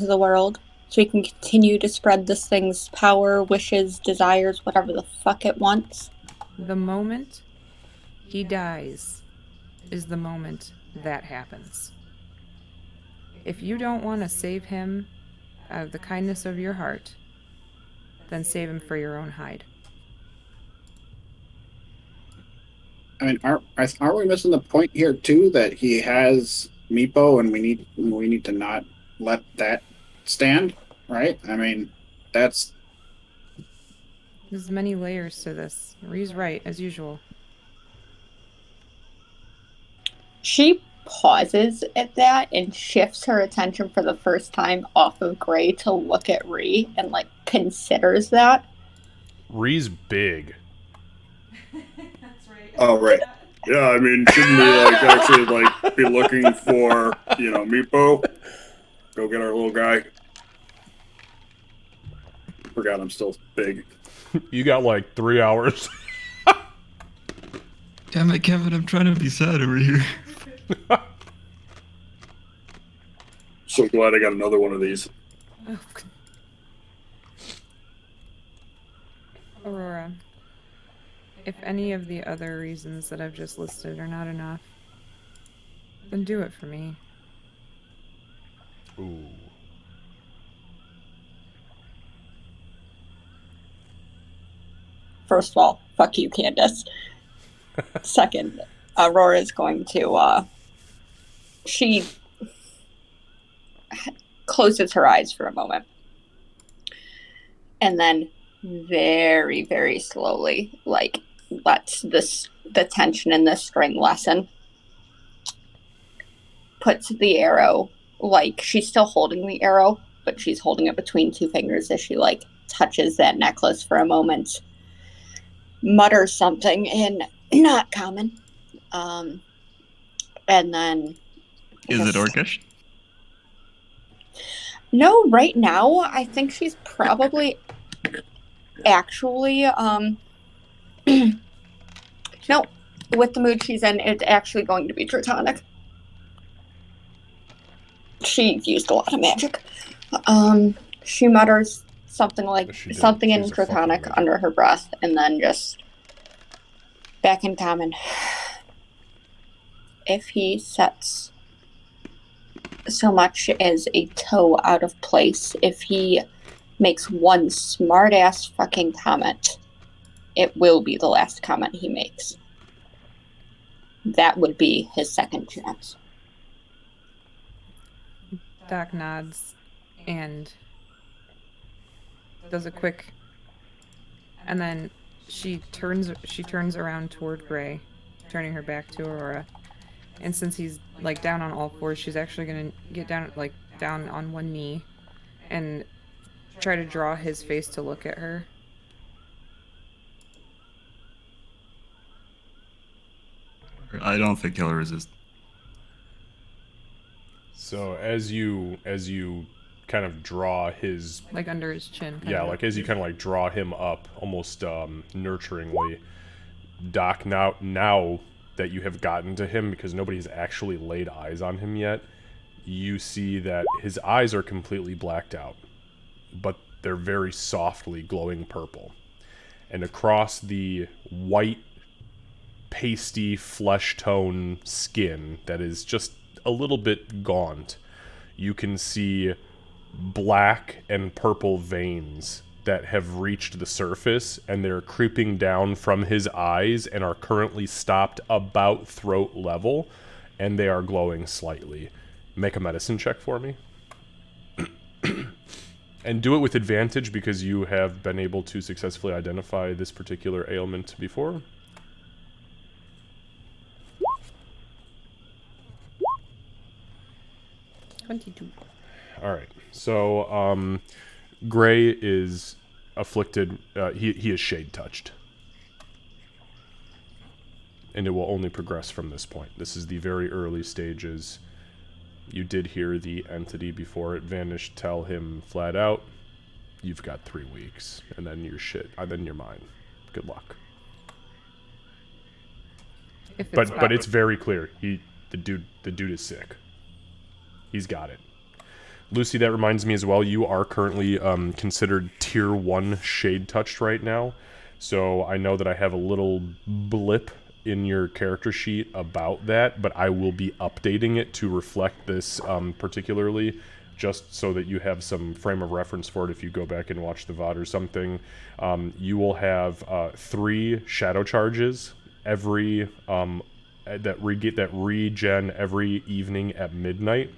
the world so he can continue to spread this thing's power, wishes, desires, whatever the fuck it wants. The moment he dies is the moment that happens. If you don't want to save him out of the kindness of your heart, then save him for your own hide. I mean, aren't we missing the point here too? That he has Meepo, and we need to not let that stand, right? I mean, that's There's many layers to this. Ree's right, as usual. She pauses at that and shifts her attention for the first time off of Gray to look at Ree and like considers that. Ree's big. That's right. oh right. Yeah, I mean, shouldn't we like actually like be looking for Meepo? Go get our little guy. Forgot I'm still big. You got like 3 hours. Damn it, Kevin, I'm trying to be sad over here. So glad I got another one of these. Oh. Aurora, if any of the other reasons that I've just listed are not enough, then do it for me. Ooh. First of all, fuck you, Candace. Second, Aurora is going to, she closes her eyes for a moment. And then very, very slowly, like, lets the tension in the string lessen. Puts the arrow, like, she's still holding the arrow, but she's holding it between two fingers as she, like, touches that necklace for a moment. Mutters something in not common. And then... Is it Orcish? No, right now, I think she's probably actually, no, with the mood she's in, it's actually going to be Draconic. She used a lot of magic. She mutters something like, something in Draconic under her breath, and then just back in common. If he sets so much as a toe out of place, if he makes one smart-ass fucking comment, it will be the last comment he makes. That would be his second chance. Doc nods and does a quick, and then she turns around toward Gray, turning her back to Aurora. And since he's like down on all fours, she's actually gonna get down on one knee and try to draw his face to look at her. I don't think he'll resist. So as you kind of draw his, like under his chin. Yeah, like as you kind of like draw him up, almost nurturingly. Doc, now that you have gotten to him, because nobody's actually laid eyes on him yet, you see that his eyes are completely blacked out, but they're very softly glowing purple. And across the white, pasty, flesh tone skin that is just a little bit gaunt, you can see black and purple veins that have reached the surface, and they're creeping down from his eyes and are currently stopped about throat level, and they are glowing slightly. Make a medicine check for me. And do it with advantage because you have been able to successfully identify this particular ailment before. All right. So, Gray is afflicted. He is shade touched, and it will only progress from this point. This is the very early stages. You did hear the entity before it vanished tell him flat out, "You've got 3 weeks, and then you're shit. And then you're mine. Good luck." But it's very clear. The dude is sick. He's got it. Lucy, that reminds me as well, you are currently considered tier 1 shade touched right now. So I know that I have a little blip in your character sheet about that, but I will be updating it to reflect this particularly, just so that you have some frame of reference for it if you go back and watch the VOD or something. You will have 3 shadow charges every that regen every evening at midnight.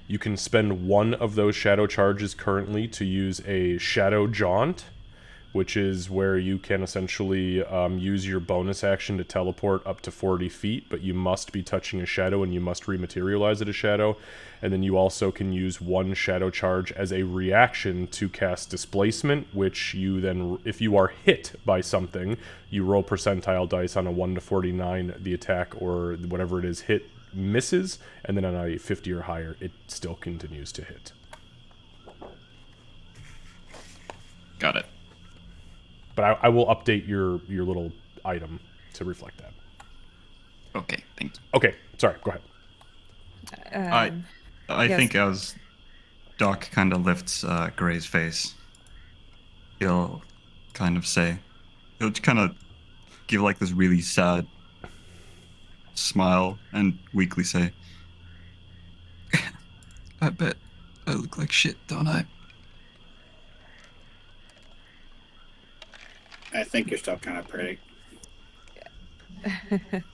You can spend 1 of those shadow charges currently to use a shadow jaunt, which is where you can essentially use your bonus action to teleport up to 40 feet, but you must be touching a shadow and you must rematerialize at a shadow. And then you also can use 1 shadow charge as a reaction to cast displacement, which you then, if you are hit by something, you roll percentile dice on a 1 to 49, the attack or whatever it is hit misses, and then on a 50 or higher, it still continues to hit. Got it. But I will update your little item to reflect that. Okay, thank you. Okay, sorry, go ahead. I yes. think as Doc kind of lifts Gray's face, he'll kind of say, he'll kind of give like this really sad smile and weakly say, I bet I look like shit, don't I? I think you're still kind of pretty.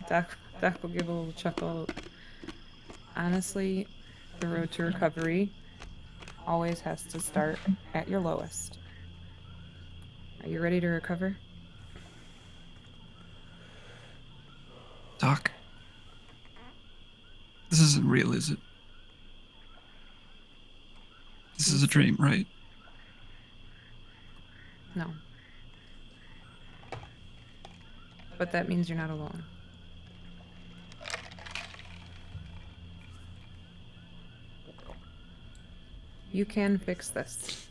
Doc will give a little chuckle. Honestly, the road to recovery always has to start at your lowest. Are you ready to recover? Doc, this isn't real, is it? This is a dream, right? No. But that means you're not alone. You can fix this.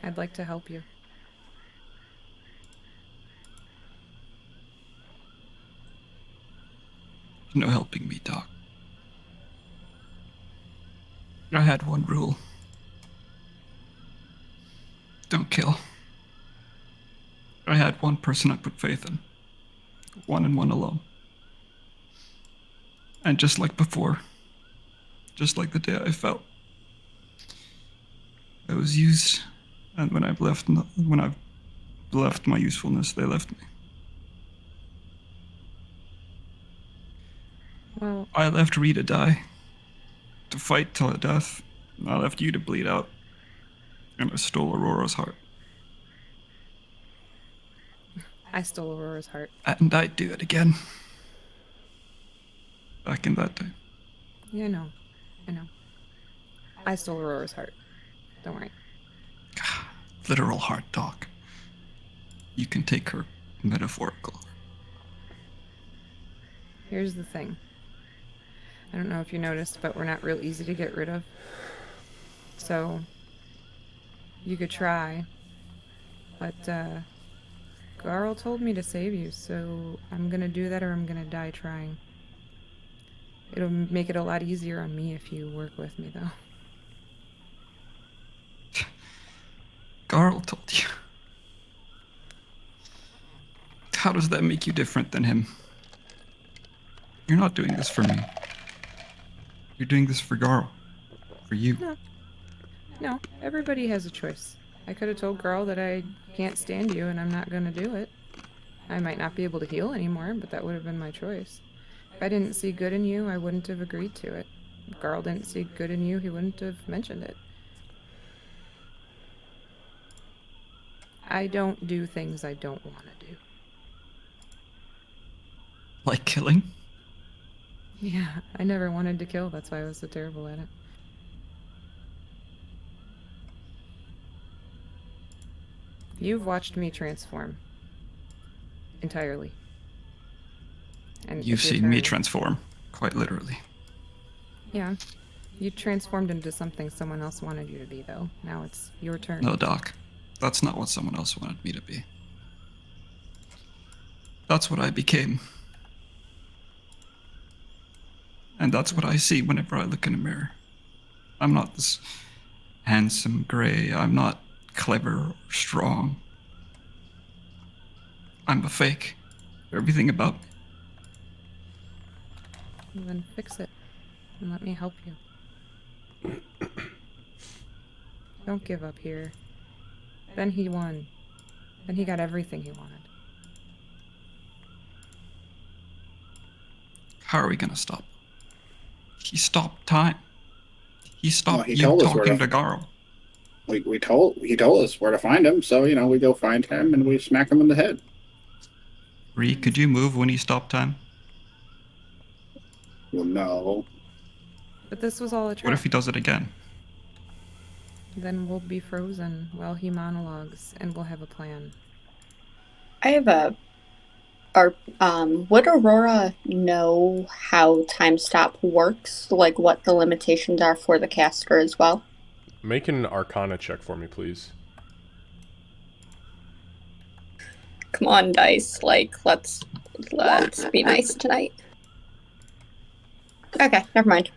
I'd like to help you. No helping me, Doc. I had one rule. Don't kill. I had one person I put faith in. One and one alone. And just like before, just like the day I felt, I was used, and when I've left my usefulness, they left me. Well, I left Ree to die, to fight till the death. And I left you to bleed out, and I stole Aurora's heart. I stole Aurora's heart. And I'd do it again. Back in that day. Yeah, I know. I stole Aurora's heart. Don't worry. Literal heart, Doc. You can take her metaphorical. Here's the thing. I don't know if you noticed, but we're not real easy to get rid of. So, you could try. But, Garl told me to save you, so I'm gonna do that or I'm gonna die trying. It'll make it a lot easier on me if you work with me, though. Garl told you. How does that make you different than him? You're not doing this for me. You're doing this for Garl. For you. No, everybody has a choice. I could have told Garl that I can't stand you and I'm not gonna do it. I might not be able to heal anymore, but that would have been my choice. If I didn't see good in you, I wouldn't have agreed to it. If Garl didn't see good in you, he wouldn't have mentioned it. I don't do things I don't want to do. Like killing? Yeah, I never wanted to kill, that's why I was so terrible at it. You've watched me transform. Entirely. And You've it's your seen me turn. transform, quite literally. Yeah. You transformed into something someone else wanted you to be, though. Now it's your turn. No, Doc. That's not what someone else wanted me to be. That's what I became. And that's what I see whenever I look in a mirror. I'm not this handsome Gray. I'm not clever or strong. I'm a fake. Everything about me. Well, then fix it and let me help you. Don't give up here. Then he won. Then he got everything he wanted. How are we gonna stop? He stopped time. He stopped he you told us where talking to- to Garo. He told us where to find him, so we go find him and we smack him in the head. Ree, could you move when he stopped time? Well, no. But this was all a trap. What if he does it again? Then we'll be frozen while he monologues, and we'll have a plan. I have would Aurora know how time stop works? Like what the limitations are for the caster as well? Make an Arcana check for me, please. Come on, dice. Like, let's be nice tonight. Okay, never mind.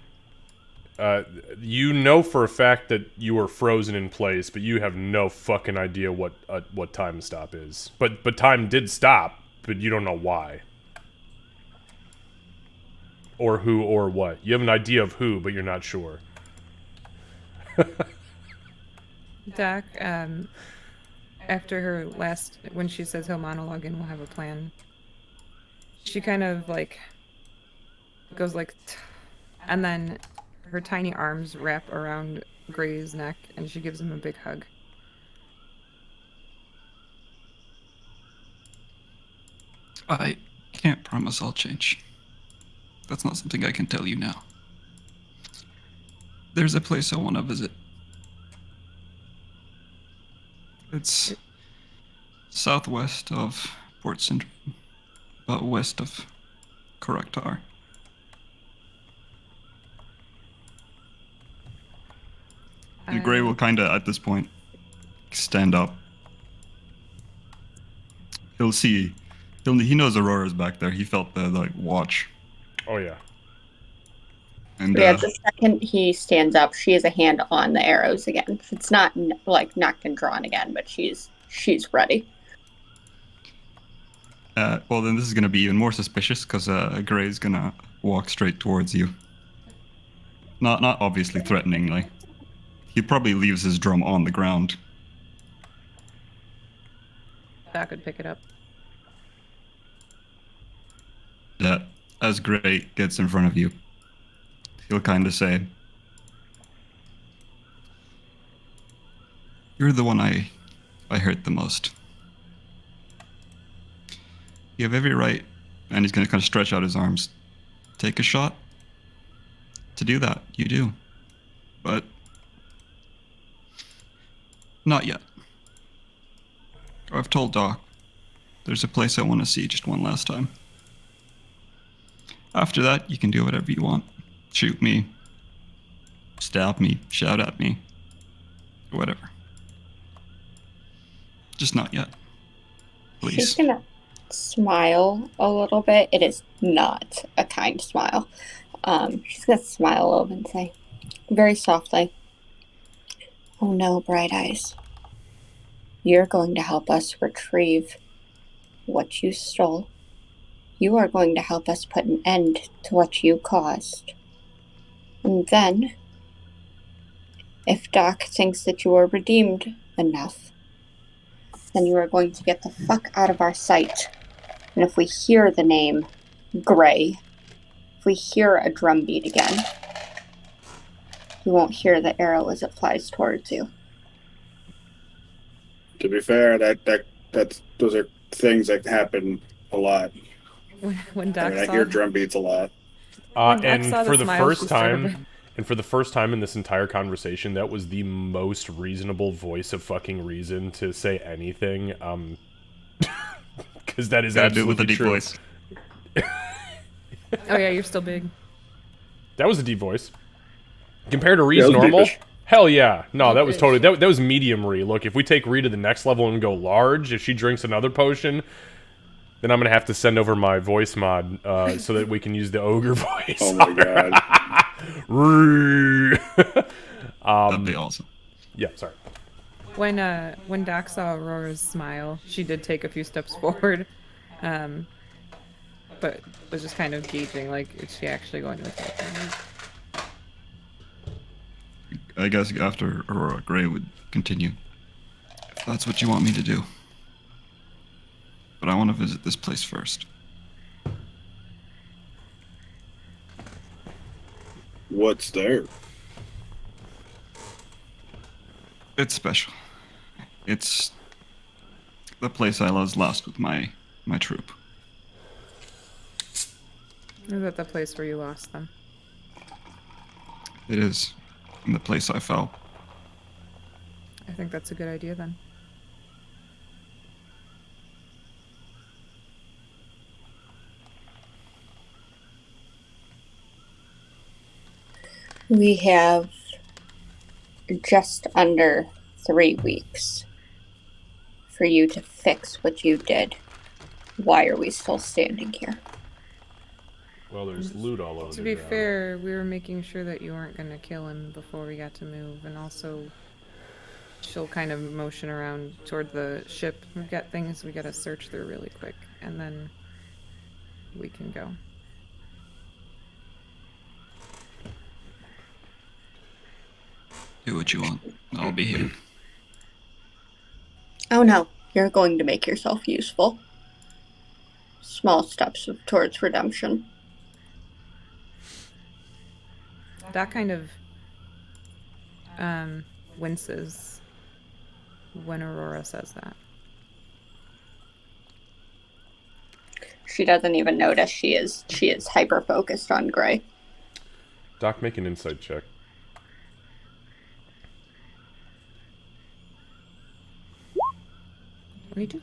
You know for a fact that you are frozen in place, but you have no fucking idea what time stop is. But time did stop, but you don't know why. Or who or what. You have an idea of who, but you're not sure. Doc, after her last, when she says he'll monologue and we'll have a plan, she kind of like goes like, and then her tiny arms wrap around Gray's neck and she gives him a big hug. I can't promise I'll change. That's not something I can tell you now. There's a place I want to visit. It's southwest of Port Syndrome, but west of Karaktar. And Gray will kind of, at this point, stand up. He'll see. He knows Aurora's back there. He felt the watch. Oh yeah. And Yeah, the second he stands up, she has a hand on the arrows again. It's not like knocked and drawn again, but she's ready. well, then this is gonna be even more suspicious because Gray's gonna walk straight towards you. Not obviously threateningly. He probably leaves his drum on the ground. Doc could pick it up. As Gray gets in front of you, he'll kind of say, "You're the one I hurt the most. You have every right," and he's going to kind of stretch out his arms. "Take a shot. To do that, you do. But not yet. I've told Doc there's a place I want to see just one last time. After that, you can do whatever you want. Shoot me, stab me, shout at me, whatever. Just not yet. Please." She's gonna smile a little bit. It is not a kind smile. She's gonna smile a little bit and say, very softly, "Oh no, Bright Eyes. You're going to help us retrieve what you stole. You are going to help us put an end to what you caused. And then, if Doc thinks that you are redeemed enough, then you are going to get the fuck out of our sight. And if we hear the name Gray, if we hear a drum beat again, you won't hear the arrow as it flies towards you." To be fair, those are things that happen a lot. When Doc I saw hear drum beats a lot. When Doc And saw for the smile, first she started time, and for the first time in this entire conversation, that was the most reasonable voice of fucking reason to say anything. Because that is Gotta do it with a absolutely deep true. voice. Oh yeah, you're still big. That was a deep voice. Compared to Ree's Yeah, it was normal, deepish. hell yeah. No, that was Deepish. totally that was medium Ree. Look, if we take Ree to the next level and go large, if she drinks another potion, Then I'm gonna have to send over my voice mod so that we can use the ogre voice. Oh my god. That'd be awesome. Yeah, sorry. When Doc saw Aurora's smile, she did take a few steps forward, but was just kind of gauging, like, is she actually going to attack him? I guess after Aurora, Gray would continue. If that's what you want me to do. But I want to visit this place first. What's there? It's special. It's the place I was last with my troop. Is that the place where you lost them? It is in the place I fell. I think that's a good idea then. We have just under 3 weeks for you to fix what you did. Why are we still standing here? Well, there's loot all over To the be ground. fair, we were making sure that you weren't going to kill him before we got to move, and also she'll kind of motion around toward the ship. We've got things we got to search through really quick, and then we can go. Do what you want. I'll be here. Oh no, you're going to make yourself useful. Small steps towards redemption. That kind of winces when Aurora says that. She doesn't even notice she is hyper focused on Gray. Doc, make an insight check. What do you do?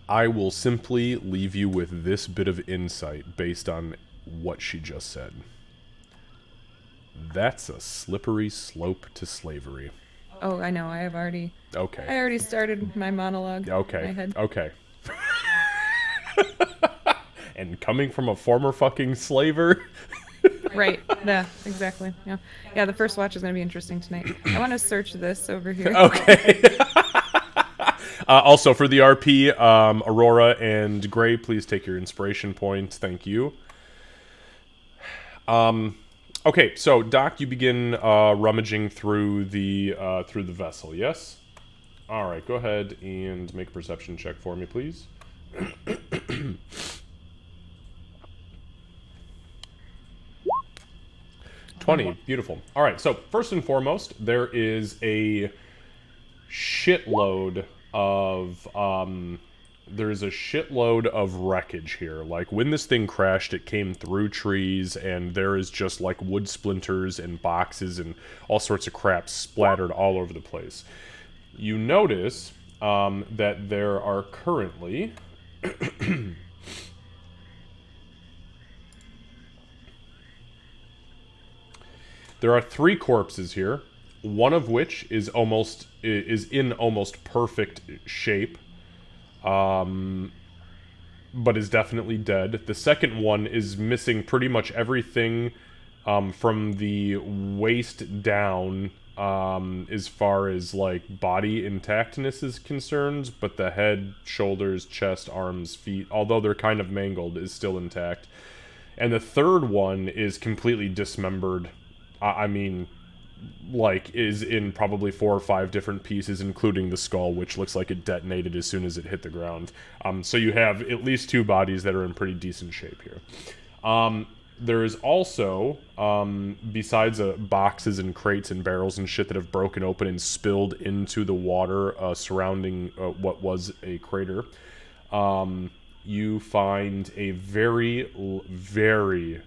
I will simply leave you with this bit of insight based on what she just said. That's a slippery slope to slavery. Oh, I know. I Okay. already started my monologue. In my Okay. head. Okay. And coming from a former fucking slaver. Right. Yeah. Exactly. Yeah. Yeah. The first watch is gonna be interesting tonight. I want to search this over here. Okay. Also, for the RP, Aurora and Gray, please take your inspiration points. Thank you. Okay, so Doc, you begin rummaging through the vessel. Yes. All right. Go ahead and make a perception check for me, please. 20. Beautiful. All right. So first and foremost, there is a shitload of wreckage here. Like, when this thing crashed, it came through trees, and there is just like wood splinters and boxes and all sorts of crap splattered all over the place. You notice that there are currently there are 3 corpses here, one of which is in almost perfect shape, but is definitely dead. The second one is missing pretty much everything from the waist down, as far as like body intactness is concerned, but the head, shoulders, chest, arms, feet, although they're kind of mangled, is still intact. And the third one is completely dismembered. I mean, like, is in probably 4 or 5 different pieces, including the skull, which looks like it detonated as soon as it hit the ground. So you have at least 2 bodies that are in pretty decent shape here. There is also, besides boxes and crates and barrels and shit that have broken open and spilled into the water surrounding what was a crater, you find a very,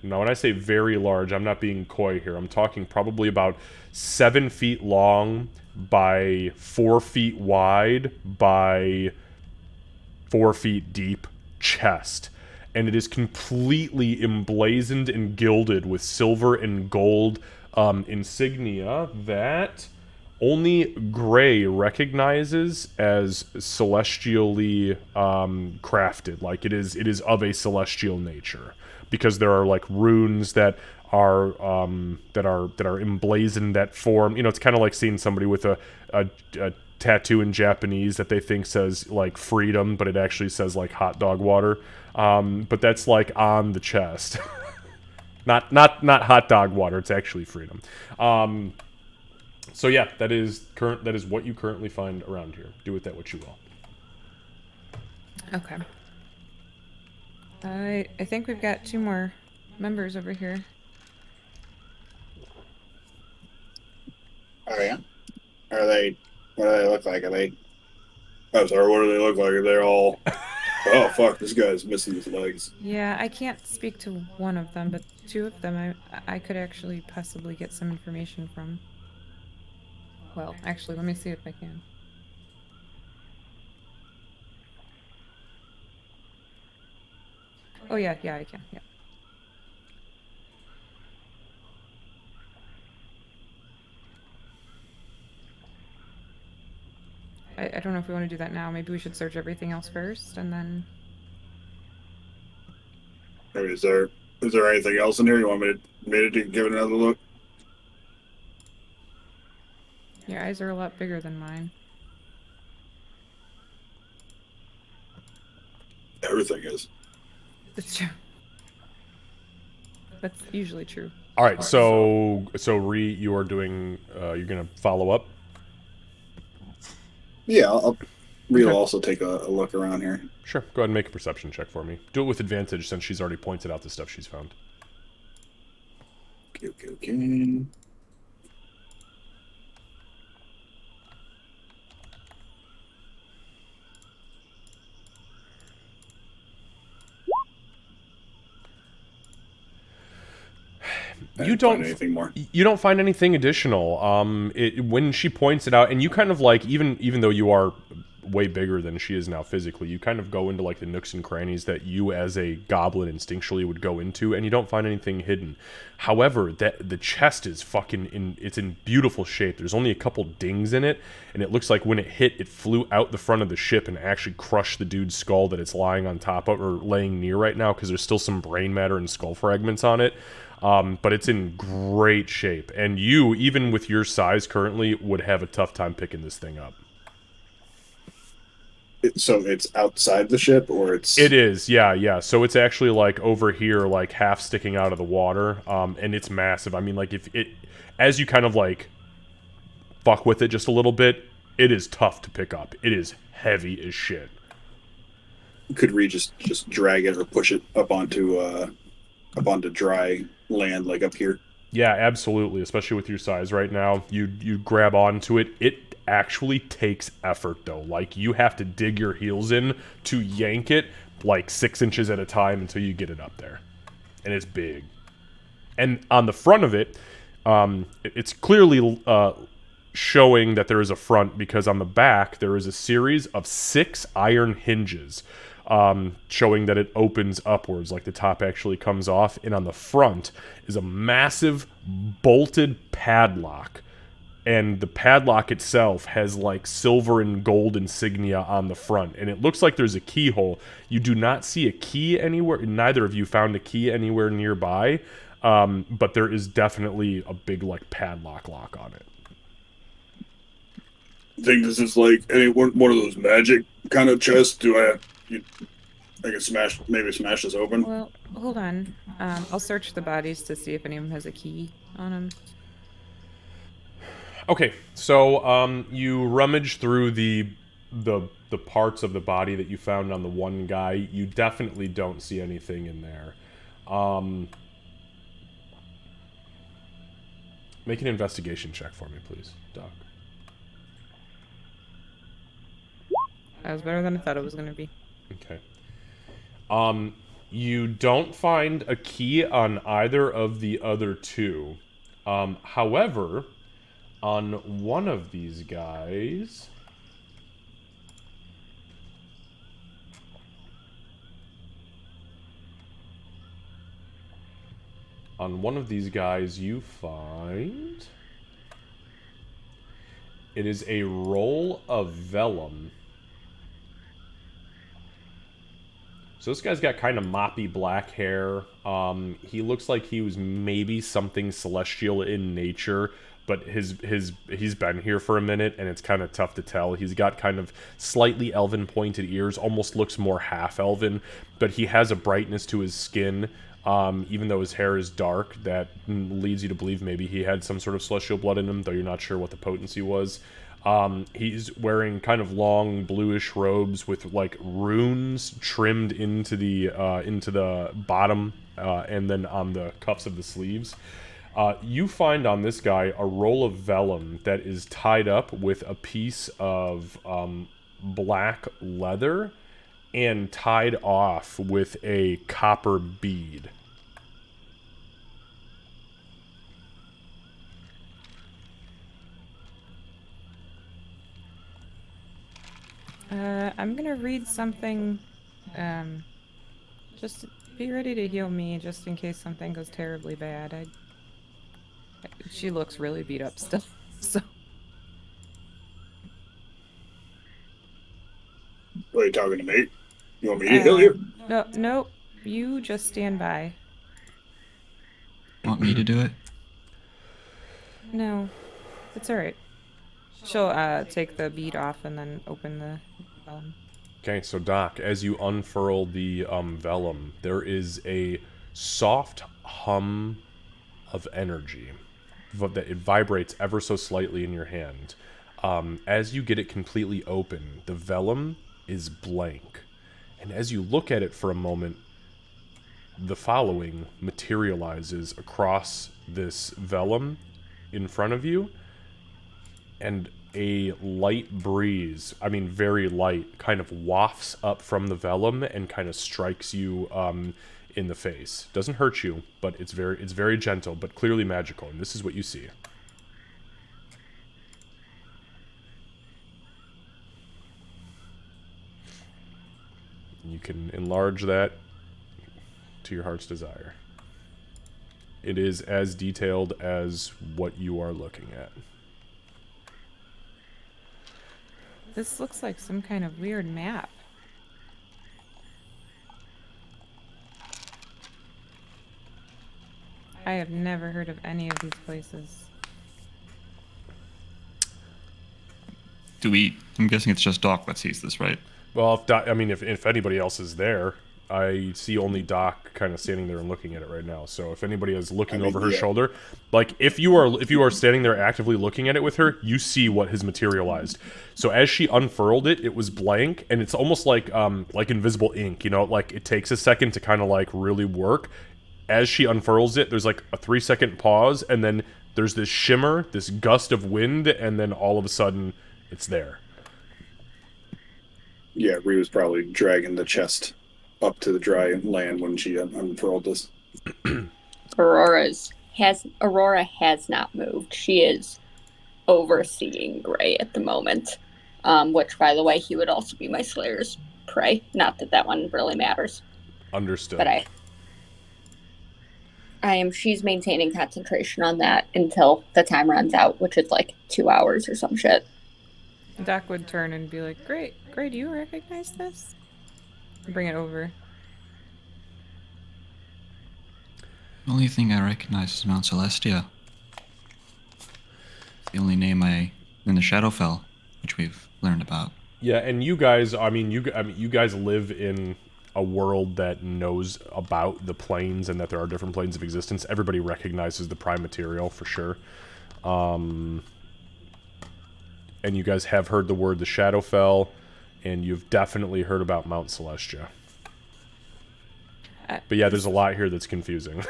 now when I say very large, I'm not being coy here, I'm talking probably about 7 feet long by 4 feet wide by 4 feet deep chest. And it is completely emblazoned and gilded with silver and gold insignia that only Gray recognizes as celestially crafted. Like it is of a celestial nature, because there are like runes that are emblazoned that form. You know, it's kind of like seeing somebody with a tattoo in Japanese that they think says like freedom, but it actually says like hot dog water. But that's like on the chest. Not hot dog water. It's actually freedom. So yeah, that is what you currently find around here. Do with that what you will. Okay. I think we've got 2 more members over here. Oh yeah. Are they? What do they look like? Are they? I'm sorry. What do they look like? Are they all? Oh fuck! This guy's missing his legs. Yeah, I can't speak to one of them, but 2 of them I could actually possibly get some information from. Well, actually, let me see if I can. Oh yeah, I can. Yeah. I don't know if we want to do that now. Maybe we should search everything else first, and then... I mean, is there anything else in here? You want me to give it another look? Your eyes are a lot bigger than mine. Everything is. That's true. That's usually true. All right, so Ree, you are doing. You're gonna follow up. Yeah, Ree will Okay. also take a look around here. Sure. Go ahead and make a perception check for me. Do it with advantage since she's already pointed out the stuff she's found. Okay. You don't find anything more. You don't find anything additional. When she points it out, and you kind of like, even though you are way bigger than she is now physically, you kind of go into like the nooks and crannies that you as a goblin instinctually would go into, and you don't find anything hidden. However, that the chest is it's in beautiful shape. There's only a couple dings in it, and it looks like when it hit, it flew out the front of the ship and actually crushed the dude's skull that it's lying on top of, or laying near right now, because there's still some brain matter and skull fragments on it. But it's in great shape, and you, even with your size currently, would have a tough time picking this thing up. So it's outside the ship, or it's... It is, yeah. So it's actually like over here, like half sticking out of the water, and it's massive. I mean, like as you kind of like fuck with it just a little bit, it is tough to pick up. It is heavy as shit. Could we just drag it or push it up onto dry land, like up here? Yeah, absolutely. Especially with your size right now, you grab onto it. It actually takes effort though. Like you have to dig your heels in to yank it like 6 inches at a time until you get it up there, and it's big. And on the front of it, it's clearly showing that there is a front, because on the back there is a series of 6 iron hinges, showing that it opens upwards, like the top actually comes off, and on the front is a massive bolted padlock, and the padlock itself has like silver and gold insignia on the front, and it looks like there's a keyhole. You do not see a key anywhere, neither of you found a key anywhere nearby, but there is definitely a big like padlock lock on it. I think this is like one of those magic kind of chests. I can smash this open? Well, hold on. I'll search the bodies to see if any of them has a key on them. Okay, so you rummage through the parts of the body that you found on the one guy. You definitely don't see anything in there. Make an investigation check for me, please, Doc. That was better than I thought it was going to be. Okay. You don't find a key on either of the other 2. However, on one of these guys... you find It is a roll of vellum. So this guy's got kind of moppy black hair. He looks like he was maybe something celestial in nature, but he's been here for a minute, and it's kind of tough to tell. He's got kind of slightly elven pointed ears, almost looks more half-elven, but he has a brightness to his skin, even though his hair is dark, that leads you to believe maybe he had some sort of celestial blood in him, though you're not sure what the potency was. He's wearing kind of long bluish robes with like runes trimmed into the bottom and then on the cuffs of the sleeves. You find on this guy a roll of vellum that is tied up with a piece of black leather and tied off with a copper bead. I'm gonna read something. Just be ready to heal me, just in case something goes terribly bad. She looks really beat up still, so. What are you talking to me? You want me to heal you? No, you just stand by. Want me to do it? No, it's alright. She'll take the bead off and then open the vellum. Okay, so Doc, as you unfurl the vellum, there is a soft hum of energy. That it vibrates ever so slightly in your hand. As you get it completely open, the vellum is blank. And as you look at it for a moment, the following materializes across this vellum in front of you. And a light breeze, I mean very light, kind of wafts up from the vellum and kind of strikes you in the face. Doesn't hurt you, but it's very gentle, but clearly magical. And this is what you see. You can enlarge that to your heart's desire. It is as detailed as what you are looking at. This looks like some kind of weird map. I have never heard of any of these places. I'm guessing it's just Doc that sees this, right? Well, if anybody else is there, I see only Doc kind of standing there and looking at it right now. So if anybody is looking over her shoulder, like if you are standing there actively looking at it with her, you see what has materialized. So as she unfurled it, it was blank, and it's almost like invisible ink. You know, like it takes a second to kind of like really work. As she unfurls it, there's like a 3-second pause, and then there's this shimmer, this gust of wind, and then all of a sudden, it's there. Yeah, Rhea was probably dragging the chest up to the dry land when she unfurled this. Aurora has not moved. She is overseeing Gray at the moment. Which, by the way, he would also be my Slayer's prey. Not that one really matters. Understood. But she's maintaining concentration on that until the time runs out, which is like 2 hours or some shit. Doc would turn and be like, Great, do you recognize this? Bring it over. The only thing I recognize is Mount Celestia. It's the only name in the Shadowfell, which we've learned about. Yeah, and you guys, you guys live in a world that knows about the planes and that there are different planes of existence. Everybody recognizes the prime material for sure. And you guys have heard the word the Shadowfell, and you've definitely heard about Mount Celestia. But yeah, there's a lot here that's confusing.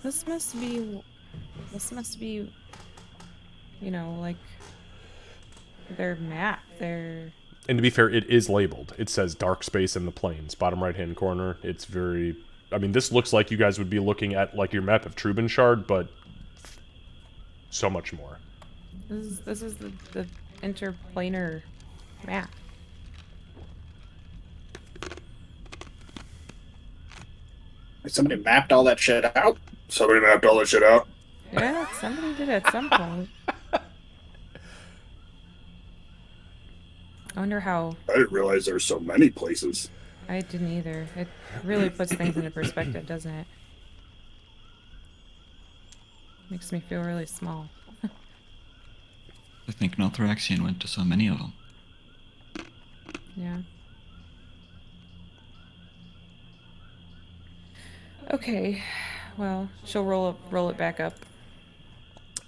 This must be, you know, like their map, And to be fair, it is labeled. It says dark space in the plains, bottom right-hand corner. It's very... I mean, this looks like you guys would be looking at like your map of Trubenshard, but so much more. This is the interplanar map. Somebody mapped all that shit out? Somebody mapped all that shit out? Yeah, somebody did at some point. I wonder how. I didn't realize there's so many places. I didn't either. It really puts things into perspective, doesn't it? Makes me feel really small. I think Nothraxian went to so many of them. Yeah. Okay. Well, she'll roll it back up.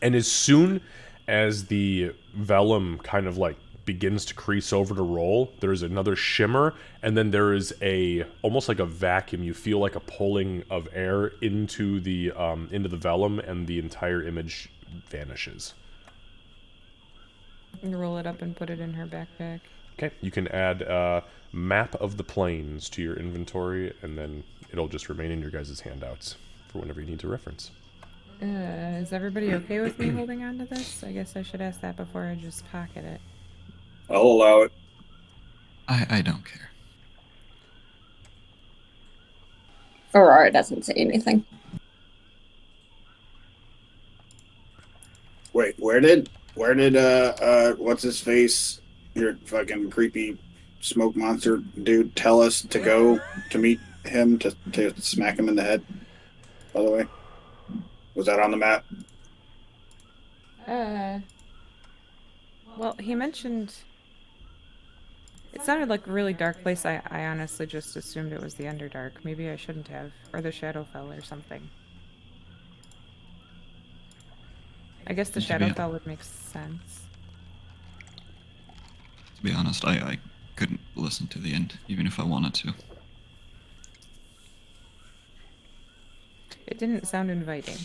And as soon as the vellum kind of like begins to crease over to roll, there's another shimmer, and then there is a almost like a vacuum. You feel like a pulling of air into the vellum, and the entire image vanishes. You roll it up and put it in her backpack. Okay, you can add map of the plains to your inventory, and then it'll just remain in your guys' handouts for whenever you need to reference. Is everybody okay with me holding on to this? I guess I should ask that before I just pocket it. I'll allow it. I don't care. Aurora doesn't say anything. Wait, where did what's his face, your fucking creepy smoke monster dude, tell us to go to meet him to smack him in the head? By the way, was that on the map? Well, he mentioned. It sounded like a really dark place. I honestly just assumed it was the Underdark. Maybe I shouldn't have. Or the Shadowfell or something. I guess the To be- Shadowfell would make sense. To be honest, I couldn't listen to the end, even if I wanted to. It didn't sound inviting.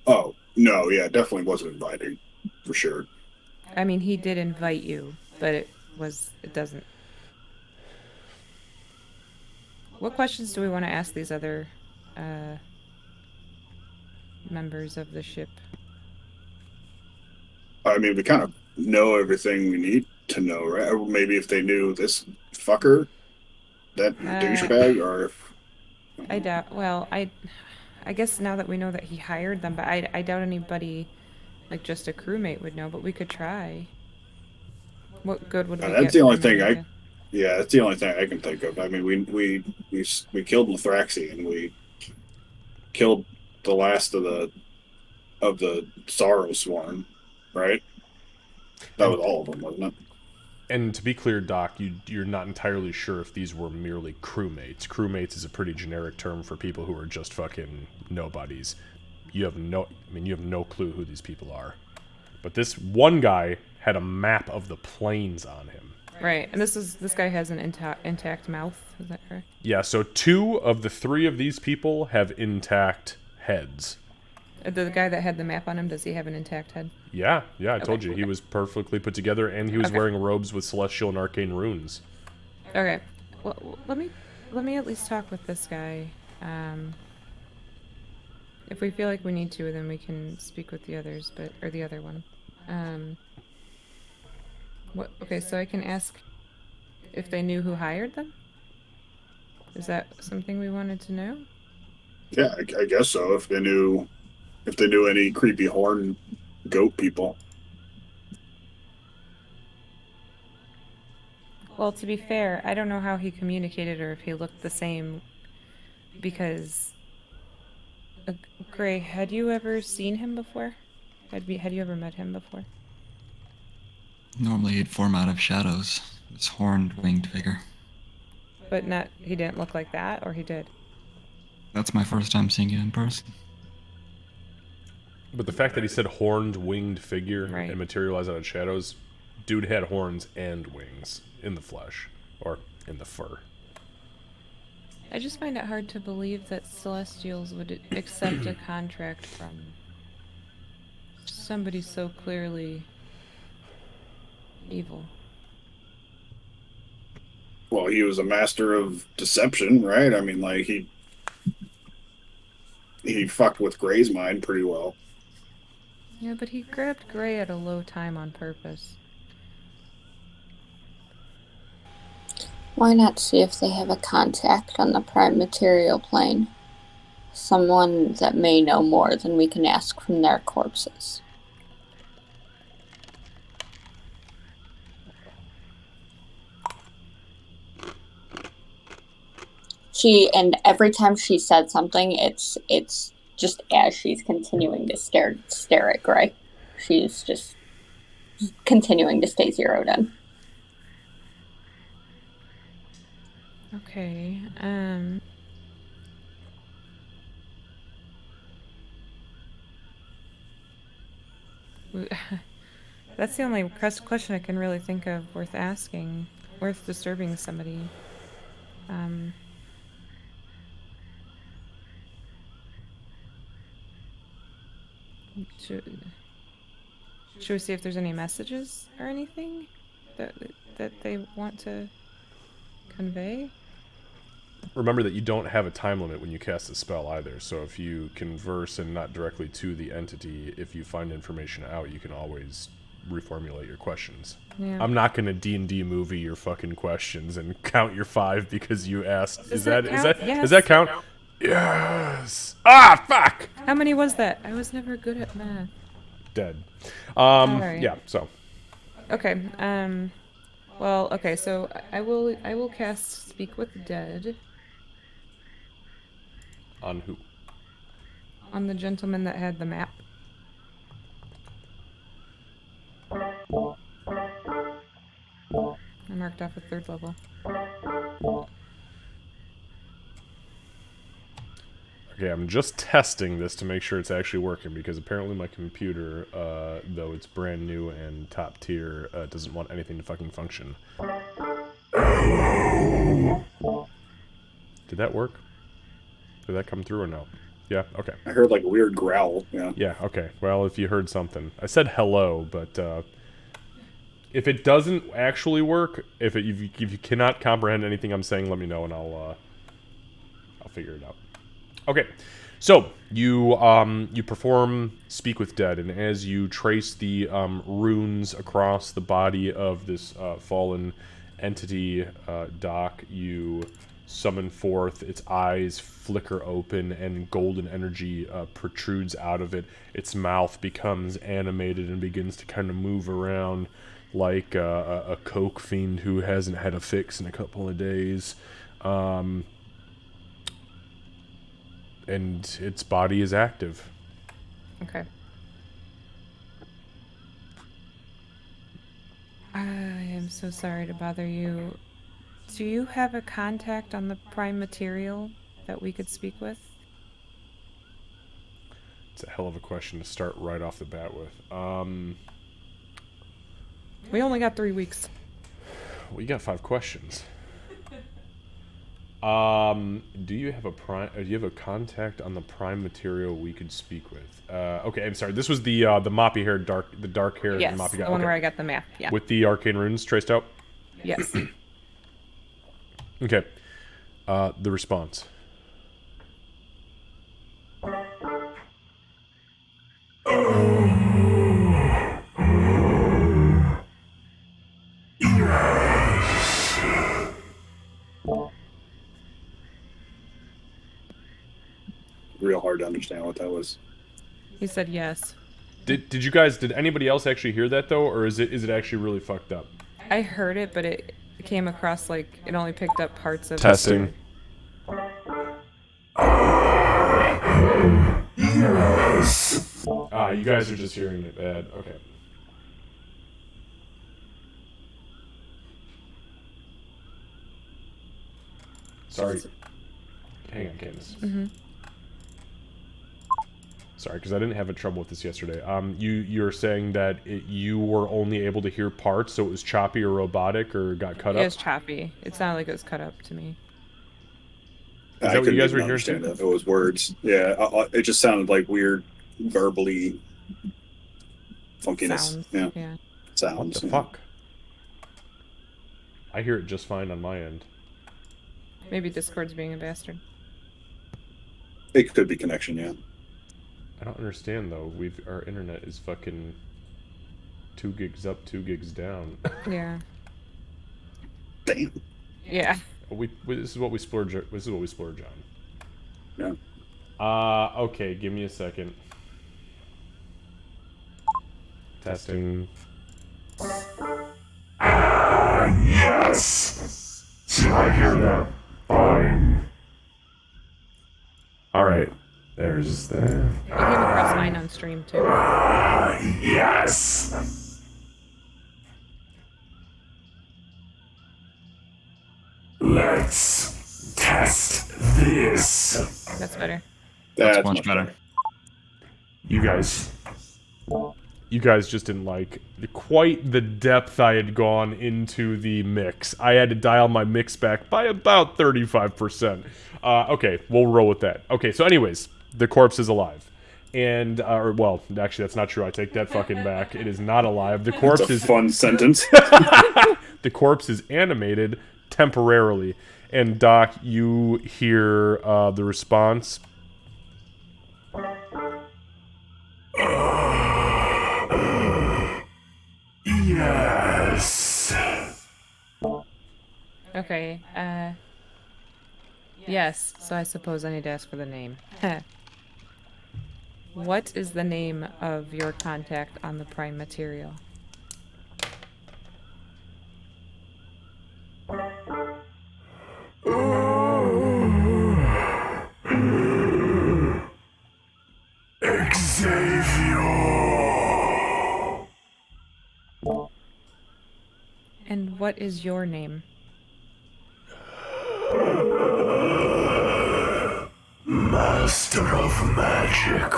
Oh no, yeah, definitely wasn't inviting, for sure. I mean, he did invite you, but it doesn't. What questions do we want to ask these other members of the ship? I mean, we kind of know everything we need to know, right? Or maybe if they knew this fucker, that douchebag, or if... I doubt. Well, I guess now that we know that he hired them, but I doubt anybody, like just a crewmate, would know. But we could try. What good would we That's get the only from thing knowing Yeah, that's the only thing I can think of. I mean, we killed Mithraxi, and we killed the last of the Sorrow Swarm, right? That was all of them, wasn't it? And to be clear, Doc, you're not entirely sure if these were merely crewmates. Crewmates is a pretty generic term for people who are just fucking nobodies. You have no clue who these people are. But this one guy had a map of the plains on him. Right, and this guy has an intact mouth. Is that correct? Yeah, so 2 of the 3 of these people have intact heads. The guy that had the map on him, does he have an intact head? Yeah, I told you. He was perfectly put together, and he was Okay. wearing robes with celestial and arcane runes. Okay. Well, let me at least talk with this guy. If we feel like we need to, then we can speak with the others, or the other one. Okay, so I can ask if they knew who hired them? Is that something we wanted to know? Yeah, I guess so. If they knew any creepy horn goat people. Well, to be fair, I don't know how he communicated or if he looked the same, because Gray, had you ever seen him before? Had you ever met him before? Normally he'd form out of shadows, this horned winged figure. But he didn't look like that, or he did? That's my first time seeing it in person. But the fact that he said horned winged figure Right. and materialized out of shadows, dude had horns and wings in the flesh, or in the fur. I just find it hard to believe that Celestials would accept a contract from somebody so clearly evil. Well, he was a master of deception, right? I mean, like he fucked with Gray's mind pretty well. Yeah, but he grabbed Gray at a low time on purpose. Why not see if they have a contact on the prime material plane? Someone that may know more than we can ask from their corpses. And every time she said something, it's just as she's continuing to stare at Gray. She's just continuing to stay zeroed in. Okay. That's the only question I can really think of worth asking, worth disturbing somebody. Should we see if there's any messages or anything that they want to convey? Remember that you don't have a time limit when you cast a spell either, so if you converse and not directly to the entity, if you find information out, you can always reformulate your questions. Yeah. I'm not gonna D&D movie your fucking questions and count your 5 because you asked. Does that count? Yes. Does that count? Yes. Ah, fuck. How many was that? I was never good at math. Dead. Alright. Yeah. So. Okay. Well, okay. So I will cast Speak with the Dead. On who? On the gentleman that had the map. I marked off a 3rd level. Okay, I'm just testing this to make sure it's actually working because apparently my computer, though it's brand new and top tier, doesn't want anything to fucking function. Did that work? Did that come through or no? Yeah, okay. I heard like a weird growl. Yeah. Yeah, okay. Well, if you heard something. I said hello, but if it doesn't actually work, if you cannot comprehend anything I'm saying, let me know and I'll figure it out. Okay, so you perform Speak with Dead, and as you trace the runes across the body of this fallen entity, Doc, you summon forth. Its eyes flicker open, and golden energy protrudes out of it. Its mouth becomes animated and begins to kind of move around like a coke fiend who hasn't had a fix in a couple of days. And its body is active. Okay. I am so sorry to bother you. Do you have a contact on the prime material that we could speak with? It's a hell of a question to start right off the bat with. We only got 3 weeks. We got 5 questions. Do you have a contact on the prime material we could speak with? Okay, I'm sorry. This was the moppy haired the dark haired Yes, moppy the guy. one Okay. where I got the map. Yeah. With the arcane runes traced out. Yes. Okay. The response. Real hard to understand what that was. He said yes. Did anybody else actually hear that though, or is it actually really fucked up? I heard it, but it came across like it only picked up parts of Testing. You guys are just hearing it bad. Okay. Sorry. Hang on, Candace. Mm-hmm. Sorry, because I didn't have a trouble with this yesterday. You're saying that you were only able to hear parts, so it was choppy or robotic or got cut It up? was choppy. It sounded like it was cut up to me. Is that I what you couldn't guys were even hearing understand too? it if it was words. Yeah, it just sounded like weird, verbally funkiness. Sounds. Yeah, Yeah. sounds. What the yeah. fuck? I hear it just fine on my end. Maybe Discord's being a bastard. It could be connection. Yeah. I don't understand though. Our internet is fucking 2 gigs up, 2 gigs down. Yeah. Damn. Yeah. This is what we splurge. This is what we splurge on. Yeah. Okay. Give me a second. Testing. Yes. Did I hear that? Fine. All right. There's the. You came across mine on stream too. Yes. Let's test this. That's better. That's much better. You guys just didn't like quite the depth I had gone into the mix. I had to dial my mix back by about 35%. Okay, we'll roll with that. Okay, so anyways, the corpse is alive. And, well, actually, that's not true. I take that fucking back. It is not alive. The corpse It's a is... fun sentence. The corpse is animated temporarily. And, Doc, you hear the response. Yes. Okay, yes, so I suppose I need to ask for the name. What is the name of your contact on the prime material? Xavier. And what is your name? Master of Magic.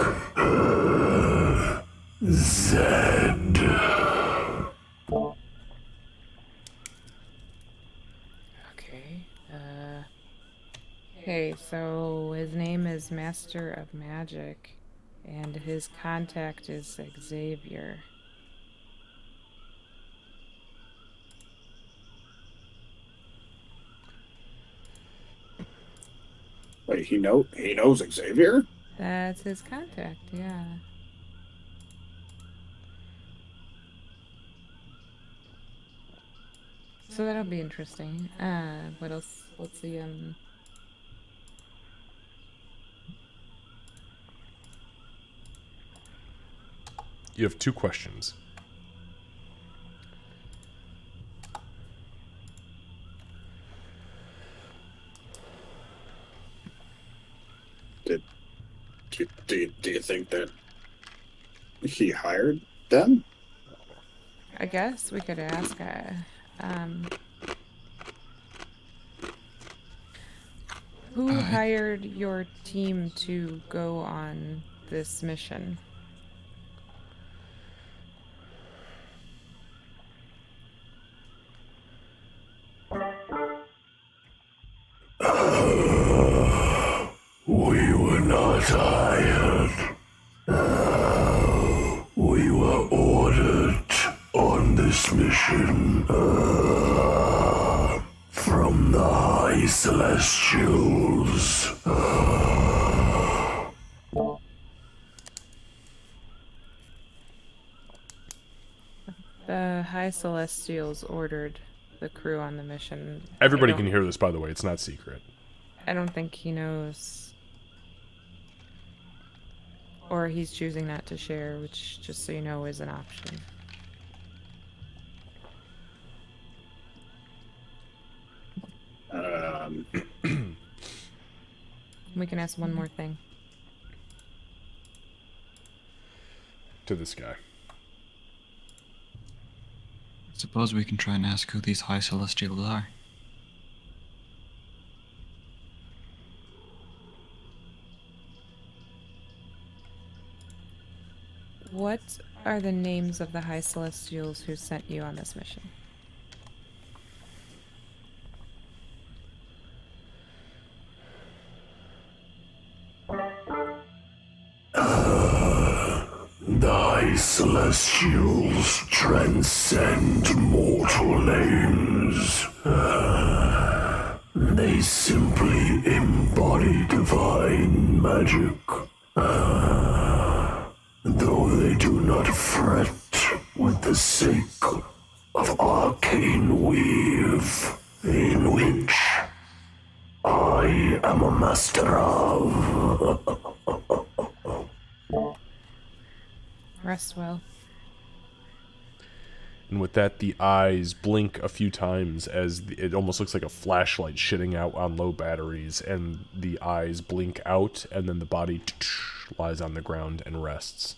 Zed. Okay, okay, so his name is Master of Magic, and his contact is Xavier. Wait, he knows Xavier? That's his contact, yeah. So that'll be interesting. What else? Let's see, You have 2 questions. Do you think that he hired them? I guess we could ask, who hired your team to go on this mission? We were not hired. We were ordered on this mission from the High Celestials. The High Celestials ordered the crew on the mission. Everybody I can don't- hear this, by the way. It's not secret. I don't think he knows. Or he's choosing not to share, which, just so you know, is an option. We can ask one more thing. To this guy. Suppose we can try and ask who these High Celestials are. What are the names of the High Celestials who sent you on this mission? The High Celestials transcend mortal names. They simply embody divine magic. Though they do not fret with the sake of arcane weave, in which I am a master of. Rest well. And with that, the eyes blink a few times as it almost looks like a flashlight shitting out on low batteries, and the eyes blink out, and then the body lies on the ground and rests.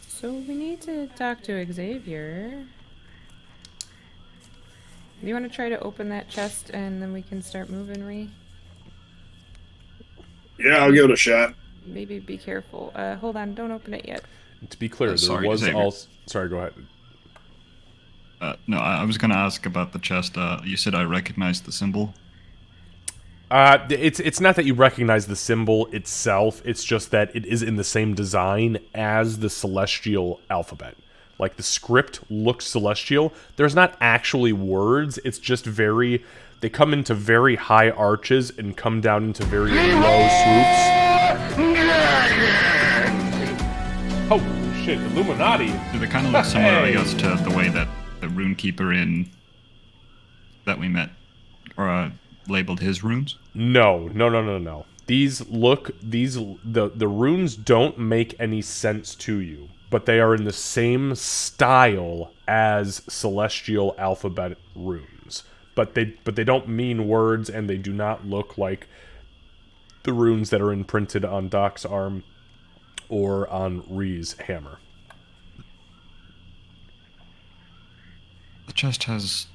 So we need to talk to Xavier. Do you want to try to open that chest and then we can start moving, Ree? Yeah, I'll give it a shot. Maybe be careful. Hold on, don't open it yet. To be clear, there sorry, was Xavier. also... Sorry, go ahead. No, I was gonna ask about the chest. You said I recognized the symbol. It's not that you recognize the symbol itself, it's just that it is in the same design as the Celestial alphabet. Like, the script looks celestial. There's not actually words, it's just very... They come into very high arches and come down into very low swoops. Oh, shit, Illuminati! Do they kind of look similar, I guess, to the way that the Runekeeper in... that we met, or labeled his runes? No. The runes don't make any sense to you, but they are in the same style as Celestial alphabet runes. But they don't mean words, and they do not look like the runes that are imprinted on Doc's arm or on Ree's hammer. The chest has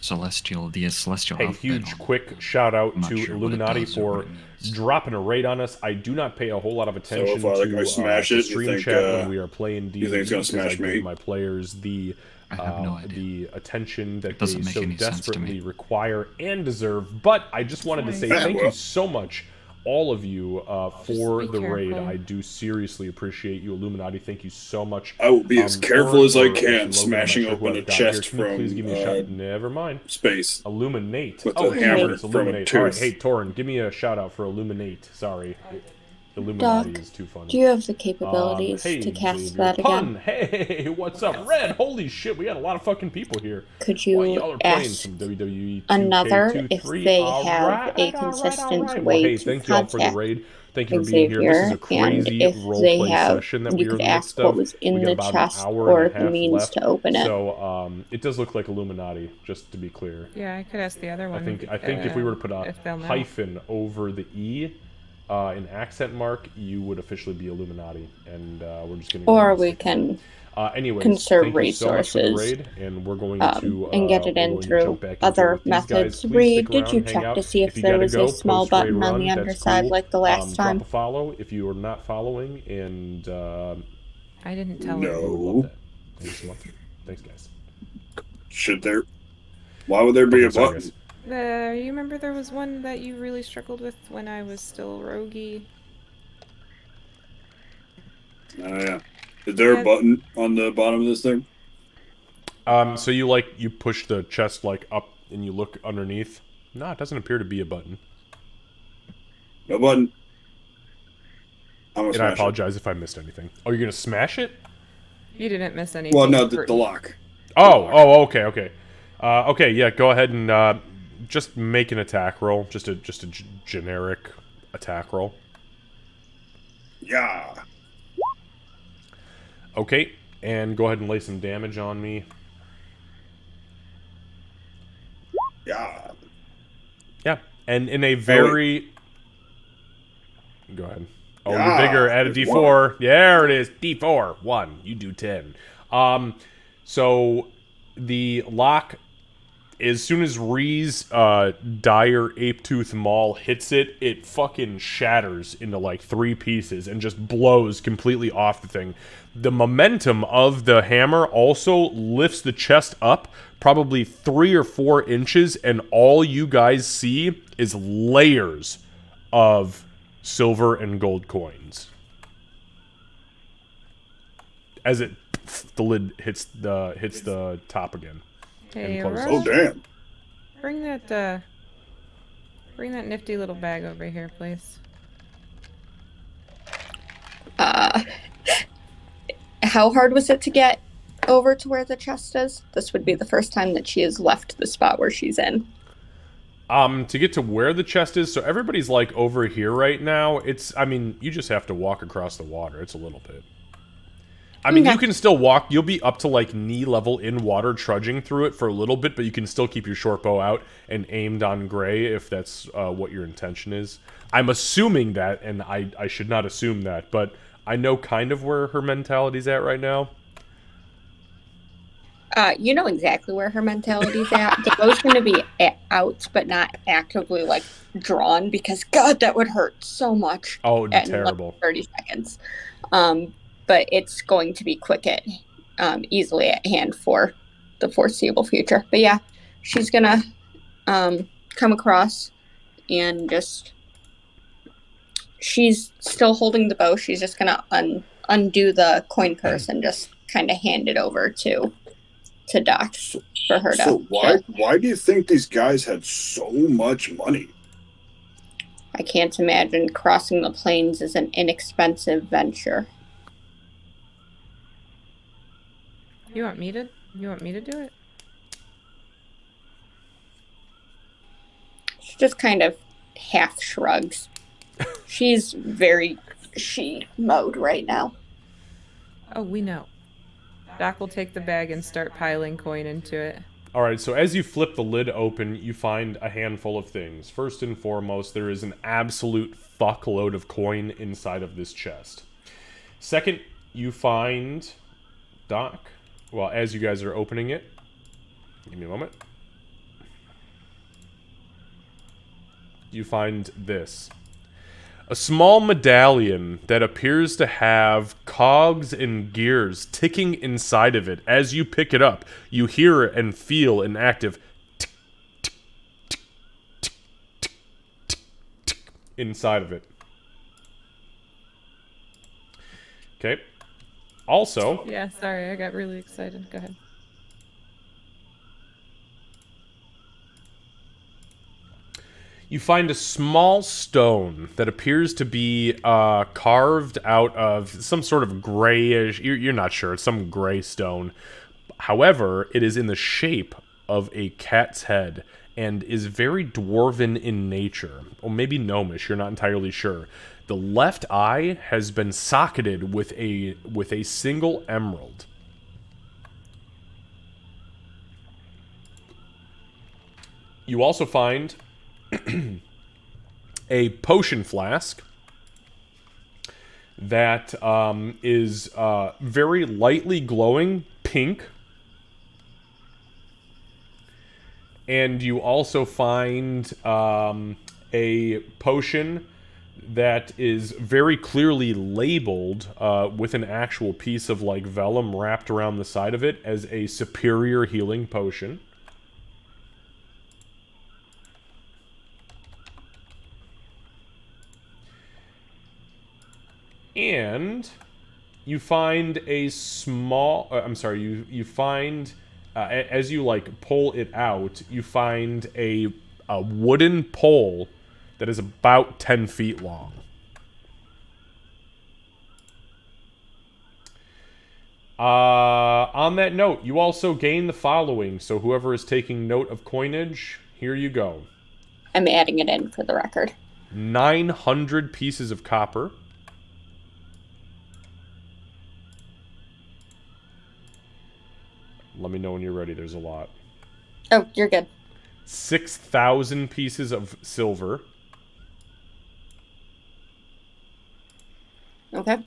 celestial Hey, alphabet huge on it. quick shout out I'm not to sure what it Illuminati does or what for it means. dropping a raid on us. I do not pay a whole lot of attention if I, to smash the it, you stream think, chat when we are playing D&D you think it's gonna because smash I give me? my players the I have no idea. the attention that they doesn't make so any sense to desperately me. require and deserve. But I just wanted to say Yeah, thank well. you so much, all of you, for be the raid. careful. I do seriously appreciate you, Illuminati. Thank you so much. I will be as careful Torn as I or can, Logan, I'm not smashing sure who open I've a got here. chest Can you from, please give me a shot. Never mind. Space. Illuminate. With Oh, the hammer it's from a Illuminate. All right, tooth. hey, Torin, give me a shout out for Illuminate. Sorry. Illuminati Doc, is too funny. Do you have the capabilities hey, to cast Xavier. that Pun. again? Hey, what's up? Red, holy shit, we got a lot of fucking people here. Could Well, you y'all are playing ask some WWE another 2K23. if they All have right, a all right, consistent all right. way Well, hey, to thank y'all for the contact raid. Thank you for being here. This is a Xavier, and crazy if they roleplay have, session that you we are could in the ask midst what of. was in We got the about chest an hour or and a the half means left. to open it. So, it does look like Illuminati, just to be clear. Yeah, I could ask the other I one. think if we were to put a if they'll know. hyphen over the E, an accent mark, you would officially be Illuminati, and we're just gonna. Or we can anyways, conserve thank you so much for the resources, raid, and we're going to and get it we're in going to through jump back into it other with these guys. methods. Please Reed, stick did around, you hang check out. to see if you there gotta was go, a small post raid button on the run, that's underside cool. like the last Drop time? a follow if you are not following, and I didn't tell No. her. we would love that. Thanks so much. Thanks, guys. Should there? Why would there be a Okay, sorry, button? guys. You remember there was one that you really struggled with when I was still roguey? Oh yeah. Is there Yeah. a button on the bottom of this thing? So you push the chest up and you look underneath. No, it doesn't appear to be a button. No button. I'm gonna And I smash it. apologize if I missed anything. Oh, you're gonna smash it? You didn't miss anything. Well, no, the important. lock. Oh, okay. Okay, yeah, go ahead and just make an attack roll. Just a generic attack roll. Yeah. Okay, and go ahead and lay some damage on me. Yeah. Yeah, and in a very... Go ahead. Oh, you're bigger. Add a there's D4. There it is. D4. 1. You do 10. So the lock, as soon as Ree's dire ape-tooth maul hits it, it fucking shatters into 3 pieces and just blows completely off the thing. The momentum of the hammer also lifts the chest up probably 3 or 4 inches, and all you guys see is layers of silver and gold coins. As the lid hits the top again. Hey, and closes. Oh Aurora, damn. bring that nifty little bag over here, please. How hard was it to get over to where the chest is? This would be the first time that she has left the spot where she's in. To get to where the chest is, so everybody's over here right now. You just have to walk across the water. It's a little bit. I mean, Okay. you can still walk. You'll be up to like knee level in water, trudging through it for a little bit, but you can still keep your short bow out and aimed on Gray if that's what your intention is. I'm assuming that, and I should not assume that, but I know kind of where her mentality's at right now. You know exactly where her mentality's at. The bow's going to be out, but not actively like drawn because God, that would hurt so much. Oh, it would be in, like, terrible. 30 seconds. But it's going to be quick at, easily at hand for the foreseeable future. But yeah, she's gonna come across and just. She's still holding the bow. She's just gonna undo the coin purse and just kind of hand it over to Doc for her to. So why do you think these guys had so much money? I can't imagine crossing the plains is an inexpensive venture. You want me to do it? She just kind of half shrugs. She's very she mode right now. Oh, we know. Doc will take the bag and start piling coin into it. Alright, so as you flip the lid open, you find a handful of things. First and foremost, there is an absolute fuckload of coin inside of this chest. Second, you find Doc. Well, as you guys are opening it, give me a moment. You find this. A small medallion that appears to have cogs and gears ticking inside of it. As you pick it up, you hear and feel an active tick, tick, tick, tick, tick, tick, tick inside of it. Okay. Also, Yeah, sorry, I got really excited. Go ahead. you find a small stone that appears to be carved out of some sort of grayish. You're not sure. It's some gray stone. However, it is in the shape of a cat's head and is very dwarven in nature, or maybe gnomish. You're not entirely sure. The left eye has been socketed with a single emerald. You also find a potion flask that is very lightly glowing pink. And you also find a potion that is very clearly labeled with an actual piece of like vellum wrapped around the side of it as a superior healing potion. And you find a small... you find... as you, like, pull it out, you find a wooden pole that is about 10 feet long. On that note, you also gain the following. So whoever is taking note of coinage, here you go. I'm adding it in for the record. 900 pieces of copper. Let me know when you're ready. There's a lot. Oh, you're good. 6,000 pieces of silver. Okay.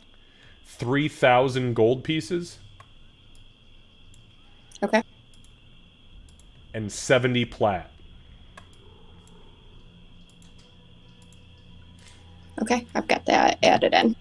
3,000 gold pieces. Okay. And 70 plat. Okay, I've got that added in.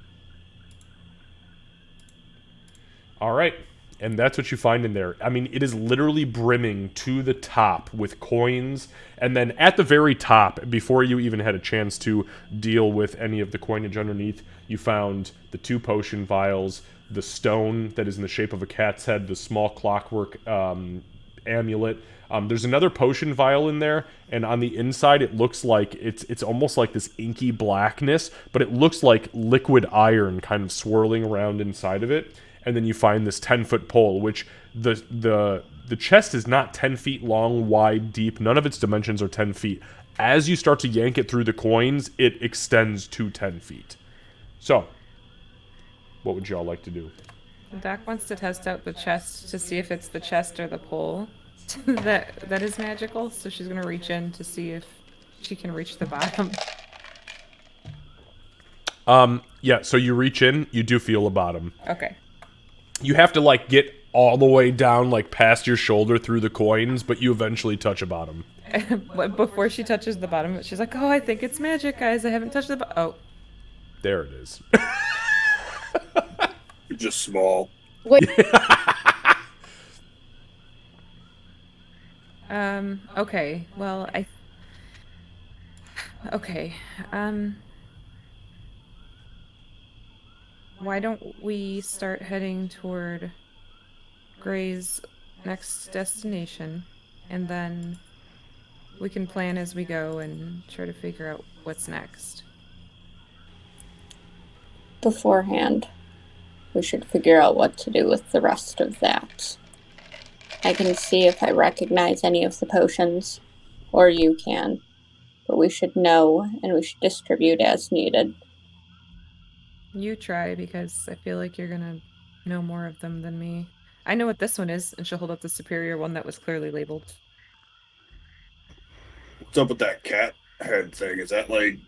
All right. And that's what you find in there. I mean, it is literally brimming to the top with coins. And then at the very top, before you even had a chance to deal with any of the coinage underneath, you found the 2 potion vials, the stone that is in the shape of a cat's head, the small clockwork amulet. There's another potion vial in there, and on the inside it looks like it's almost like this inky blackness, but it looks like liquid iron kind of swirling around inside of it. And then you find this 10-foot pole, which the chest is not 10 feet long, wide, deep. None of its dimensions are 10 feet. As you start to yank it through the coins, it extends to 10 feet. So, what would y'all like to do? Doc wants to test out the chest to see if it's the chest or the pole that is magical. So she's gonna reach in to see if she can reach the bottom. Yeah, so you reach in, you do feel a bottom. Okay. You have to, like, get all the way down, like, past your shoulder through the coins, but you eventually touch a bottom. But before she touches the bottom, she's like, "Oh, I think it's magic, guys. I haven't touched the oh." There it is. You're just small. Wait, Okay. Well, okay. Why don't we start heading toward Gray's next destination, and then we can plan as we go and try to figure out what's next. beforehand, we should figure out what to do with the rest of that. I can see if I recognize any of the potions, or you can, but we should know and we should distribute as needed. You try, because I feel like you're gonna know more of them than me. I know what this one is, and she'll hold up the superior one that was clearly labeled. What's up with that cat head thing? Is that like...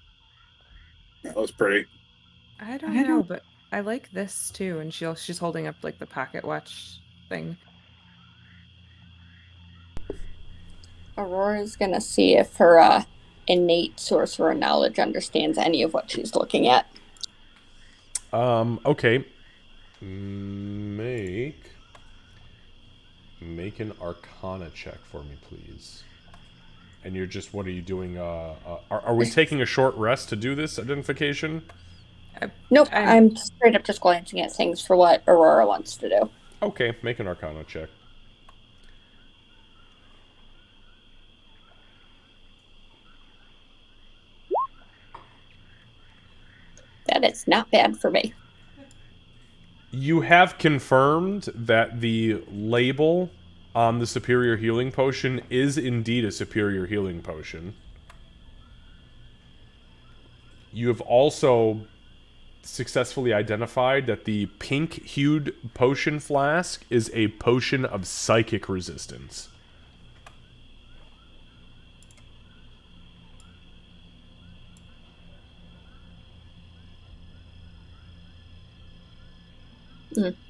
That was pretty. I don't know, but I like this too, and she's holding up like the pocket watch thing. Aurora's gonna see if her innate sorcerer knowledge understands any of what she's looking at. Okay. Make an Arcana check for me, please. And you're just, what are you doing? Are we taking a short rest to do this identification? Nope, I'm straight up just glancing at things for what Aurora wants to do. Okay, make an Arcana check. That is not bad for me. You have confirmed that the label on the superior healing potion is indeed a superior healing potion. You have also successfully identified that the pink-hued potion flask is a potion of psychic resistance.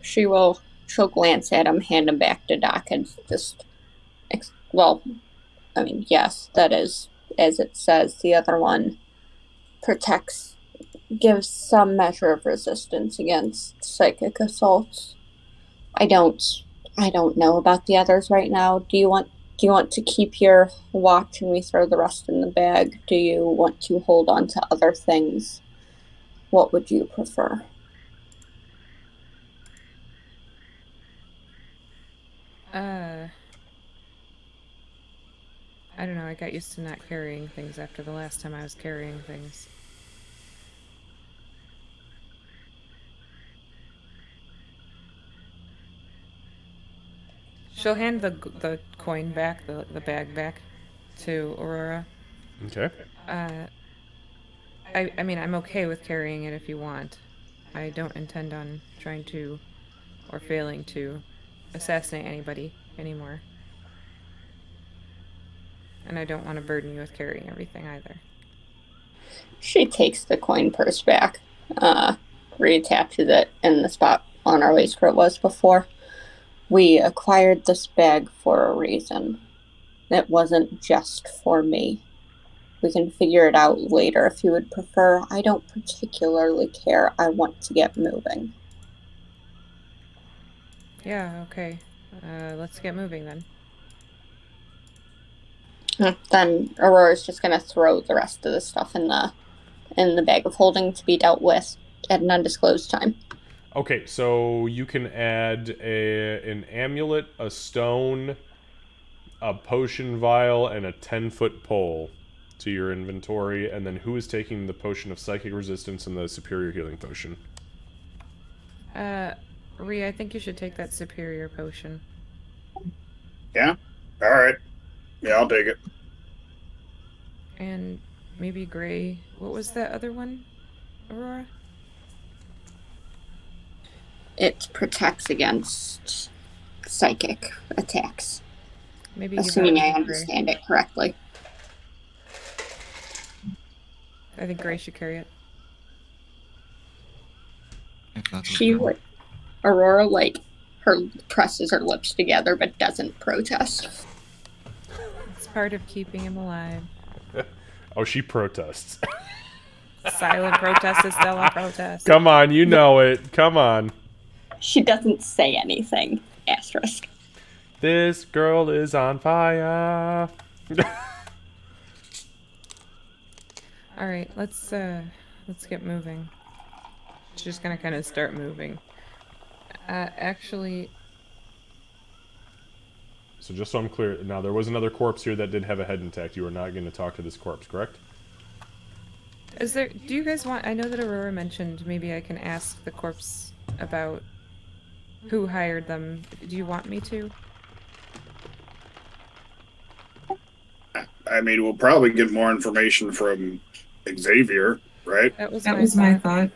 She'll glance at him, hand him back to Doc, and just, yes, that is as it says. The other one protects, gives some measure of resistance against psychic assaults. I don't know about the others right now. Do you want to keep your watch and we throw the rest in the bag? Do you want to hold on to other things? What would you prefer? I don't know, I got used to not carrying things after the last time I was carrying things. She'll hand the coin back, the bag back to Aurora. Okay. I mean, I'm okay with carrying it if you want. I don't intend on trying to, or failing to, assassinate anybody anymore. And I don't want to burden you with carrying everything either. She takes the coin purse back, reattaches it in the spot on our waist where it was before. We acquired this bag for a reason. It wasn't just for me. We can figure it out later if you would prefer. I don't particularly care. I want to get moving. Yeah, okay. Let's get moving then. Then Aurora's just gonna throw the rest of the stuff in the bag of holding to be dealt with at an undisclosed time. Okay, so you can add an amulet, a stone, a potion vial, and a 10-foot pole to your inventory. And then who is taking the potion of psychic resistance and the superior healing potion? Rhea, I think you should take that superior potion. Yeah? Alright. Yeah, I'll take it. And maybe Gray. What was that other one, Aurora? it protects against psychic attacks. Maybe give Assuming that I to Gray. understand it correctly. I think Gray should carry it. If that's She okay. would. Aurora, like, her presses her lips together but doesn't protest. It's part of keeping him alive. Oh, she protests. Silent protest is still a protest. Come on, you know it. Come on. She doesn't say anything. Asterisk. This girl is on fire. All right, let's get moving. She's just gonna kind of start moving. Actually, So just so I'm clear, now there was another corpse here that did have a head intact. You are not going to talk to this corpse, correct? is there? Do you guys want? I know that Aurora mentioned maybe I can ask the corpse about who hired them. Do you want me to? I mean, we'll probably get more information from Xavier, right? That was my thought.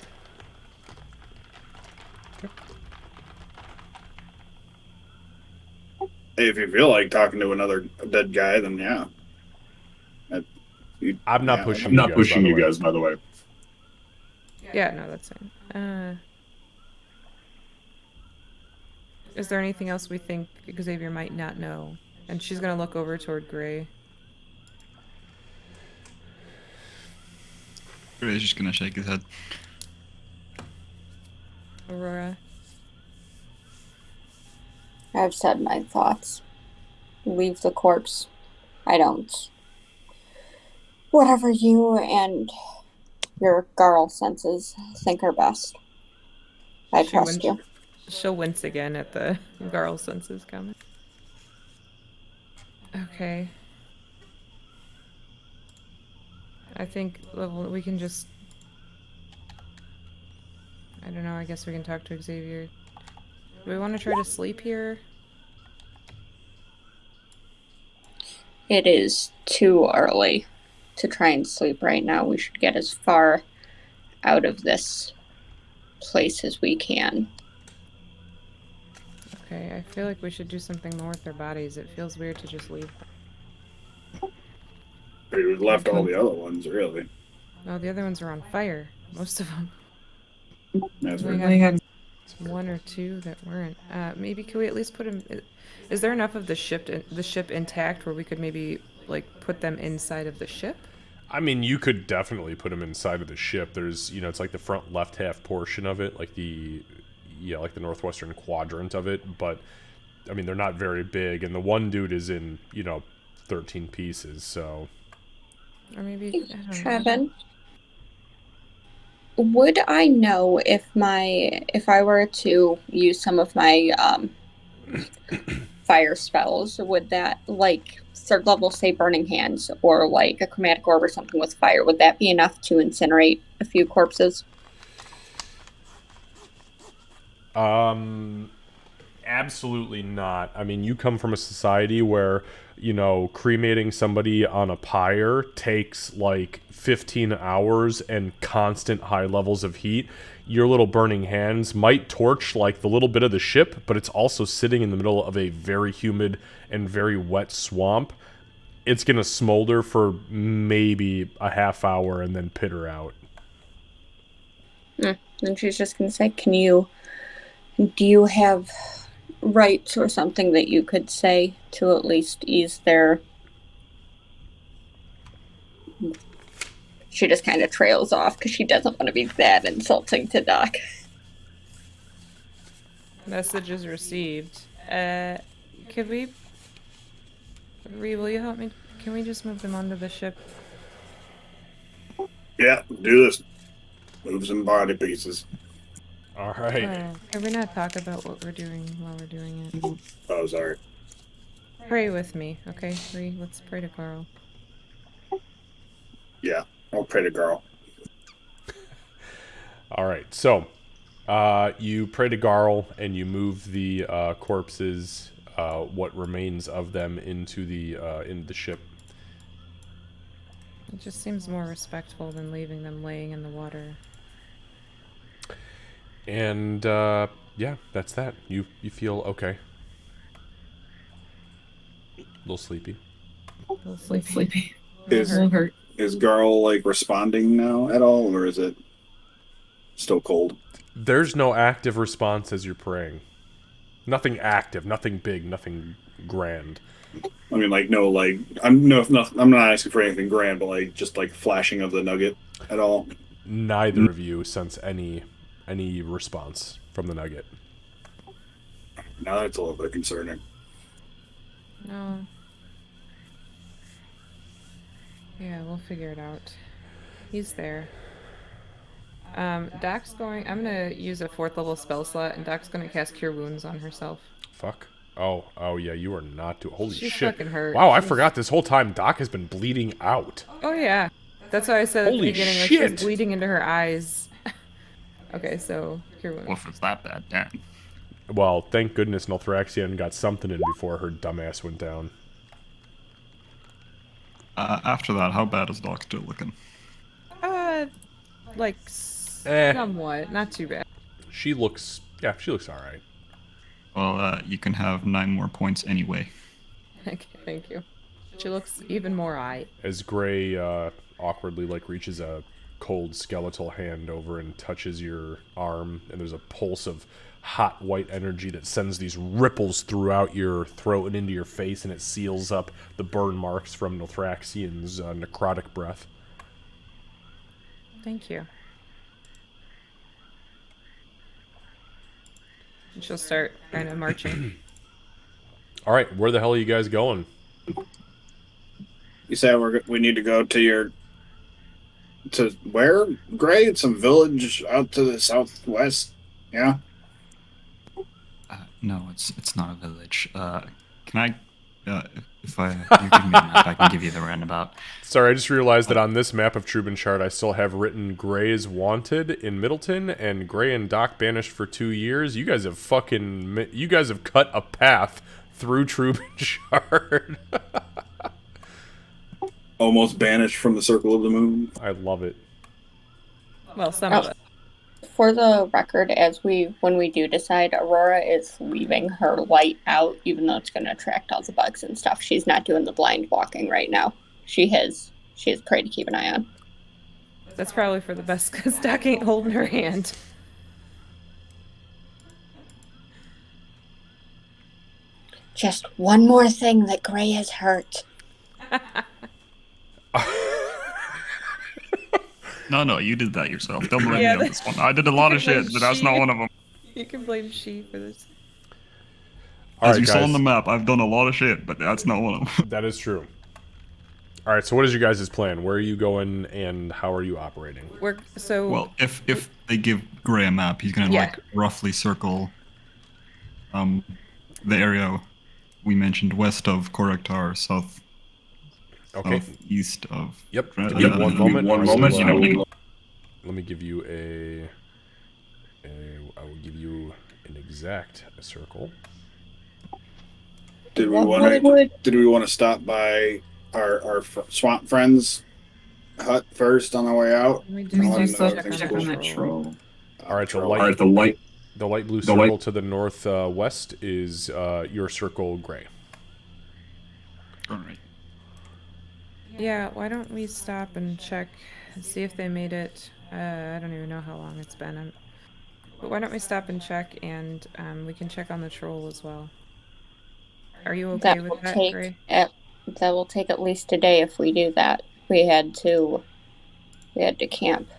If you feel like talking to another dead guy, then yeah. I'm not Yeah, pushing I'm you not guys, pushing by the you way. guys, by the way. Yeah, no, that's fine. Is there anything else we think Xavier might not know? And she's gonna look over toward Gray. Gray's just gonna shake his head. Aurora. I've said my thoughts. Leave the corpse. I don't. Whatever you and your girl senses think are best. I She trust you. She'll wince again at the Garl senses comment. Okay. I think we can just... I don't know, I guess we can talk to Xavier. Do we want to try to sleep here? It is too early to try and sleep right now. We should get as far out of this place as we can. Okay, I feel like we should do something more with our bodies. It feels weird to just leave. We left all the other ones, really. No, the other ones are on fire. Most of them. That's We right. had one or two that weren't. Maybe could we at least put them? Is there enough of the ship intact where we could maybe like put them inside of the ship? I mean, you could definitely put them inside of the ship. There's, it's like the front left half portion of it, like the northwestern quadrant of it. But, I mean, they're not very big. And the one dude is in, 13 pieces, so... Or maybe, I don't know. Trevin, would I know if I were to use some of my fire spells, would that, like, third level, say, Burning Hands, or like a Chromatic Orb or something with fire, would that be enough to incinerate a few corpses? Absolutely not. I mean, you come from a society where, cremating somebody on a pyre takes like 15 hours and constant high levels of heat. Your little burning hands might torch like the little bit of the ship, but it's also sitting in the middle of a very humid and very wet swamp. It's going to smolder for maybe a half hour and then pitter out. And she's just going to say, do you have rights or something that you could say to at least ease their... She just kind of trails off because she doesn't want to be that insulting to Doc. Message is received. Could we... Ree, will you help me? Can we just move them onto the ship? Yeah, do this. Move some body pieces. All right. Can we not talk about what we're doing while we're doing it? Oh, sorry. Pray with me, okay? Ree, let's pray to Carl. Yeah, I'll pray to Garl. All right. So, you pray to Garl and you move the corpses, what remains of them, into the ship. It just seems more respectful than leaving them laying in the water. And Yeah, that's that. You feel okay. A little sleepy. A little sleepy. Is Hurt. is Garl like responding now at all, or is it still cold? There's no active response as you're praying. Nothing active, nothing big, nothing grand. I mean, like no, like I'm not asking for anything grand, but like just like flashing of the nugget at all. Neither of you sense any response from the nugget. Now that's a little bit concerning. No. Yeah, we'll figure it out. He's there. Doc's going... I'm gonna use a 4th level spell slot, and Doc's gonna cast Cure Wounds on herself. Fuck. Oh yeah, you are not doing... Holy She's shit. fucking hurt. Wow, I forgot this whole time Doc has been bleeding out. Oh yeah. That's why I said at the Holy beginning, like, she shit. was bleeding into her eyes. Okay, so Cure Well, Wounds. if it's that bad, damn. Well, thank goodness Nilthraxion got something in before her dumbass went down. After that, how bad is Doc still looking? Like, Eh. somewhat. Not too bad. She looks alright. Well, you can have 9 more points anyway. Okay, thank you. She looks even more eye. As Gray awkwardly reaches a cold skeletal hand over and touches your arm, and there's a pulse of hot white energy that sends these ripples throughout your throat and into your face, and it seals up the burn marks from Nilthraxion's necrotic breath. Thank you. And she'll start kind of marching. All right, where the hell are you guys going? You said we need to go to where? Gray? Some village out to the southwest. Yeah. No, it's not a village. Can I, if you give me a map, I can give you the roundabout. Sorry, I just realized that on this map of Trubenchard, I still have written Gray is wanted in Middleton and Gray and Doc banished for 2 years. You guys have cut a path through Trubenchard. Almost banished from the circle of the moon. I love it. Well, some of it. For the record, when we do decide, Aurora is leaving her light out, even though it's going to attract all the bugs and stuff. She's not doing the blind walking right now. She has prey to keep an eye on. That's probably for the best, because Doc ain't holding her hand. Just one more thing that Gray has hurt. No, you did that yourself. Don't blame Yeah, me on this one. I did a lot of shit, but that's not one of them. You can blame she for this. All As right, you saw on guys. the map, I've done a lot of shit, but that's not one of them. That is true. All right, so what is your guys' plan? Where are you going, and how are you operating? Well, if they give Gray a map, he's gonna Yeah. roughly circle the area we mentioned west of Korektar, Okay. southeast of. Yep. Uh, Give me one moment. One I moment. will, let me give you I will give you an exact circle. Did we want to stop by our swamp friend's hut first on our way out? We Let them just know check everything's on cool. that troll. All right, the light blue the circle light- to the northwest is your circle gray. All right. Yeah, why don't we stop and check and see if they made it? I don't even know how long it's been. But why don't we stop and check, and we can check on the troll as well. Are you okay That with will that, take Gray? that will take at least a day if we do that. We had to camp.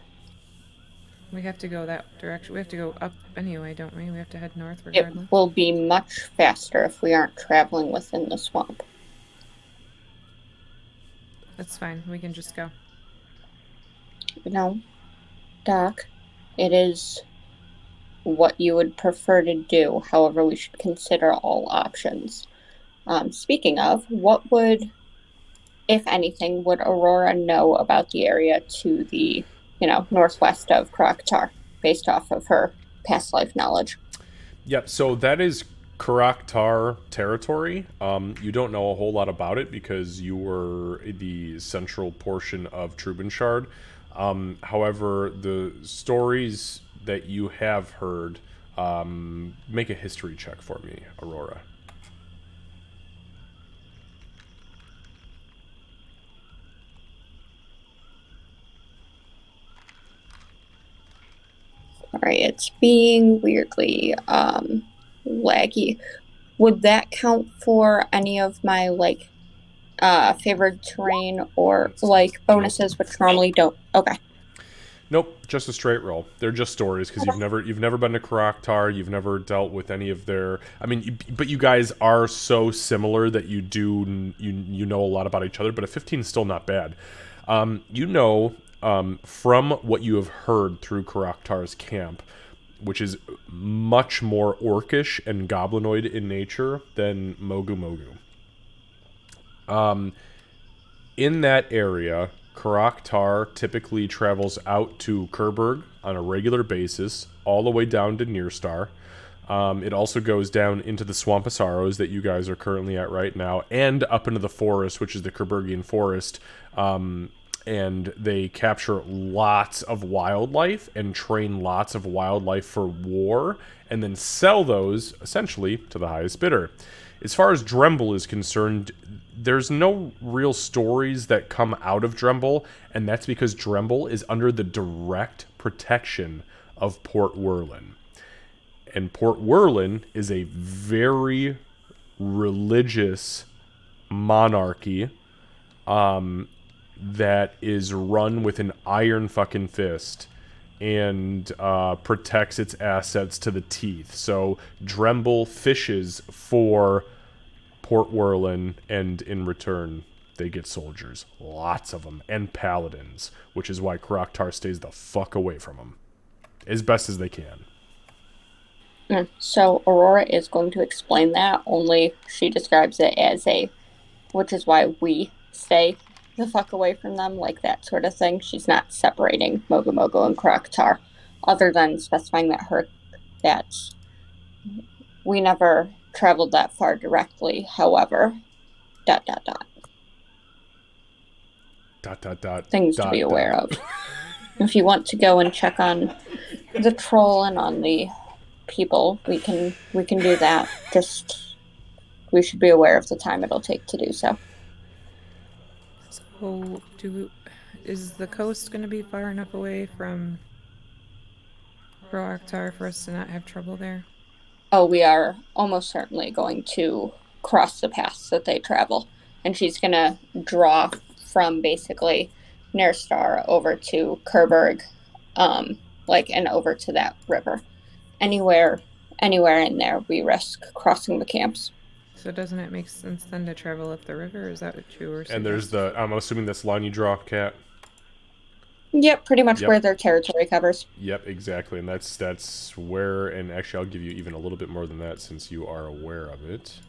We have to go that direction. We have to go up anyway, don't we? We have to head north It regardless. will be much faster if we aren't traveling within the swamp. That's fine. We can just go. No, Doc, it is what you would prefer to do. However, we should consider all options. Speaking of, what would, if anything, would Aurora know about the area to the, northwest of Karaktar, based off of her past life knowledge? Yep, so that is Karaktar territory. You don't know a whole lot about it because you were the central portion of Trubenchard. However, the stories that you have heard Make a history check for me, Aurora. Sorry, it's being weirdly laggy. Would that count for any of my like favored terrain or like bonuses, which normally don't? Okay. Nope, just a straight roll. They're just stories because you've never been to Karaktar. You've never dealt with any of their. I mean, but you guys are so similar that you know a lot about each other. But a 15 is still not bad. You know, from what you have heard through Karaktar's camp, which is much more orcish and goblinoid in nature than Mogu Mogu. In that area, Karaktar typically travels out to Kerberg on a regular basis, all the way down to Nearstar. It also goes down into the Swampisaros that you guys are currently at right now, and up into the forest, which is the Kerbergian forest. And they capture lots of wildlife and train lots of wildlife for war, and then sell those, essentially, to the highest bidder. As far as Dremble is concerned, there's no real stories that come out of Dremble, and that's because Dremble is under the direct protection of Port Werlin. And Port Werlin is a very religious monarchy that is run with an iron fucking fist and protects its assets to the teeth. So Dremble fishes for Port Werlin, and in return, they get soldiers. Lots of them. And paladins, which is why Karaktar stays the fuck away from them. As best as they can. So Aurora is going to explain that, only she describes it as which is why we stay the fuck away from them, like that sort of thing. She's not separating Mogu Mogu and Karaktar, other than specifying that we never traveled that far directly, however, ... Things to be aware of. If you want to go and check on the troll and on the people, we can do that. Just we should be aware of the time it'll take to do so. So, is the coast going to be far enough away from Karaktar for us to not have trouble there? Oh, we are almost certainly going to cross the paths that they travel. And she's going to draw from basically Nearstar over to Kerberg, and over to that river. Anywhere in there, we risk crossing the camps. So doesn't it make sense then to travel up the river? Is that what you were saying? And there's I'm assuming this line you draw, Cat? Yep, pretty much where their territory covers. Yep, exactly. And that's where, and actually I'll give you even a little bit more than that since you are aware of it.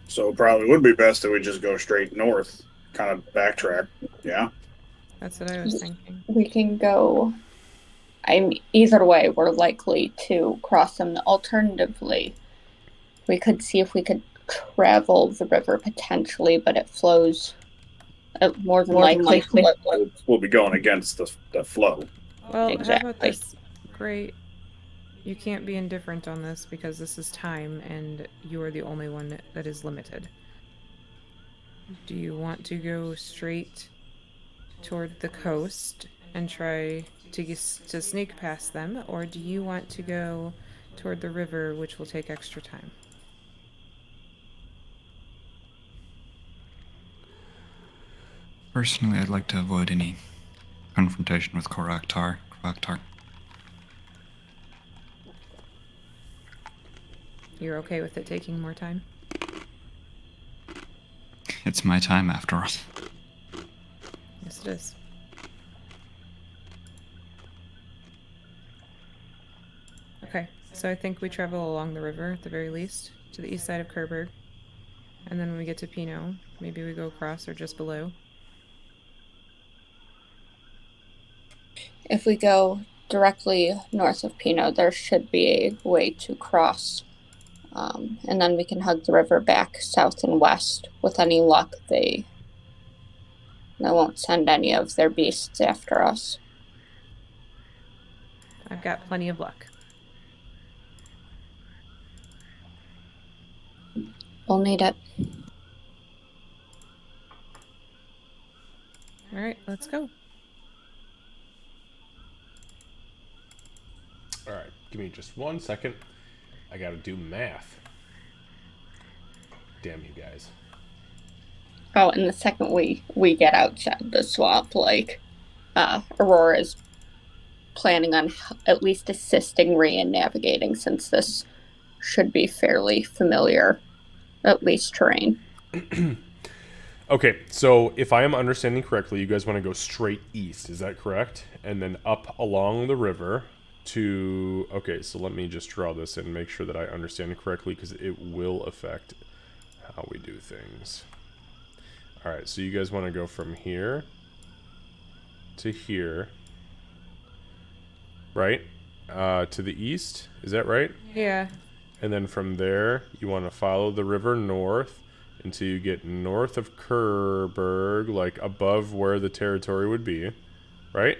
So it probably would be best that we just go straight north, kind of backtrack. Yeah. That's what I was thinking. We can go... either way, we're likely to cross them. Alternatively, we could see if we could travel the river potentially, but it flows more than likely. We'll be going against the flow. Well, Exactly. how about this? Great. You can't be indifferent on this because this is time and you are the only one that is limited. Do you want to go straight toward the coast and try to sneak past them, or do you want to go toward the river, which will take extra time? Personally, I'd like to avoid any confrontation with Karaktar. You're okay with it taking more time? It's my time after all. Yes, it is. Okay, so I think we travel along the river, at the very least, to the east side of Kerberg. And then when we get to Pinot, maybe we go across or just below. If we go directly north of Pinot, there should be a way to cross. And then we can hug the river back south and west. With any luck, they won't send any of their beasts after us. I've got plenty of luck. We'll need it. All right, let's go. All right, give me just 1 second. I gotta do math. Damn you guys. Oh, and the second we get outside the swamp, like, Aurora is planning on at least assisting Ray in navigating, since this should be fairly familiar, at least terrain. Okay, so if I am understanding correctly, you guys want to go straight east, is that correct? And then up along the river to... Okay, so let me just draw this and make sure that I understand it correctly, because it will affect how we do things. Alright, so you guys want to go from here to here, right? To the east, is that right? Yeah. And then from there, you want to follow the river north until you get north of Kerberg, like above where the territory would be, right?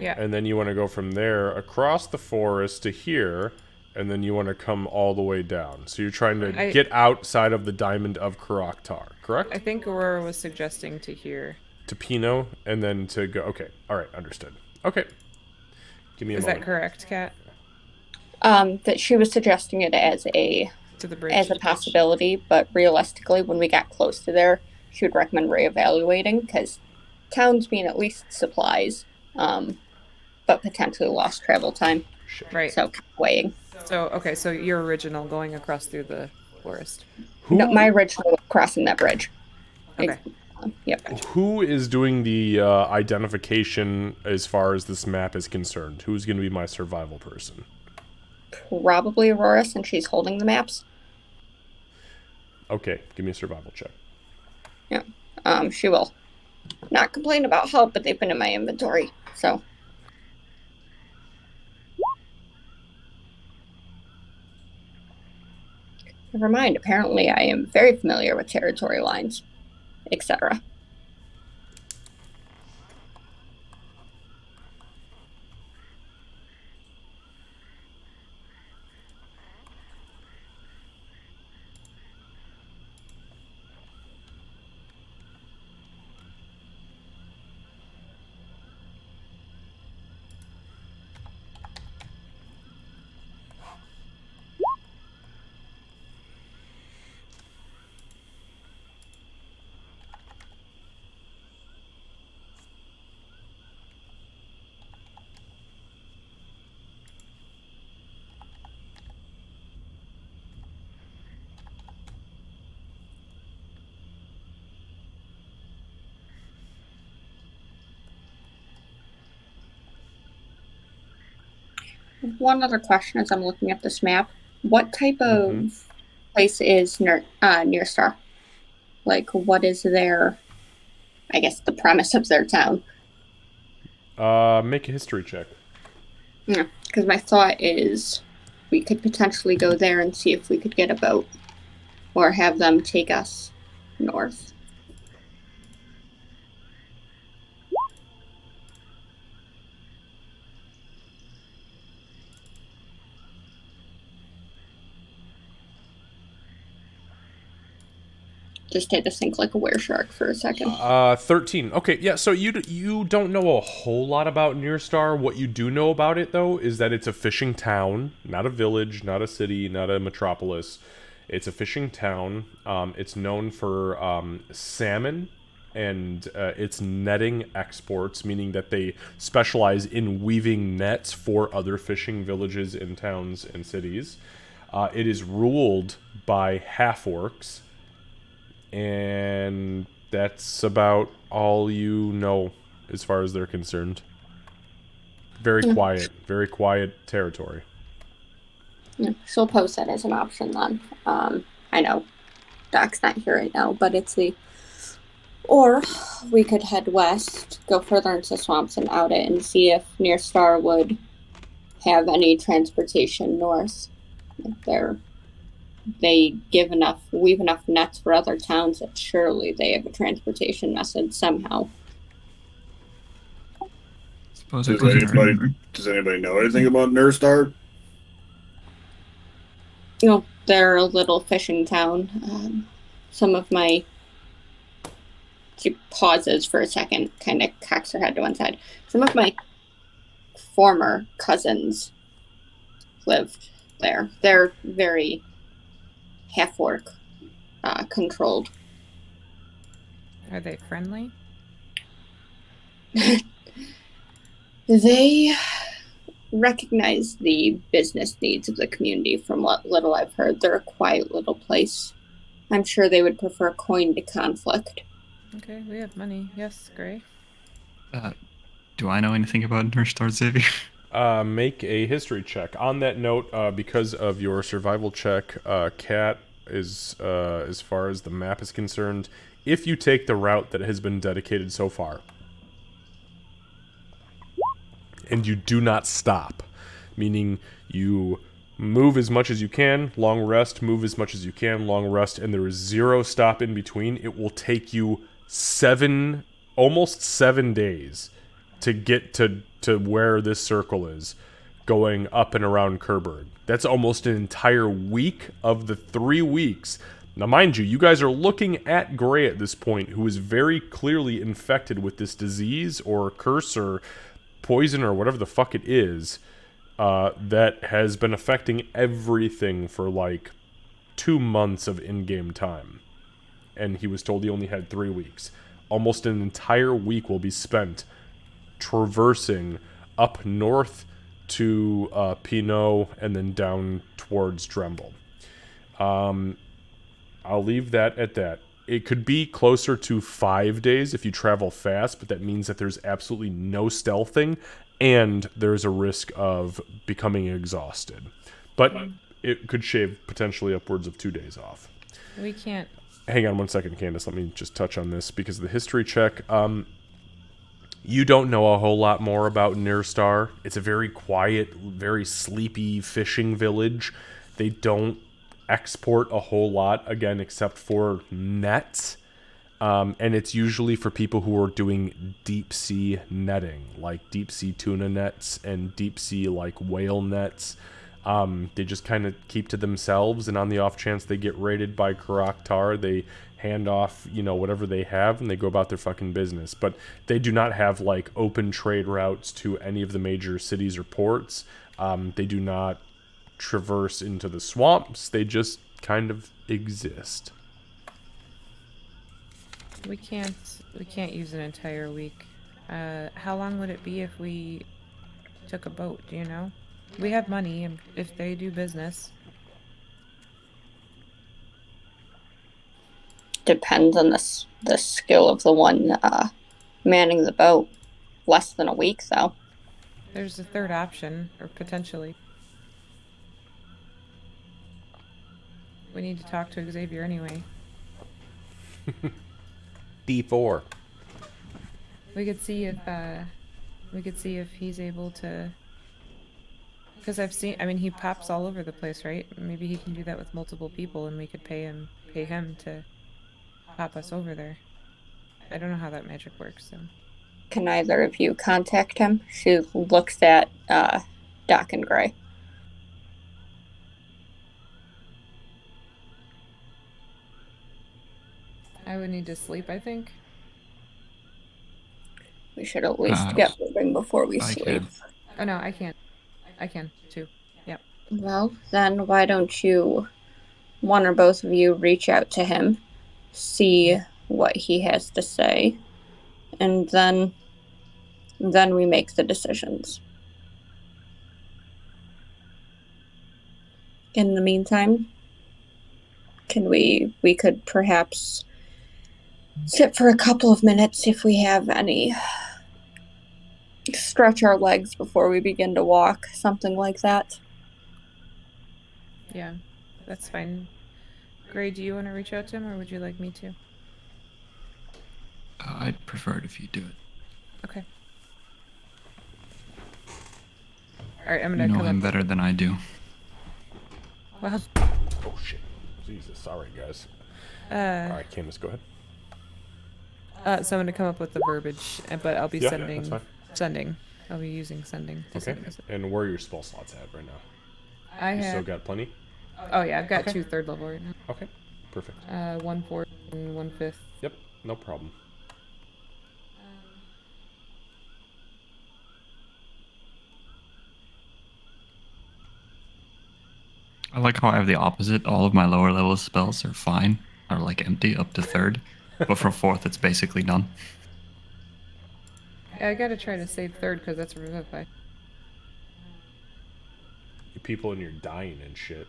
Yeah. And then you want to go from there across the forest to here, and then you want to come all the way down. So you're trying to get outside of the Diamond of Karaktar, correct? I think Aurora was suggesting to here. To Pino, and then to go... Okay, alright, understood. Okay. Give me a Is moment. that correct, Kat? That she was suggesting it as To the bridge. a possibility, but realistically, when we got close to there, she would recommend reevaluating, because towns mean at least supplies, but potentially lost travel time. Right. So weighing. So, okay, so your original going across through the forest. No, my original was crossing that bridge. Okay. Yep. Who is doing the identification as far as this map is concerned? Who's going to be my survival person? Probably Aurora, since she's holding the maps. Okay, give me a survival check. Yeah. She will not complain about help, but they've been in my inventory, so. Never mind, apparently I am very familiar with territory lines, etc. One other question as I'm looking at this map. What type of place is Near Star? Like, what is their, I guess, the premise of their town? Make a history check. Yeah, because my thought is we could potentially go there and see if we could get a boat. Or have them take us north. Just had to think like a were shark for a second. 13. Okay, yeah, so you don't know a whole lot about Near Star. What you do know about it, though, is that it's a fishing town, not a village, not a city, not a metropolis. It's a fishing town. It's known for salmon and its netting exports, meaning that they specialize in weaving nets for other fishing villages in towns and cities. It is ruled by half-orcs. And that's about all you know as far as they're concerned. Very quiet territory. Yeah, she'll post that as an option then. I know Doc's not here right now, but it's the... Or we could head west, go further into the swamps and out it, and see if Near Star would have any transportation north. If they weave enough nets for other towns that surely they have a transportation method somehow. suppose I Does could anybody know anything about Nurstar? You know, they're a little fishing town. Some of my... She pauses for a second, kind of cocks her head to one side. Some of my former cousins lived there. They're very half-orc controlled. Are they friendly? They recognize the business needs of the community from what little I've heard. They're a quiet little place. I'm sure they would prefer coin to conflict. Okay, we have money. Yes, Gray. Do I know anything about Nurstar, Xavier? Make a history check. On that note, because of your survival check, Cat is, as far as the map is concerned, if you take the route that has been dedicated so far, and you do not stop, meaning you move as much as you can, long rest, move as much as you can, long rest, and there is 0 stop in between, it will take you almost 7 days to get to where this circle is, going up and around Kerberg. That's almost an entire week of the 3 weeks. Now, mind you, you guys are looking at Gray at this point, who is very clearly infected with this disease or curse or poison or whatever the fuck it is, that has been affecting everything for like 2 months of in-game time. And he was told he only had 3 weeks. Almost an entire week will be spent traversing up north to Pinot and then down towards Dremble. I'll leave that at that. It could be closer to 5 days if you travel fast, but that means that there's absolutely no stealthing, and there's a risk of becoming exhausted. But it could shave potentially upwards of 2 days off. We can't. Hang on one second, Candace. Let me just touch on this because of the history check. You don't know a whole lot more about Nurstar. It's a very quiet, very sleepy fishing village. They don't export a whole lot, again, except for nets. And it's usually for people who are doing deep sea netting, like deep sea tuna nets and deep sea like whale nets. They just kind of keep to themselves, and on the off chance they get raided by Karaktar, they hand off, you know, whatever they have, and they go about their fucking business. But they do not have like open trade routes to any of the major cities or ports. They do not traverse into the swamps. They just kind of exist. We can't use an entire week. How long would it be if we took a boat? Do you know? We have money, and if they do business. Depends on the skill of the one manning the boat. Less than a week, though. There's a third option, or potentially. We need to talk to Xavier anyway. D4. We could see if he's able to. Because I mean, he pops all over the place, right? Maybe he can do that with multiple people, and we could pay him to pop us over there. I don't know how that magic works, so. Can either of you contact him? She looks at Doc and Gray. I would need to sleep, I think. We should at least get moving before we sleep. Can. Oh no, I can't. I can too. Yep. Well, then why don't you, one or both of you, reach out to him, see what he has to say, and then we make the decisions. In the meantime, we could perhaps sit for a couple of minutes if we have any. Stretch our legs before we begin to walk, something like that. Yeah, that's fine. Gray, do you want to reach out to him, or would you like me to? I'd prefer it if you do it. Okay. Alright, I'm gonna You know come him up. better than I do. Well, Oh shit. Jesus. Sorry, guys. Alright, Candace, go ahead. so I'm gonna come up with the verbiage, but I'll be Yeah, that's fine. sending. I'll be using sending. To Okay. send this. And where are your spell slots at right now? I You still have. got plenty? Oh yeah, I've got Okay. 2 third level right now. Okay. Perfect. 1/4 and 1/5. Yep. No problem. I like how I have the opposite. All of my lower level spells are fine, are like empty up to third, but for fourth, it's basically done. I gotta try to save third because that's revivify. You people in here dying and shit.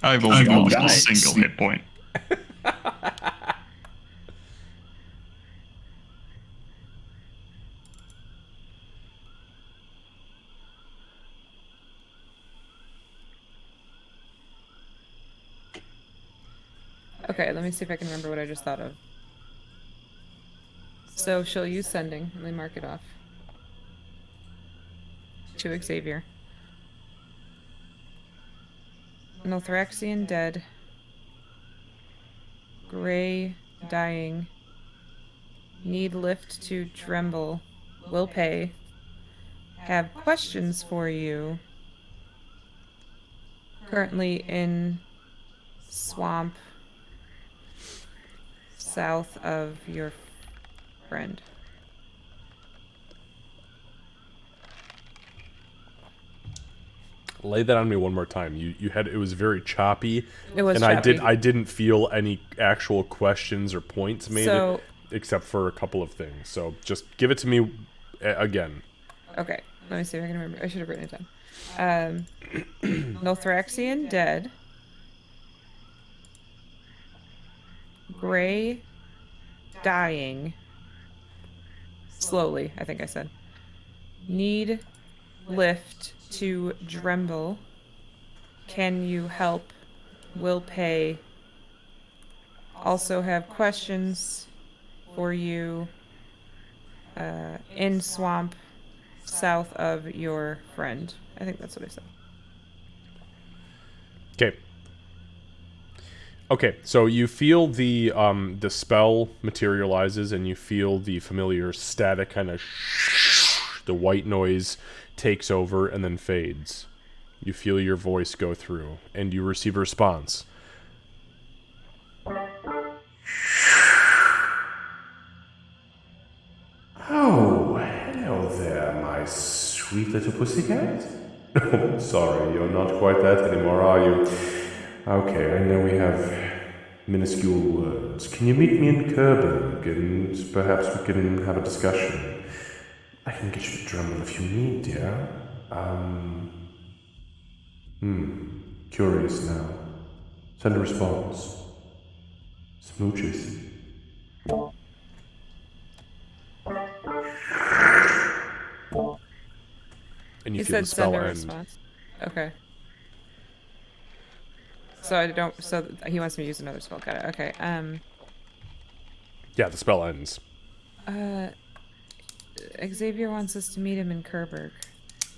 I've only lost a died. single hit point. Okay, let me see if I can remember what I just thought of. So she'll use sending. Let me mark it off. To Xavier. Nothraxian dead. Gray dying. Need lift to tremble. Will pay. Have questions for you. Currently in swamp south of your friend. Lay that on me one more time. You had it was very choppy. It was and choppy. I didn't feel any actual questions or points made So- except for a couple of things. So just give it to me again. Okay, let me see if I can remember. I should have written it down. Nothraxian dead. Gray dying. Slowly, I think I said. Need lift to Dremble. Can you help? Will pay. Also have questions for you. In swamp south of your friend. I think that's what I said. Okay. Okay, so you feel the spell materializes, and you feel the familiar static kind of the white noise takes over and then fades. You feel your voice go through, and you receive a response. Oh, hello there, my sweet little pussycat. Oh, sorry, you're not quite that anymore, are you? Okay, I know we have minuscule words. Can you meet me in Kerberg, and perhaps we can have a discussion? I can get you to Drummond if you need, dear. Curious now. Send a response. Smooches. And you He feel said the spell send a end. response. Okay. So I don't. So he wants me to use another spell. Got it. Okay. Yeah, the spell ends. Xavier wants us to meet him in Kerberg.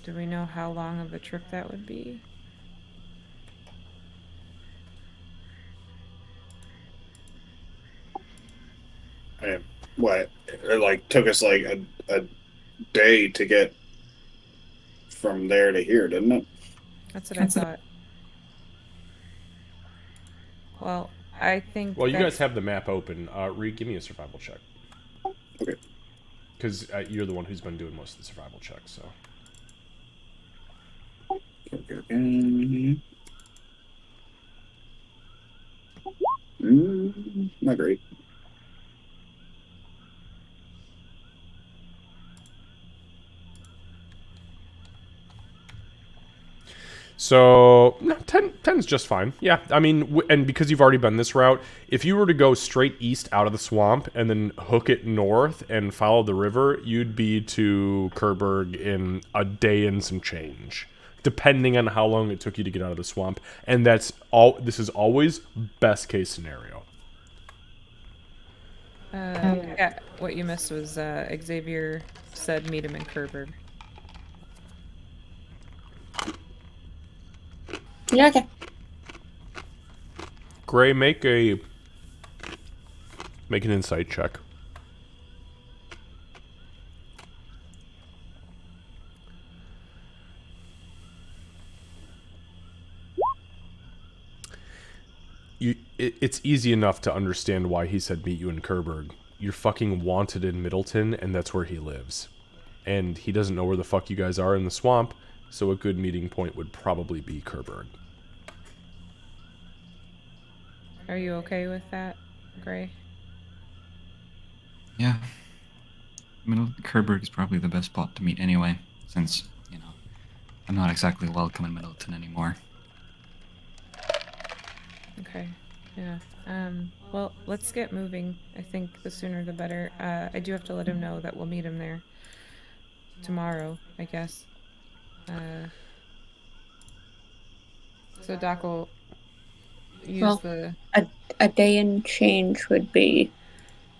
Do we know how long of a trip that would be? What? It like took us like a day to get from there to here, didn't it? That's what I thought. Well, I think. Well, you that's- guys have the map open. Reed, give me a survival check. Okay. Because you're the one who's been doing most of the survival checks, so. Not great. So, no, 10's just fine. Yeah, I mean, and because you've already been this route, if you were to go straight east out of the swamp and then hook it north and follow the river, you'd be to Kerberg in a day and some change, depending on how long it took you to get out of the swamp. And that's all. This is always best case scenario. Yeah, what you missed was Xavier said meet him in Kerberg. Yeah, okay. Gray, make an insight check. it's easy enough to understand why he said meet you in Kerberg. You're fucking wanted in Middleton, and that's where he lives. And he doesn't know where the fuck you guys are in the swamp, so a good meeting point would probably be Kerberg. Are you okay with that, Gray? Yeah. Kerberg is probably the best spot to meet anyway, since, you know, I'm not exactly welcome in Middleton anymore. Okay. Yeah. Well, let's get moving. I think the sooner the better. I do have to let him know that we'll meet him there tomorrow, I guess. So Doc will use Well, the... A day and change would be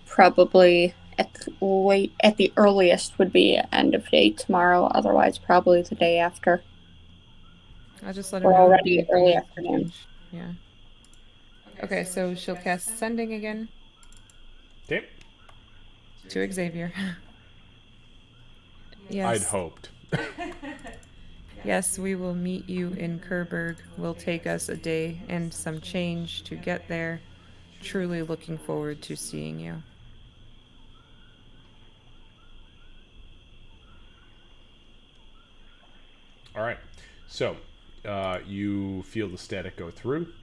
probably at the earliest would be end of day tomorrow. Otherwise, probably the day after. I'll just let him We're know. already the early day afternoon. change. Yeah. Okay, so she'll cast Sending again Okay. to Xavier. Yes. I'd hoped. Yes, we will meet you in Kerberg. Will take us a day and some change to get there. Truly looking forward to seeing you. All right. So, you feel the static go through.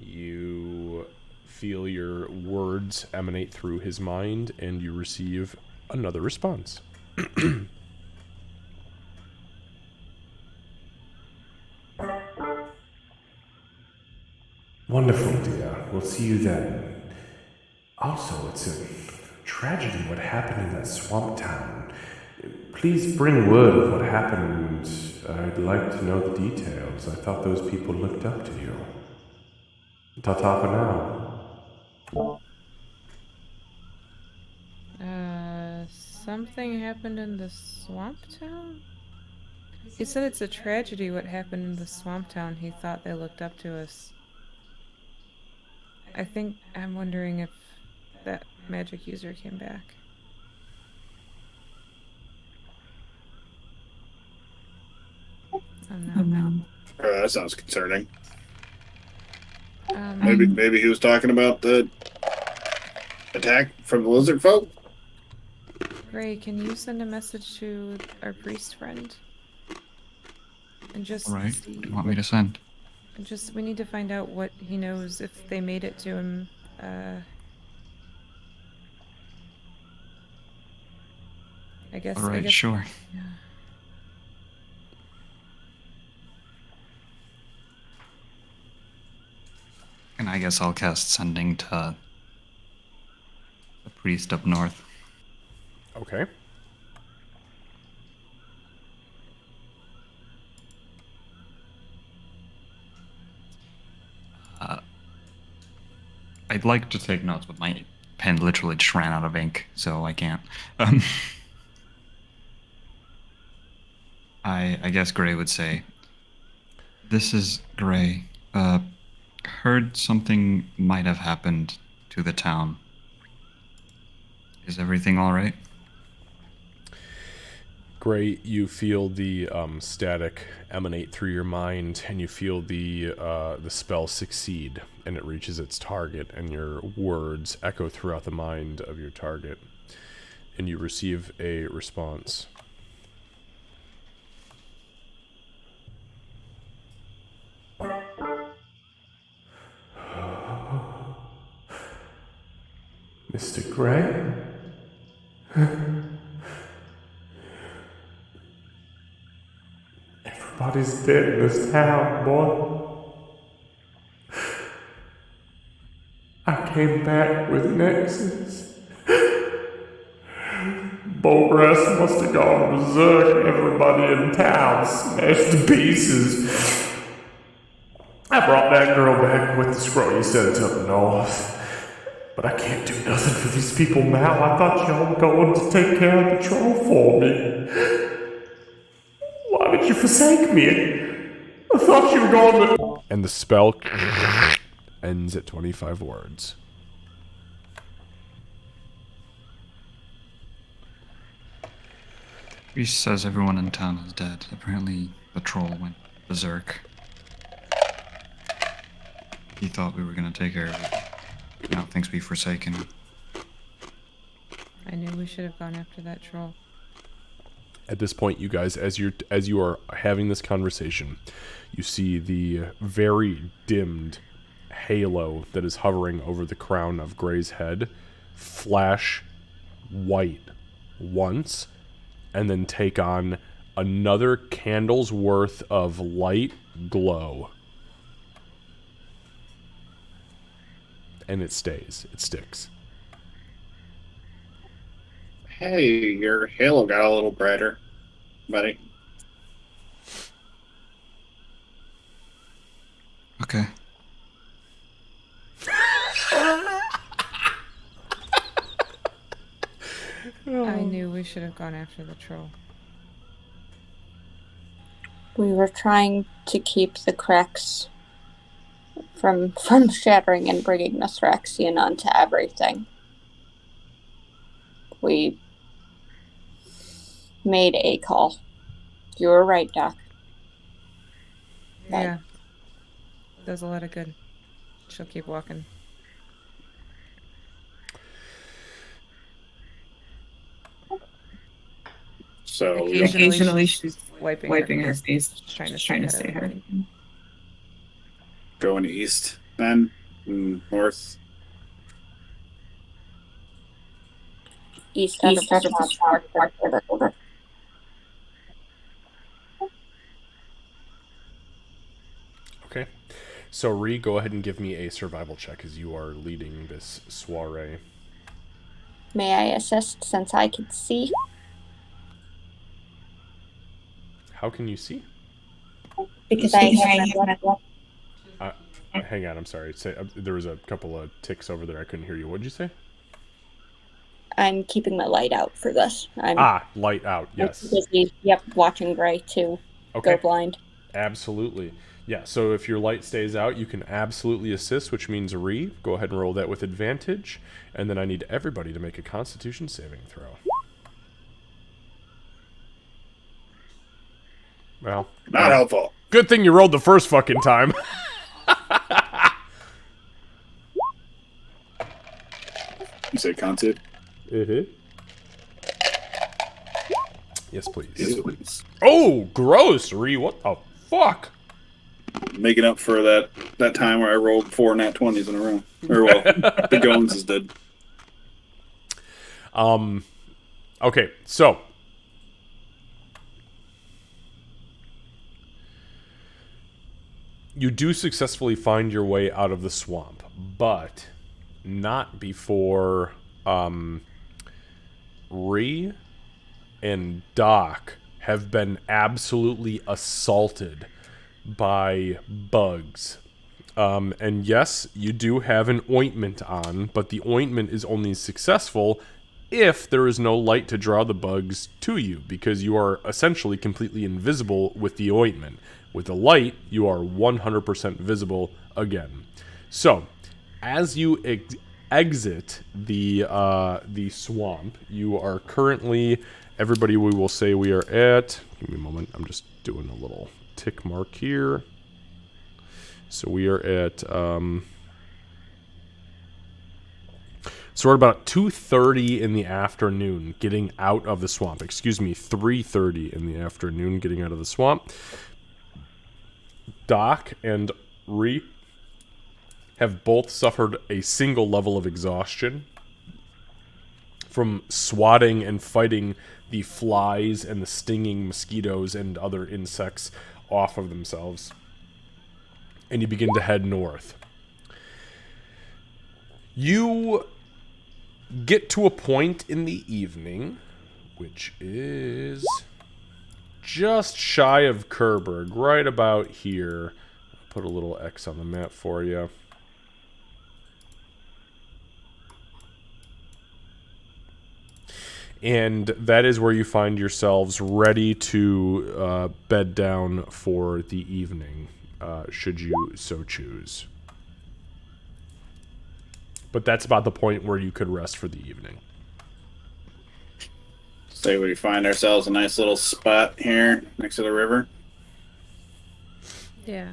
You feel your words emanate through his mind, and you receive another response. Wonderful, dear. We'll see you then. Also, it's a tragedy what happened in that swamp town. Please bring word of what happened. I'd like to know the details. I thought those people looked up to you. Ta-ta for now. Something happened in the swamp town? He said it's a tragedy what happened in the swamp town. He thought they looked up to us. I'm wondering if that magic user came back. Oh no. That sounds concerning. Um, Maybe he was talking about the attack from the lizard folk. Ray, can you send a message to our priest friend? And just Alright, see what do you want me to send? we need to find out what he knows, if they made it to him. I guess. Alright, sure. Yeah. And I guess I'll cast Sending to the priest up north. Okay. I'd like to take notes, but my pen literally just ran out of ink, so I can't. I guess Gray would say, "This is Gray. Heard something might have happened to the town. Is everything all right?" Gray, you feel the static emanate through your mind, and you feel the spell succeed, and it reaches its target, and your words echo throughout the mind of your target, and you receive a response. Mr. Gray? Everybody's dead in this town, boy. I came back with Nexus. Bogress must have gone berserk. Everybody in town smashed to pieces. I brought that girl back with the scroll you sent up north. But I can't do nothing for these people now. I thought y'all were going to take care of the troll for me. Why did you forsake me? I thought you were going to... And the spell ends at 25 words. Priest says everyone in town is dead. Apparently the troll went berserk. He thought we were gonna take care of it. things be forsaken. I knew we should have gone after that troll. At this point, you guys, as you are having this conversation, you see the very dimmed halo that is hovering over the crown of Gray's head flash white once, and then take on another candle's worth of light glow. And it stays. It sticks. Hey, your halo got a little brighter, buddy. Okay. I knew we should have gone after the troll. We were trying to keep the cracks from shattering and bringing Nasraxian onto everything. We made a call. You were right, Doc. Yeah. Does a lot of good. She'll keep walking. So Occasionally she's wiping her face, trying to stay ahead. going east, then north. East of the swamp. Okay. So, Ree, go ahead and give me a survival check as you are leading this soiree. May I assist since I can see? How can you see? Because I have Hang on, I'm sorry. Say, there was a couple of ticks over there. I couldn't hear you. What did you say? I'm keeping my light out for this. I'm Light out. Yes. busy, watching Gray to Okay. go blind. Absolutely. Yeah, so if your light stays out, you can absolutely assist, which means Ree, go ahead and roll that with advantage. And then I need everybody to make a Constitution saving throw. Well, Not helpful. good thing you rolled the first fucking time. You said content? Mm-hmm. Yes, please. Yes, please. Oh, gross, Ree. What the fuck? Making up for that time where I rolled 4 nat 20s in a row. Or well, the Joneses did. Okay, so you do successfully find your way out of the swamp, but not before Ree and Doc have been absolutely assaulted by bugs. And yes, you do have an ointment on, but the ointment is only successful if there is no light to draw the bugs to you, because you are essentially completely invisible with the ointment. With the light, you are 100% visible again. So, as you exit the swamp, you are currently, everybody, we will say we are at, give me a moment, I'm just doing a little tick mark here. So we are at, so we're about 2:30 in the afternoon getting out of the swamp. Excuse me, 3:30 in the afternoon getting out of the swamp. Doc and Ree have both suffered a single level of exhaustion from swatting and fighting the flies and the stinging mosquitoes and other insects off of themselves. And you begin to head north. You get to a point in the evening, which is just shy of Kerberg, right about here. I'll put a little X on the map for you. And that is where you find yourselves ready to bed down for the evening, should you so choose. But that's about the point where you could rest for the evening. Say we find ourselves a nice little spot here next to the river. Yeah.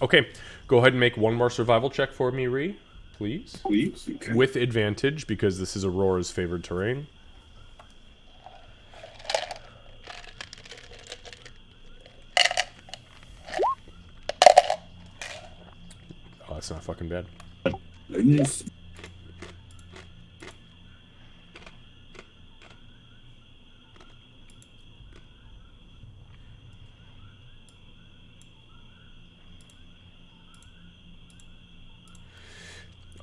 Okay, Go ahead and make one more survival check for me, Ree, please. Please. Okay. With advantage, because this is Aurora's favored terrain. Oh, that's not fucking bad. Nice.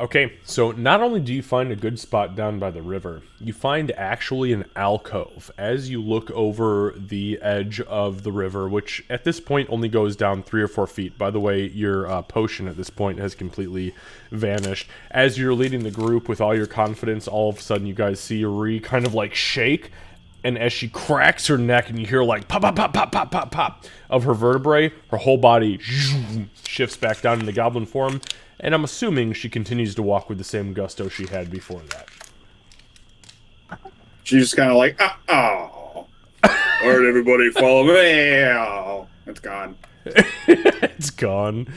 Okay, so not only do you find a good spot down by the river, you find actually an alcove as you look over the edge of the river, which at this point only goes down 3 or 4 feet. By the way, your potion at this point has completely vanished. As you're leading the group with all your confidence, all of a sudden you guys see Ree kind of like shake, and as she cracks her neck and you hear like pop, pop, pop, pop, pop, pop, pop of her vertebrae, her whole body shifts back down into goblin form. And I'm assuming she continues to walk with the same gusto she had before that. She's just kind of like, oh. Alright, everybody follow me. Oh, it's gone. It's gone.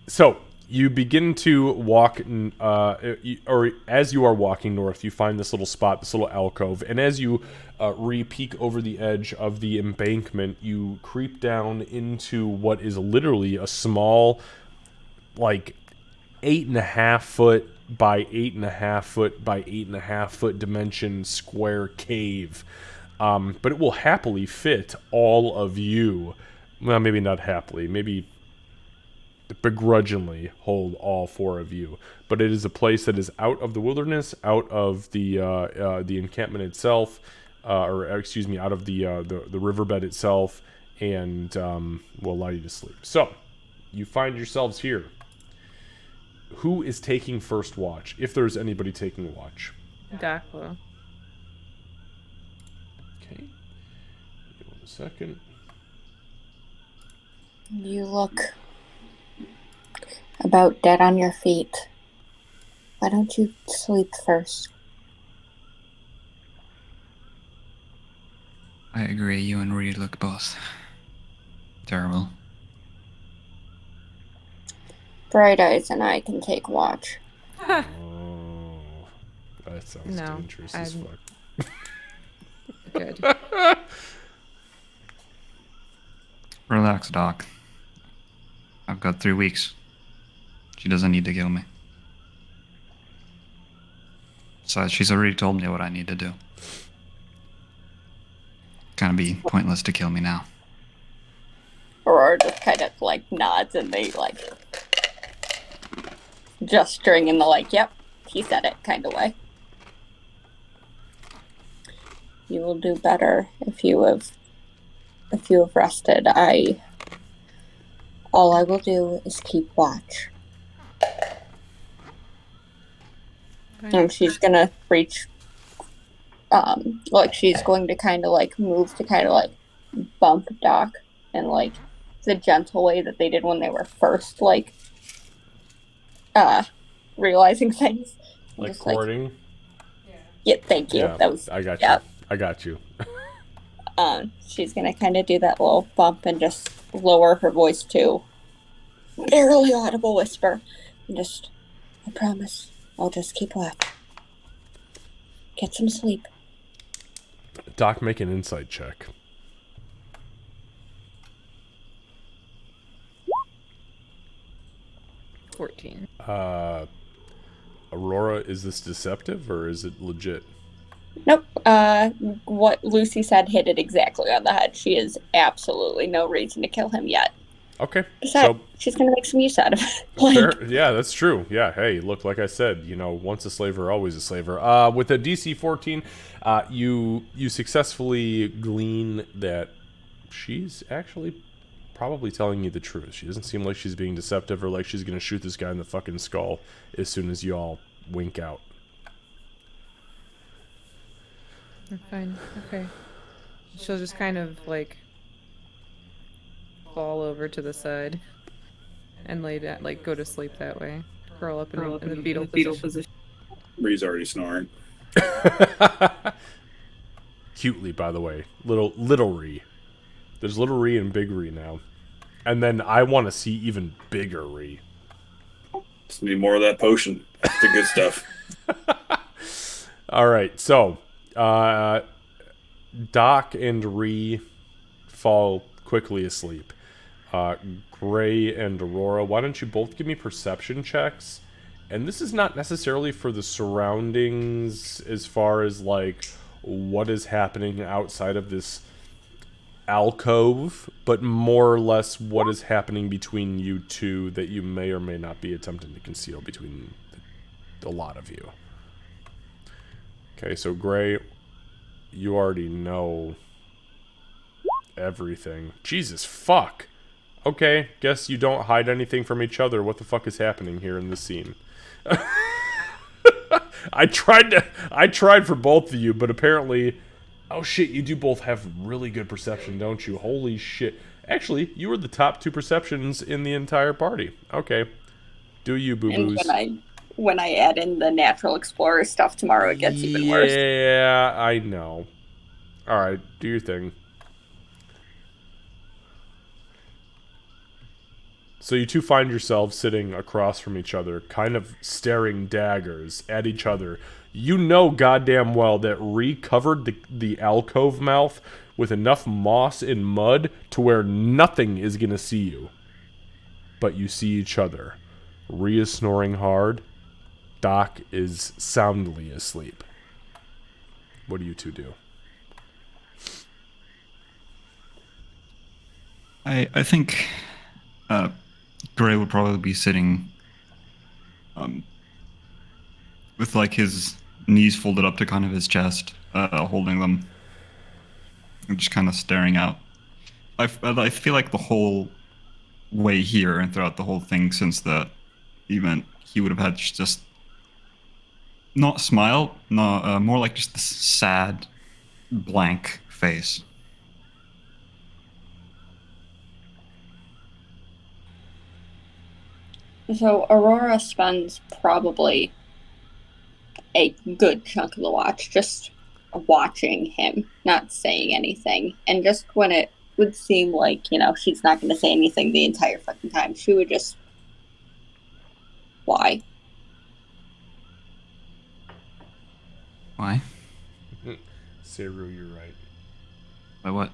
So you begin to walk, or as you are walking north, you find this little spot, this little alcove, and as you re-peek over the edge of the embankment, you creep down into what is literally a small, like 8.5 foot by 8.5 foot by 8.5 foot dimension square cave. But it will happily fit all of you. Well, maybe not happily, maybe begrudgingly hold all 4 of you. But it is a place that is out of the wilderness, out of the encampment itself, or excuse me, out of the riverbed itself, and will allow you to sleep. So you find yourselves here. Who is taking first watch, if there's anybody taking watch? Dakla. Okay. Give me 1 second. You look about dead on your feet. Why don't you sleep first? I agree. You and Reed look both terrible. Bright Eyes and I can take watch. Oh, that sounds No, dangerous as fuck. Good. Relax, Doc. I've got 3 weeks. She doesn't need to kill me. So she's already told me what I need to do. Kind of be pointless to kill me now. Aurora just kind of like nods and they like gesturing in the like, yep, he said it kind of way. You will do better if you have rested. All I will do is keep watch. And she's gonna reach like she's going to kind of like move to kind of like bump Doc in like the gentle way that they did when they were first like realizing things. Like Just, courting? Yeah, thank you. Yeah, That was I got yeah. you. I got you. She's gonna kind of do that little bump and just lower her voice to barely audible whisper, and just, I promise, I'll just keep watch. Get some sleep. Doc, make an insight check. – 14. Aurora, is this deceptive or is it legit? Nope. What Lucy said hit it exactly on the head. She has absolutely no reason to kill him yet. Okay. Besides, So she's gonna make some use out of it. Like, fair, yeah, that's true. Yeah, hey, look, like I said, you know, once a slaver, always a slaver. With a DC 14, you successfully glean that she's actually probably telling you the truth. She doesn't seem like she's being deceptive or like she's gonna shoot this guy in the fucking skull as soon as you all wink out. Fine. Okay. She'll just kind of like fall over to the side and lay down, like go to sleep that way. Curl up in the fetal position. Ree's already snoring. Cutely, by the way. Little Ree. There's Little Ree and Big Ree now. And then I want to see even bigger Ree. Just need more of that potion. That's the good stuff. All right, so Doc and Ree fall quickly asleep. Gray and Aurora, why don't you both give me perception checks? And this is not necessarily for the surroundings as far as, like, what is happening outside of this alcove, but more or less what is happening between you two that you may or may not be attempting to conceal between a lot of you. Okay, so Gray, you already know everything. Jesus fuck. Okay, guess you don't hide anything from each other. What the fuck is happening here in this scene? I tried for both of you, but apparently, oh shit, you do both have really good perception, don't you? Holy shit. Actually, you were the top 2 perceptions in the entire party. Okay. Do you, boo-boos. And when I add in the natural explorer stuff tomorrow, it gets even worse. Yeah, I know. Alright, do your thing. So you two find yourselves sitting across from each other, kind of staring daggers at each other. You know goddamn well that Ree covered the alcove mouth with enough moss and mud to where nothing is gonna see you. But you see each other. Ree is snoring hard. Doc is soundly asleep. What do you two do? I think Gray would probably be sitting with like his knees folded up to kind of his chest, holding them, and just kind of staring out. I feel like the whole way here and throughout the whole thing since the event, he would have had just not smile, no, more like just this sad, blank face. So Aurora spends probably a good chunk of the watch just watching him, not saying anything. And just when it would seem like, you know, she's not going to say anything the entire fucking time, she would just... Why? Why? Seru, you're right. By what?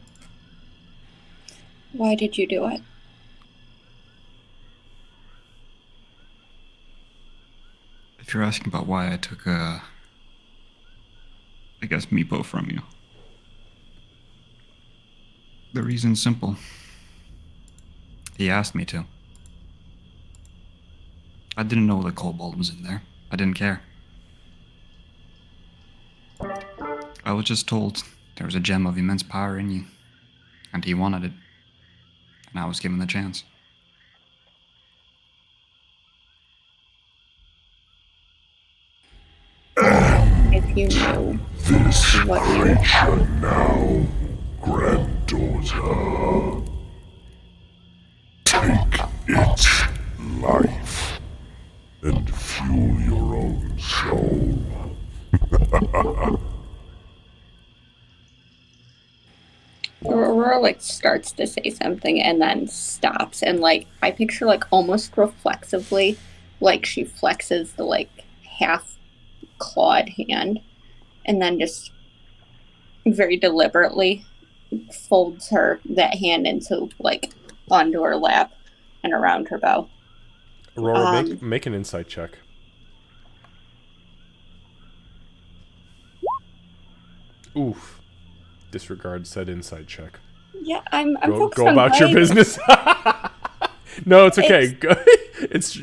Why did you do it? If you're asking about why I took, I guess, Meepo from you. The reason's simple. He asked me to. I didn't know the kobold was in there. I didn't care. I was just told there was a gem of immense power in you, and he wanted it. And I was given the chance. If you knew what you... Now, granddaughter, take its life and fuel your own soul. Aurora like starts to say something and then stops, and like I picture like almost reflexively, like she flexes the like half clawed hand, and then just very deliberately folds that hand into like onto her lap and around her bow. Aurora, make an insight check. Oof. Disregard said insight check. Yeah, I'm Go focused on about your Gray. business. No, it's okay. It's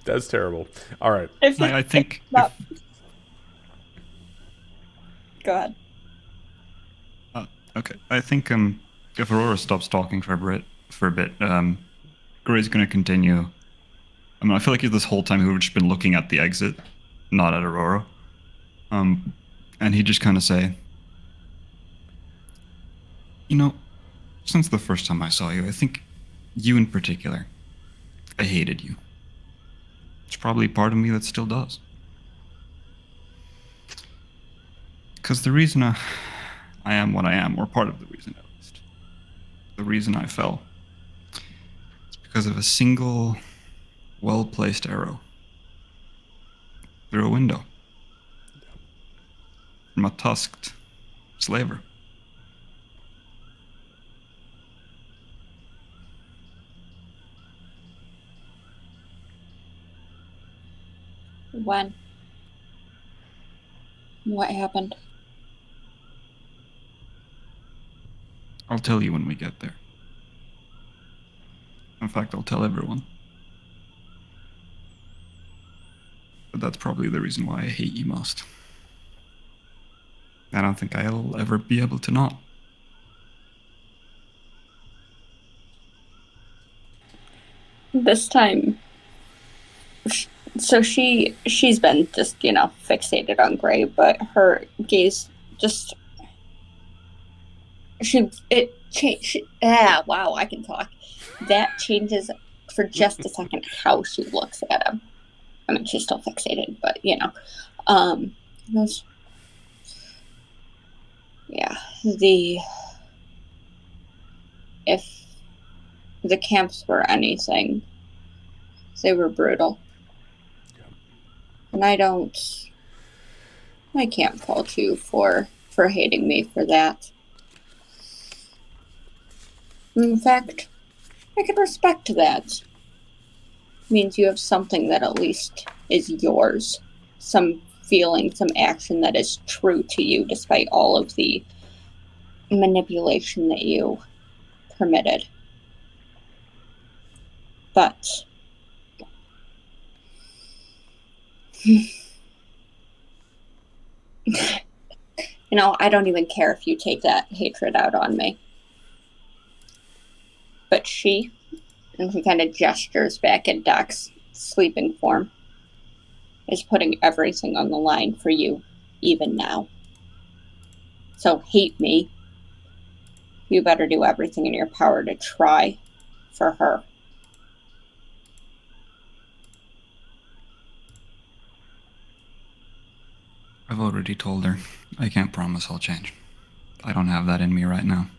that's terrible. All right. I think... Go ahead. Okay, I think if Aurora stops talking for a bit, Gray's gonna continue. I mean, I feel like this whole time he would have just been looking at the exit, not at Aurora. And he'd just kind of say, you know, since the first time I saw you, I think you in particular, I hated you. It's probably part of me that still does. Because the reason I am what I am, or part of the reason at least, the reason I fell, because of a single well-placed arrow through a window from a tusked slaver. When? What happened? I'll tell you when we get there. In fact, I'll tell everyone. But that's probably the reason why I hate you most. I don't think I'll ever be able to not. This time, so she's been just, fixated on Gray, but her gaze just wow, I can talk. That changes for just a second how she looks at him. I mean, she's still fixated, but if the camps were anything, they were brutal. And I can't fault you for hating me for that. In fact, I can respect that. It means you have something that at least is yours. Some feeling, some action that is true to you despite all of the manipulation that you permitted. But I don't even care if you take that hatred out on me. But she kind of gestures back at Doc's sleeping form, is putting everything on the line for you, even now. So hate me. You better do everything in your power to try for her. I've already told her. I can't promise I'll change. I don't have that in me right now.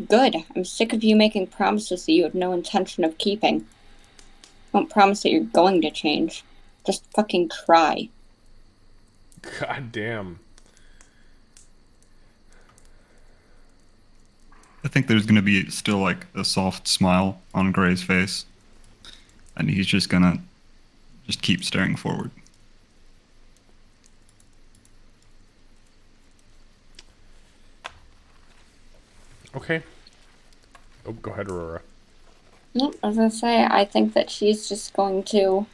Good. I'm sick of you making promises that you have no intention of keeping. Don't promise that you're going to change. Just fucking try. God damn. I think there's gonna be still like a soft smile on Gray's face. And he's just gonna keep staring forward. Okay. Oh, go ahead, Aurora. Nope, I was gonna say, I think that she's just going to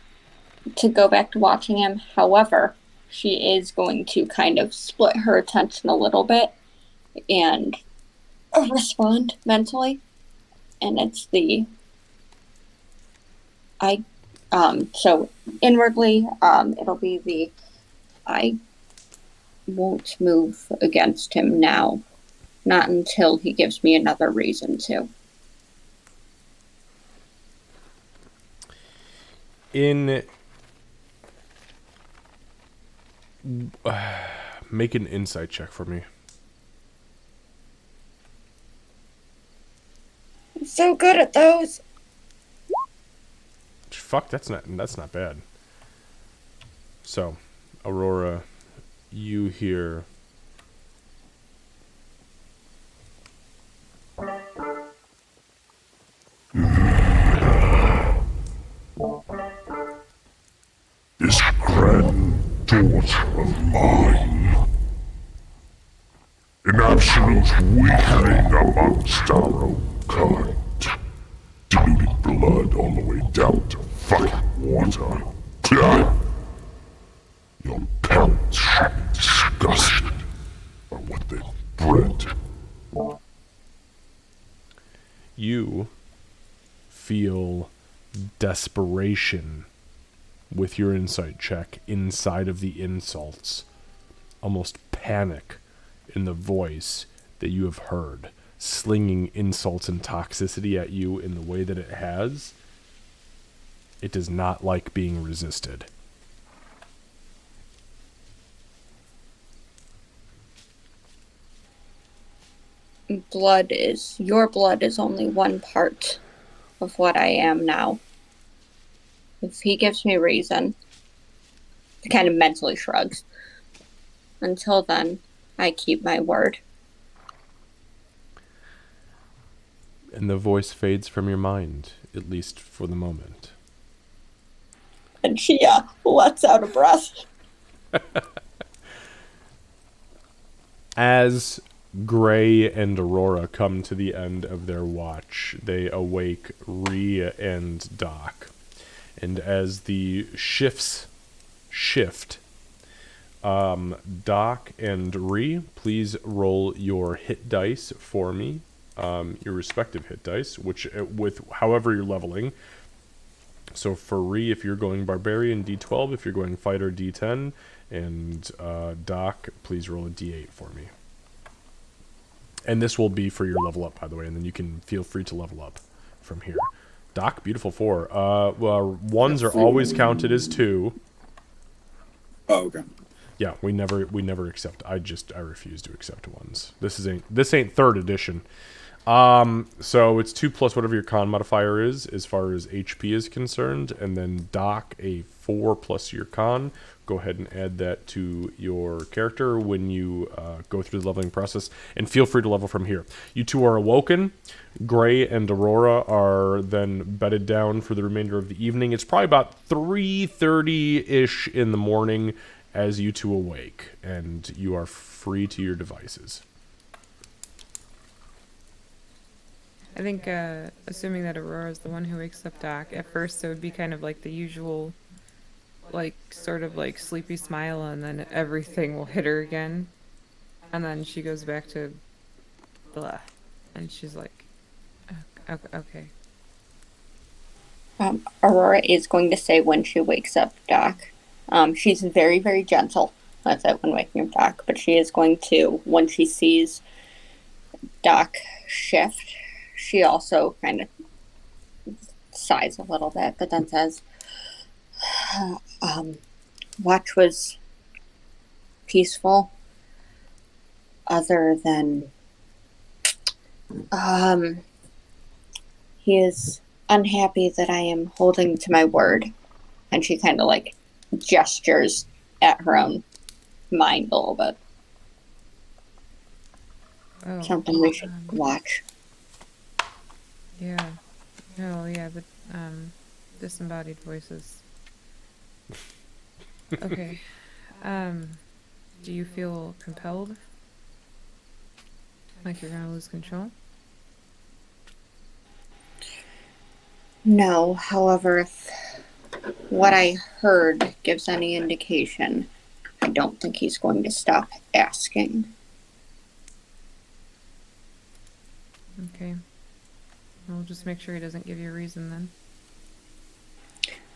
go back to watching him. However, she is going to kind of split her attention a little bit and respond mentally. And it's so inwardly, it'll be I won't move against him now. Not until he gives me another reason to. Make an insight check for me. I'm so good at those. Fuck, that's not bad. So, Aurora, you hear This granddaughter of mine. An absolute weakling amongst our own kind. Diluted blood all the way down to fucking water. Your parents should be disgusted by what they've bred. you feel desperation with your insight check inside of the insults. Almost panic in the voice that you have heard, slinging insults and toxicity at you in the way that it has. It does not like being resisted. your blood is only one part of what I am now. If he gives me reason, he kind of mentally shrugs. Until then, I keep my word. And the voice fades from your mind, at least for the moment. And she lets out a breath. As Gray and Aurora come to the end of their watch, they awake Rhea and Doc. And as the shifts shift, Doc and Rhea, please roll your hit dice for me. Your respective hit dice, which with however you're leveling. So for Rhea, if you're going Barbarian, D12. If you're going Fighter, D10. And Doc, please roll a D8 for me. And this will be for your level up, by the way, and then you can feel free to level up from here. Doc, beautiful 4. Well, 1s are always counted as 2. Oh, okay. Yeah, we never accept. I refuse to accept 1s. This ain't 3rd edition. So it's 2 plus whatever your con modifier is, as far as HP is concerned, and then Doc, a 4 plus your con. Go ahead and add that to your character when you go through the leveling process, and feel free to level from here. You two are awoken. Gray and Aurora are then bedded down for the remainder of the evening. It's probably about 3:30-ish in the morning as you two awake, and you are free to your devices. I think, assuming that Aurora is the one who wakes up Doc, at first it would be kind of like the usual, like, sort of like sleepy smile, and then everything will hit her again. And then she goes back to blah. And she's like, okay. Aurora is going to say when she wakes up Doc. She's very, very gentle. That's it when waking up Doc. But she is going to, when she sees Doc shift, she also kind of sighs a little bit, but then says, watch was peaceful, other than he is unhappy that I am holding to my word. And she kind of like gestures at her own mind a little bit. Oh, Something we should watch. Yeah. Oh, yeah, the disembodied voices. Okay. Do you feel compelled? Like you're gonna lose control? No, however, if what I heard gives any indication, I don't think he's going to stop asking. Okay. We'll just make sure he doesn't give you a reason then.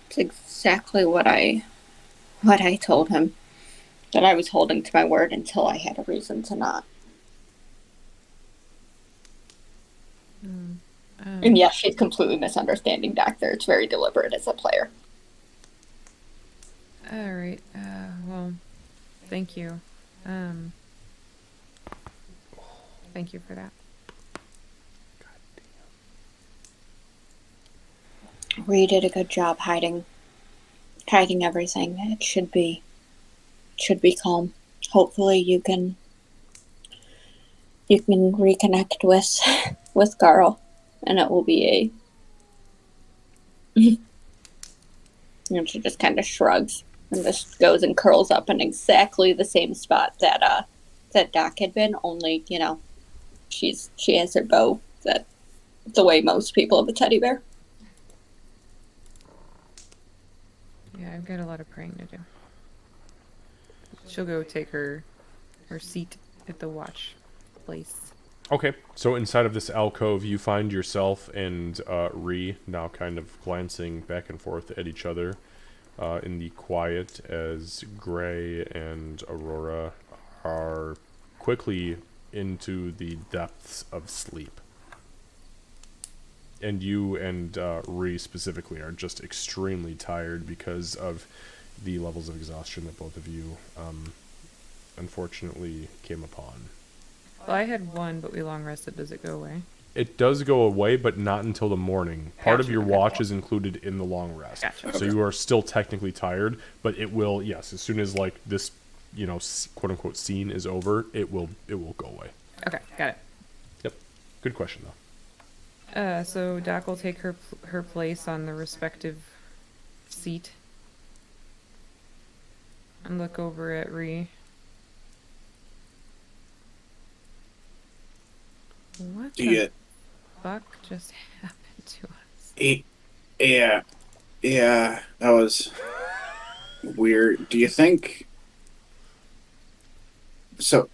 It's exactly what I told him. That I was holding to my word until I had a reason to not. And yes, she's completely misunderstanding Doctor. It's very deliberate as a player. Alright, well, thank you. Thank you for that. We did a good job hiding everything. It should be calm. Hopefully you can reconnect with Carl, and it will be and she just kind of shrugs and just goes and curls up in exactly the same spot that Doc had been, only, she has her bow that the way most people have a teddy bear. Yeah, I've got a lot of praying to do. She'll go take her seat at the watch place. Okay, so inside of this alcove, you find yourself and Rhea now kind of glancing back and forth at each other in the quiet as Gray and Aurora are quickly into the depths of sleep. And you and Rhea specifically are just extremely tired because of the levels of exhaustion that both of you unfortunately came upon. Well, I had one, but we long rested. Does it go away? It does go away, but not until the morning. Part of Gotcha, your okay. watch is included in the long rest. Gotcha. So you are still technically tired, but it will, yes, as soon as like this, quote unquote scene is over, it will go away. Okay, got it. Yep. Good question though. So Doc will take her place on the respective seat and look over at Ree. What Do the you? fuck just happened to us? Yeah, that was weird. Do you think? So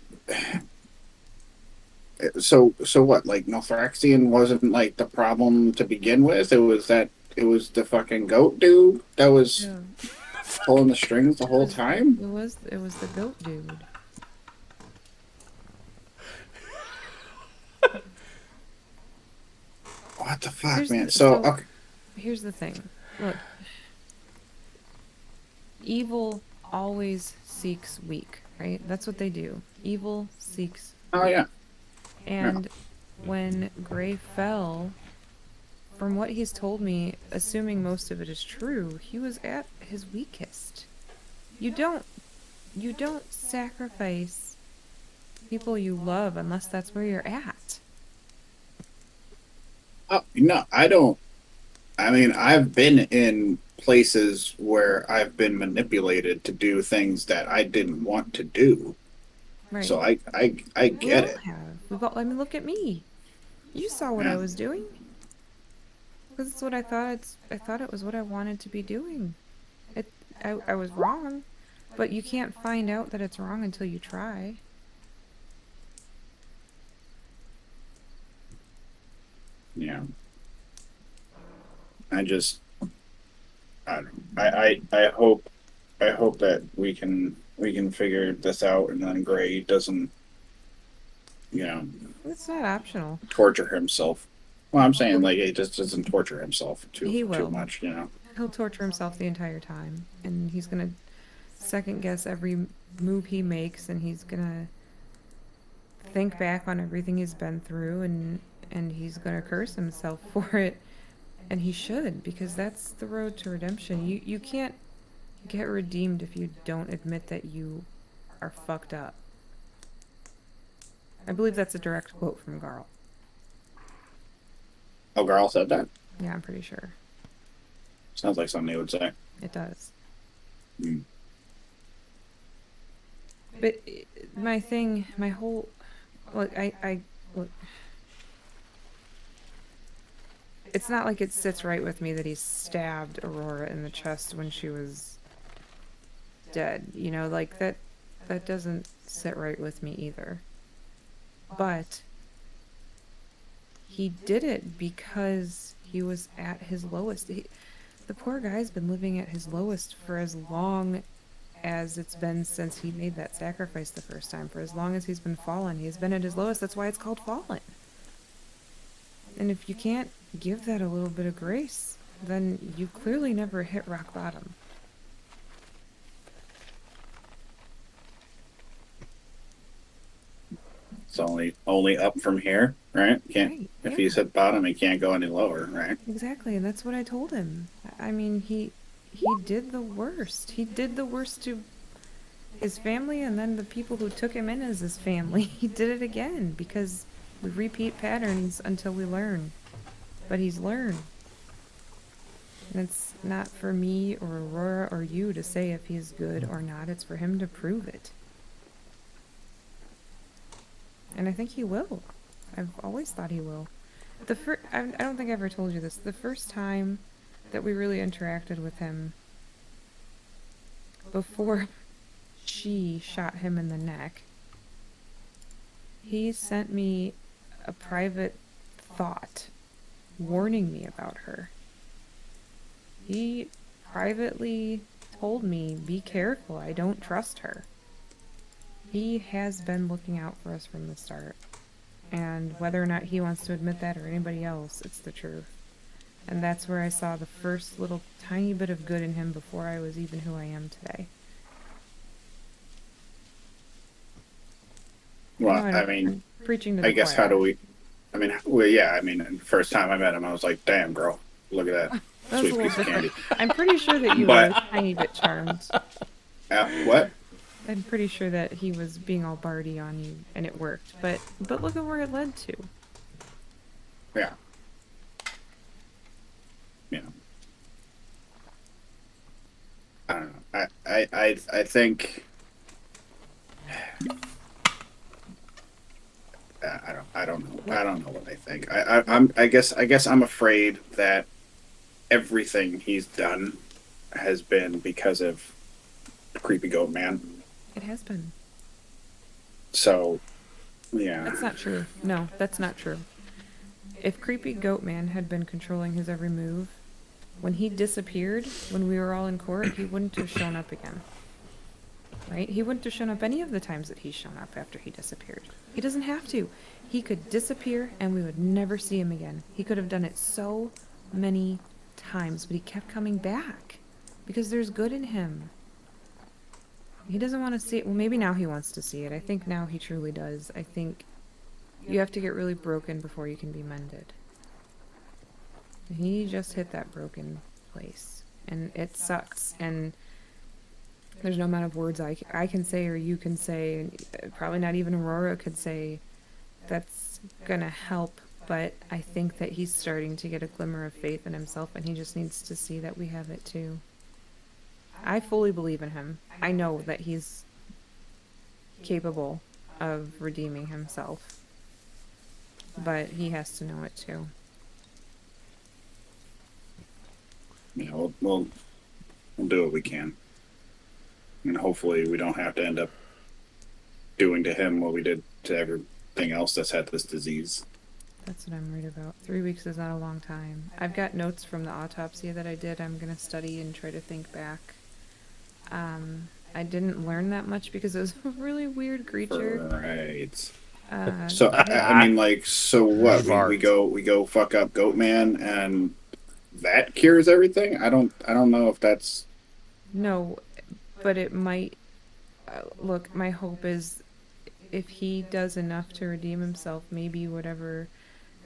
what? Like Nalthraxion wasn't like the problem to begin with. It was the fucking goat dude that was Yeah. pulling the strings the whole time. It was the goat dude. What the fuck, Here's man? the- So so- okay. Here's the thing. Look. Evil always seeks weak, right? That's what they do. Evil seeks Oh yeah. And when Gray fell, from what he's told me, assuming most of it is true, he was at his weakest. You don't sacrifice people you love unless that's where you're at. Oh no, I don't. I mean, I've been in places where I've been manipulated to do things that I didn't want to do. Right. So I We get all it. have. We've all, I mean, look at me. You saw what I was doing. Because it's what I thought. I thought it was what I wanted to be doing. I was wrong, but you can't find out that it's wrong until you try. Yeah. I don't know. I hope that we can figure this out and then Gray doesn't It's not optional. torture himself. Well, I'm saying like he just doesn't torture himself He too will. much, He'll torture himself the entire time, and he's gonna second guess every move he makes, and he's gonna think back on everything he's been through, and he's gonna curse himself for it, and he should, because that's the road to redemption. You can't get redeemed if you don't admit that you are fucked up. I believe that's a direct quote from Garl. Oh, Garl said that? Yeah, I'm pretty sure. Sounds like something he would say. It does. Hmm. But my whole, look, look. It's not like it sits right with me that he stabbed Aurora in the chest when she was dead. Like that doesn't sit right with me either. But he did it because he was at his lowest. The poor guy's been living at his lowest for as long as it's been since he made that sacrifice the first time. For as long as he's been fallen, he's been at his lowest. That's why it's called fallen. And if you can't give that a little bit of grace, then you clearly never hit rock bottom. It's only up from here, right? Can't Right, if yeah. he's hit bottom, he can't go any lower, right? Exactly, and that's what I told him. I mean, he did the worst. He did the worst to his family and then the people who took him in as his family. He did it again because we repeat patterns until we learn. But he's learned. And it's not for me or Aurora or you to say if he's good or not. It's for him to prove it. And I think he will. I've always thought he will. I don't think I ever told you this. The first time that we really interacted with him, before she shot him in the neck, he sent me a private thought warning me about her. He privately told me, be careful, I don't trust her. He has been looking out for us from the start. And whether or not he wants to admit that or anybody else, it's the truth. And that's where I saw the first little tiny bit of good in him before I was even who I am today. Well, No, I mean, I'm preaching to the I guess choir. how do we? I mean, well, yeah. I mean, the first time I met him, I was like, "Damn, girl, look at that That was a sweet little piece of different. candy." I'm pretty sure that you But- were a tiny bit charmed. What? I'm pretty sure that he was being all bardy on you, and it worked. But look at where it led to. Yeah. Yeah. I don't know. I think. I don't know what I think. I guess I'm afraid that everything he's done has been because of Creepy Goat Man. It has been. So, yeah. That's not true. No, that's not true. If Creepy Goat Man had been controlling his every move, when he disappeared, when we were all in court, he wouldn't have shown up again. Right? He wouldn't have shown up any of the times that he's shown up after he disappeared. He doesn't have to. He could disappear and we would never see him again. He could have done it so many times, but he kept coming back because there's good in him. He doesn't want to see it. Well, maybe now he wants to see it. I think now he truly does. I think you have to get really broken before you can be mended. He just hit that broken place, and it sucks. And there's no amount of words I can say or you can say, and probably not even Aurora could say, that's gonna help. But I think that he's starting to get a glimmer of faith in himself, and he just needs to see that we have it too. I fully believe in him. I know that he's capable of redeeming himself, but he has to know it too. Yeah, we'll do what we can, and hopefully we don't have to end up doing to him what we did to everything else that's had this disease. That's what I'm worried about. 3 weeks is not a long time. I've got notes from the autopsy that I did. I'm gonna study and try to think back. I didn't learn that much because it was a really weird creature. Right. Uh, So I mean, like, so what? We Vart. go fuck up Goatman, and that cures everything. I don't know if that's. No, but it might. Look, my hope is if he does enough to redeem himself, maybe whatever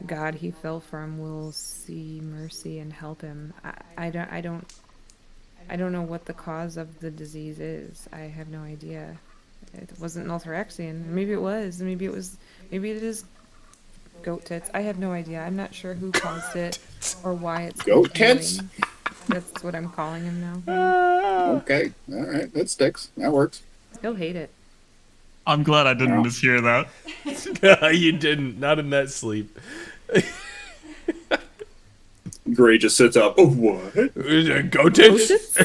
God he fell from will see mercy and help him. I don't know what the cause of the disease is. I have no idea. It wasn't Nalthoraxian. Maybe it was. Maybe it is goat tits. I have no idea. I'm not sure who caused it or why it's Goat tits? continuing. That's what I'm calling him now. Okay, all right, that sticks. That works. He'll hate it. I'm glad I didn't No. mishear that. You didn't. Not in that sleep. Gray just sits up. Oh, what? Go tits. Goat tits?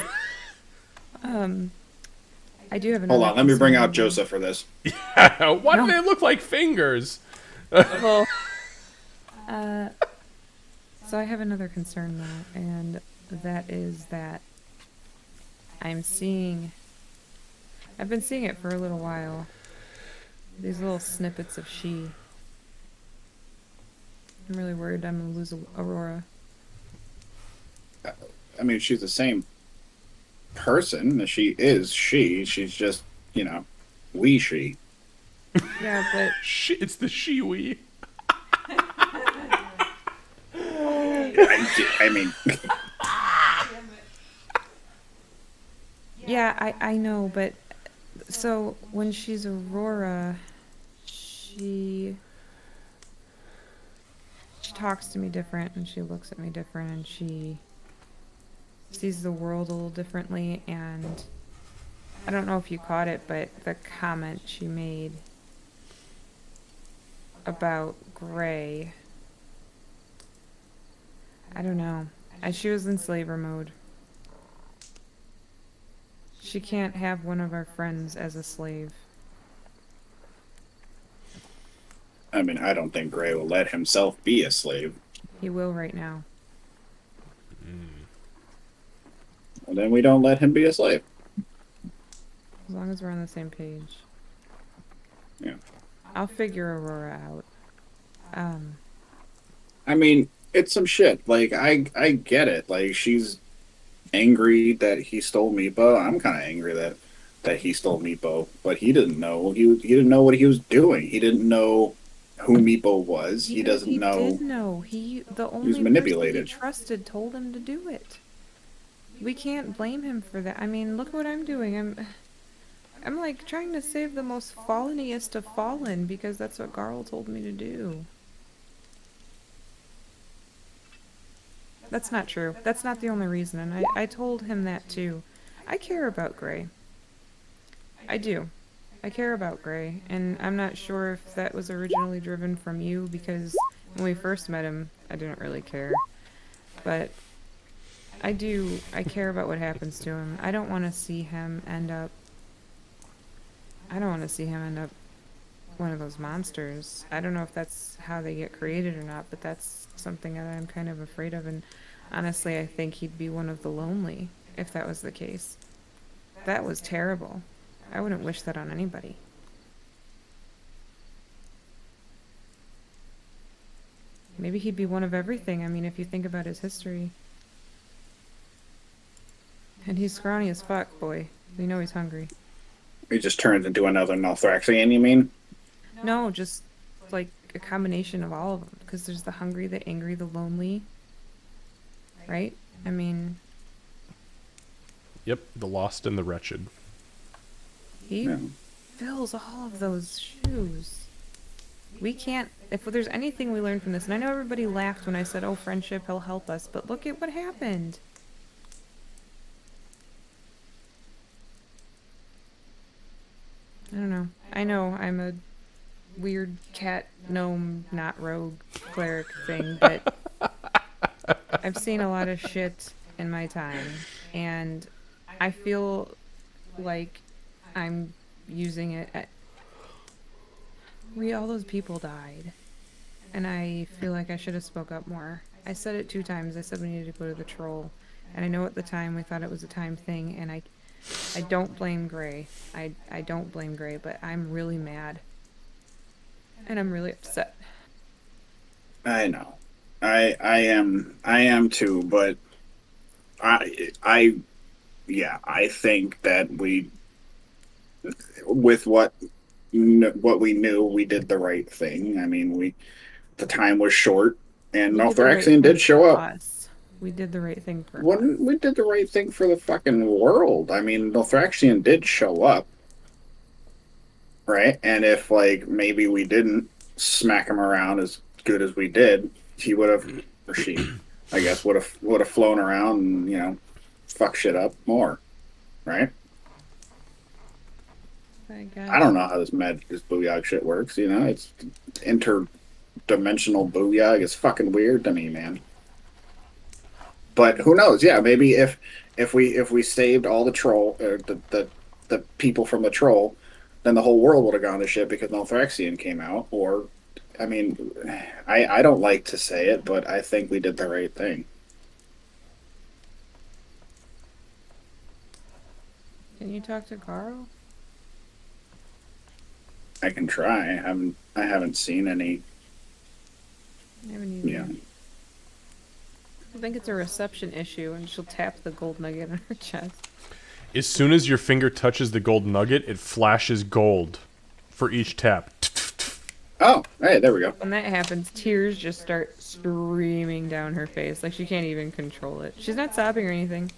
I do have another. Hold on, let me bring concern. out Joseph for this. Why do No. they look like fingers? Well, so I have another concern though, and that is that I've been seeing it for a little while. These little snippets of she. I'm really worried I'm gonna lose Aurora. I mean, she's the same person. She is she. She's just, she. Yeah, but It's the shiwi. I mean, yeah, I know, but so when she's Aurora, she talks to me different and she looks at me different and she sees the world a little differently, and I don't know if you caught it, but the comment she made about Gray, I don't know. She was in slaver mode. She can't have one of our friends as a slave. I mean, I don't think Gray will let himself be a slave. He will right now. Well, then we don't let him be a slave. As long as we're on the same page. Yeah. I'll figure Aurora out. I mean, it's some shit. Like, I get it. Like, she's angry that he stole Meepa. I'm kind of angry that that he stole Meepo, but he didn't know. He didn't know what he was doing. He didn't know who Meepo was. He doesn't He know. did know. The only person manipulated. he trusted told him to do it. We can't blame him for that. I mean, look what I'm doing. I'm like trying to save the most falleniest of fallen because that's what Garl told me to do. That's not true. That's not the only reason, and I told him that too. I care about Gray. I do. I care about Gray, and I'm not sure if that was originally driven from you, because when we first met him, I didn't really care. But I do. I care about what happens to him. I don't want to see him end up... I don't want to see him end up one of those monsters. I don't know if that's how they get created or not, but that's something that I'm kind of afraid of, and honestly, I think he'd be one of the lonely if that was the case. That was terrible. I wouldn't wish that on anybody. Maybe he'd be one of everything. I mean, if you think about his history. And he's scrawny as fuck, boy. We know he's hungry. He just turns into another Nalthraxian, you mean? No, just like a combination of all of them. Because there's the hungry, the angry, the lonely. Right? I mean... Yep, the lost and the wretched. He fills all of those shoes. We can't... If there's anything we learned from this, and I know everybody laughed when I said, oh, friendship, he'll help us, but look at what happened. I don't know. I know I'm a weird cat, gnome, not rogue cleric thing, but I've seen a lot of shit in my time, and I feel like I'm using it at... all those people died, and I feel like I should have spoke up more. I said it 2 times. I said we needed to go to the troll, and I know at the time we thought it was a time thing, and I don't blame Gray. I don't blame Gray, but I'm really mad, and I'm really upset. I know. I am too, but I think that with what we knew, we did the right thing. I mean, the time was short, and Nalthraxian did show up. We did the right thing for We did the right thing for the fucking world. I mean, Nalthraxian did show up, right? And if maybe we didn't smack him around as good as we did, he would have, or she, I guess, would have flown around and fuck shit up more, right? I don't know how this booyah shit works. It's interdimensional booyah. It's fucking weird to me, man. But who knows? Yeah, maybe if we saved all the troll, the people from the troll, then the whole world would have gone to shit because Nalthraxian came out. Or, I mean, I don't like to say it, but I think we did the right thing. Can you talk to Garl? I can try. I haven't seen any. I haven't either. Yeah. I think it's a reception issue, and she'll tap the gold nugget on her chest. As soon as your finger touches the gold nugget, it flashes gold for each tap. Oh, hey, there we go. When that happens, tears just start streaming down her face. Like, she can't even control it. She's not sobbing or anything.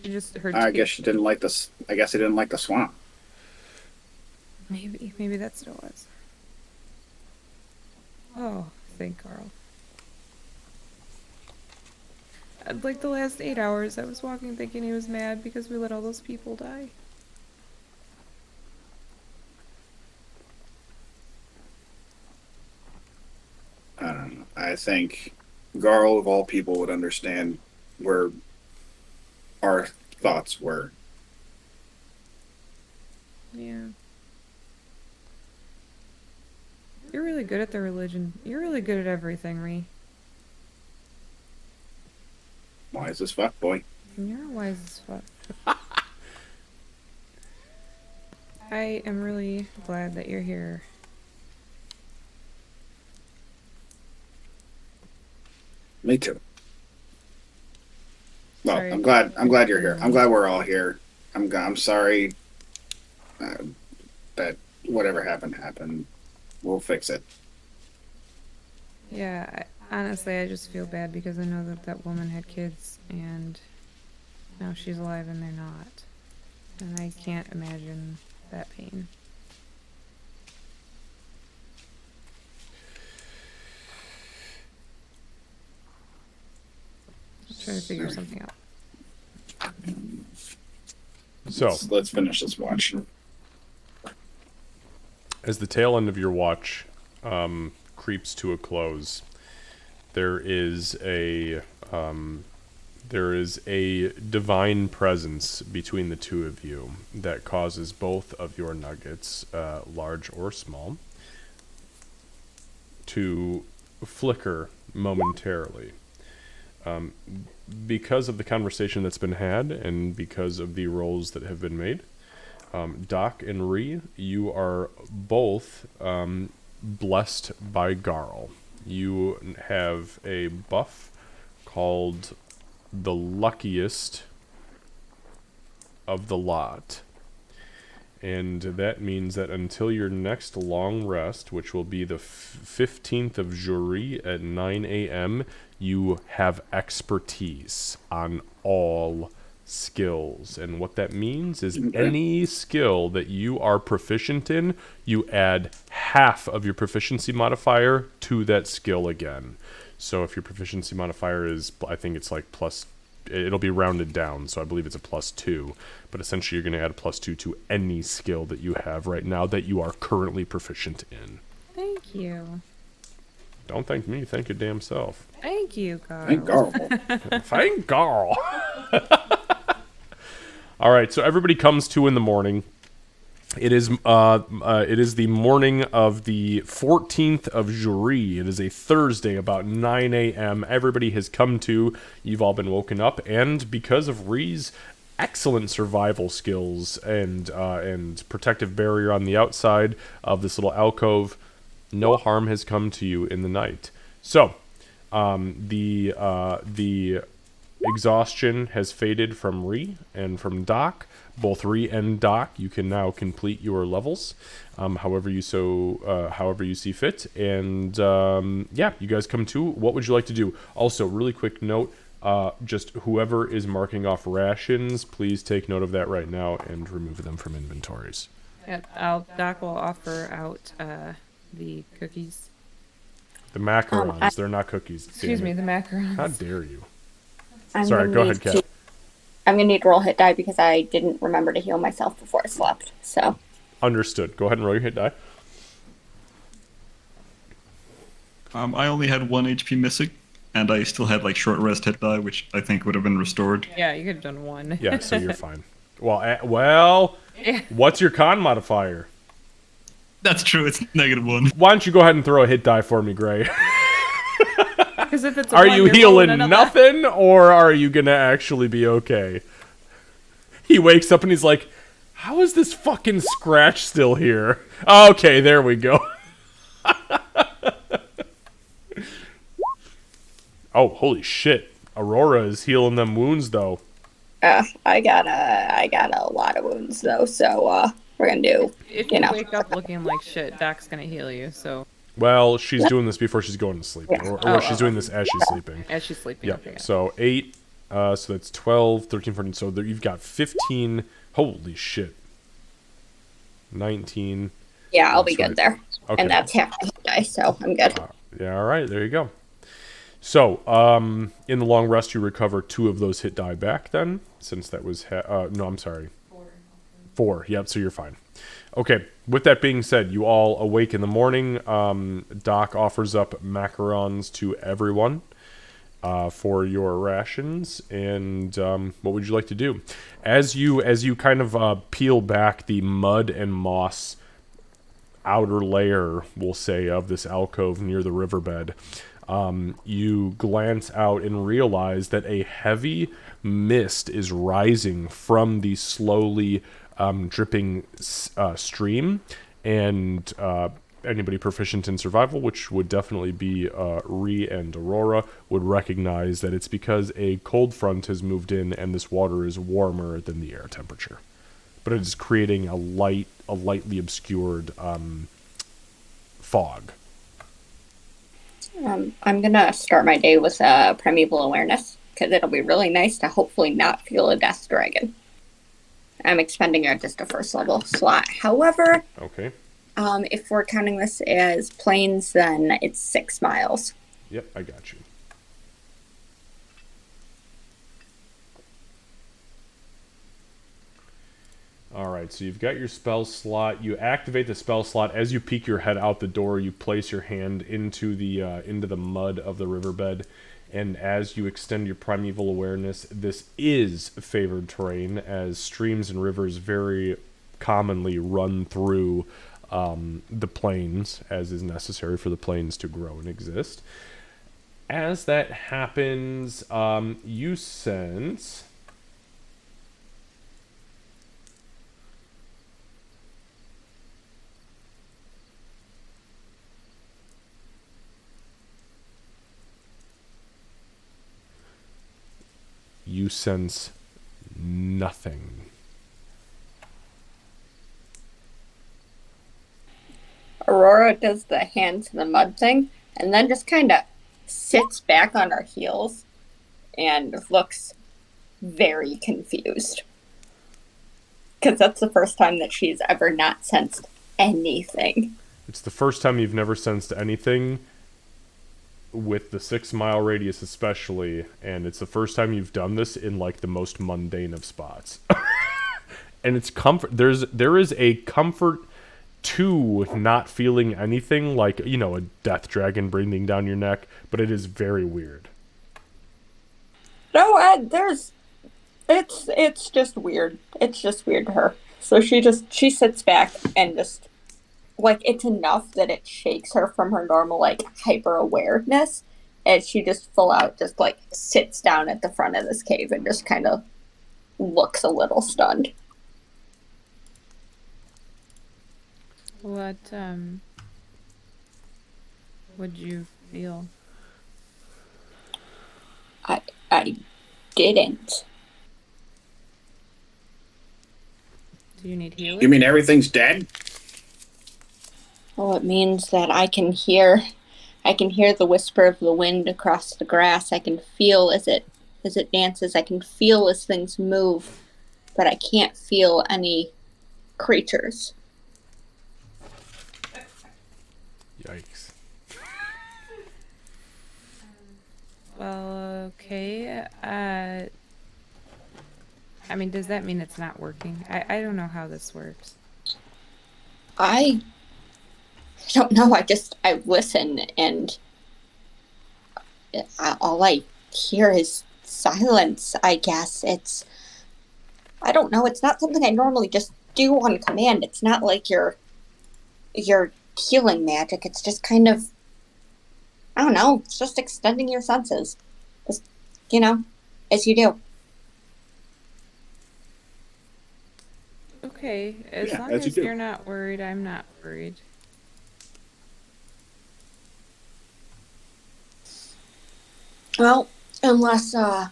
She just, her I guess she didn't like this. I guess he didn't like the swamp. Maybe that's what it was. Oh, thank Garl. Like the last 8 hours, I was walking thinking he was mad because we let all those people die. I don't know. I think Garl, of all people, would understand where our thoughts were. Yeah. You're really good at the religion. You're really good at everything, Ree. Wise as fuck, boy. You're wise as fuck. I am really glad that you're here. Me too. Well, Sorry. I'm glad you're here. I'm glad we're all here. I'm sorry that whatever happened. We'll fix it. Yeah, honestly, I just feel bad because I know that that woman had kids, and now she's alive and they're not. And I can't imagine that pain. Just trying to figure something out. So, Let's finish this watch. as the tail end of your watch creeps to a close, there is a divine presence between the two of you that causes both of your nuggets, large or small, to flicker momentarily. Because of the conversation that's been had and because of the rolls that have been made, Doc and Ree, you are both blessed by Garl. You have a buff called the luckiest of the lot. And that means that until your next long rest, which will be the 15th of Jury at 9 a.m., you have expertise on all skills. And what that means is any skill that you are proficient in, you add half of your proficiency modifier to that skill again. So if your proficiency modifier is, I think it's like plus, it'll be rounded down, so I believe it's a +2. But essentially you're going to add a +2 to any skill that you have right now that you are currently proficient in. Thank you. Don't thank me, thank your damn self. Thank you, Carl. Thank God. Thank Garl. All right, so everybody comes to in the morning. It is the morning of the 14th of Jury. It is a Thursday, about 9 a.m. Everybody has come to. You've all been woken up, and because of Ree's excellent survival skills and protective barrier on the outside of this little alcove, no harm has come to you in the night. So, the exhaustion has faded from Ree and from Doc. Both Ree and Doc, you can now complete your levels, however you see fit. And yeah, you guys come to. What would you like to do? Also, really quick note: just whoever is marking off rations, please take note of that right now and remove them from inventories. Yeah, Doc will offer out the cookies. The macarons, they're not cookies. Excuse me, the macarons. How dare you? I'm Sorry, gonna go need ahead, Kat. I'm gonna need to roll hit die because I didn't remember to heal myself before I slept. So Understood. Go ahead and roll your hit die. I only had 1 HP missing, and I still had like short rest hit die, which I think would have been restored. Yeah, you could have done one. Yeah, so you're fine. Well, what's your con modifier? That's true. It's -1. Why don't you go ahead and throw a hit die for me, Gray? Because if it's a Are one, you you're healing rolling another. nothing, or are you gonna actually be okay? He wakes up and he's like, how is this fucking scratch still here? Okay, there we go. Oh, holy shit. Aurora is healing them wounds, though. I got a lot of wounds though. So we're gonna do. If you wake up looking like shit, Doc's gonna heal you, so... Well, she's doing this before she's going to sleep. Or she's doing this as she's sleeping. As she's sleeping, Yeah, okay. so 8, so that's 12, 13, 14, so there, you've got 15, holy shit. 19. Yeah, I'll be That's good right. there. Okay. And that's half my hit die, so I'm good. Yeah, alright, there you go. So, in the long rest, you recover 2 of those hit die back then, since that was, no, I'm sorry. 4, yep, so you're fine. Okay, with that being said, you all awake in the morning. Doc offers up macarons to everyone for your rations, and what would you like to do? As you kind of peel back the mud and moss outer layer, we'll say, of this alcove near the riverbed, you glance out and realize that a heavy mist is rising from the slowly dripping stream, and anybody proficient in survival, which would definitely be Ree and Aurora, would recognize that it's because a cold front has moved in and this water is warmer than the air temperature. but it is creating a lightly obscured fog. I'm gonna start my day with primeval awareness because it'll be really nice to hopefully not feel a death dragon. I'm expending just a first level slot. However, Okay. if we're counting this as planes, then it's 6 miles. Yep, I got you. Alright, so you've got your spell slot. You activate the spell slot. As you peek your head out the door, you place your hand into the mud of the riverbed. And as you extend your primeval awareness, this is favored terrain, as streams and rivers very commonly run through the plains, as is necessary for the plains to grow and exist. As that happens, you sense... You sense nothing. Aurora does the hand to the mud thing and then just kind of sits back on her heels and looks very confused. Because that's the first time that she's ever not sensed anything. It's the first time you've never sensed anything, with the 6 mile radius especially, and it's the first time you've done this in like the most mundane of spots. And it's comfort. There is a comfort to not feeling anything, like, you know, a death dragon breathing down your neck, but it is very weird. No, it's just weird. It's just weird to her. So she sits back and just, like, it's enough that it shakes her from her normal, like, hyper-awareness, and she just full out just, like, sits down at the front of this cave and just kind of looks a little stunned. What would you feel? I didn't. Do you need healing? You mean everything's dead? Well, it means that I can hear the whisper of the wind across the grass. I can feel as it dances. I can feel as things move, but I can't feel any creatures. Yikes. Well, okay. I mean, does that mean it's not working? I don't know how this works. I don't know. I listen, and all I hear is silence, I guess. I don't know. It's not something I normally just do on command. It's not like your healing magic. It's just kind of, I don't know. It's just extending your senses. Just, as you do. Okay, as long as you as do. you're not worried, I'm not worried. Well, unless the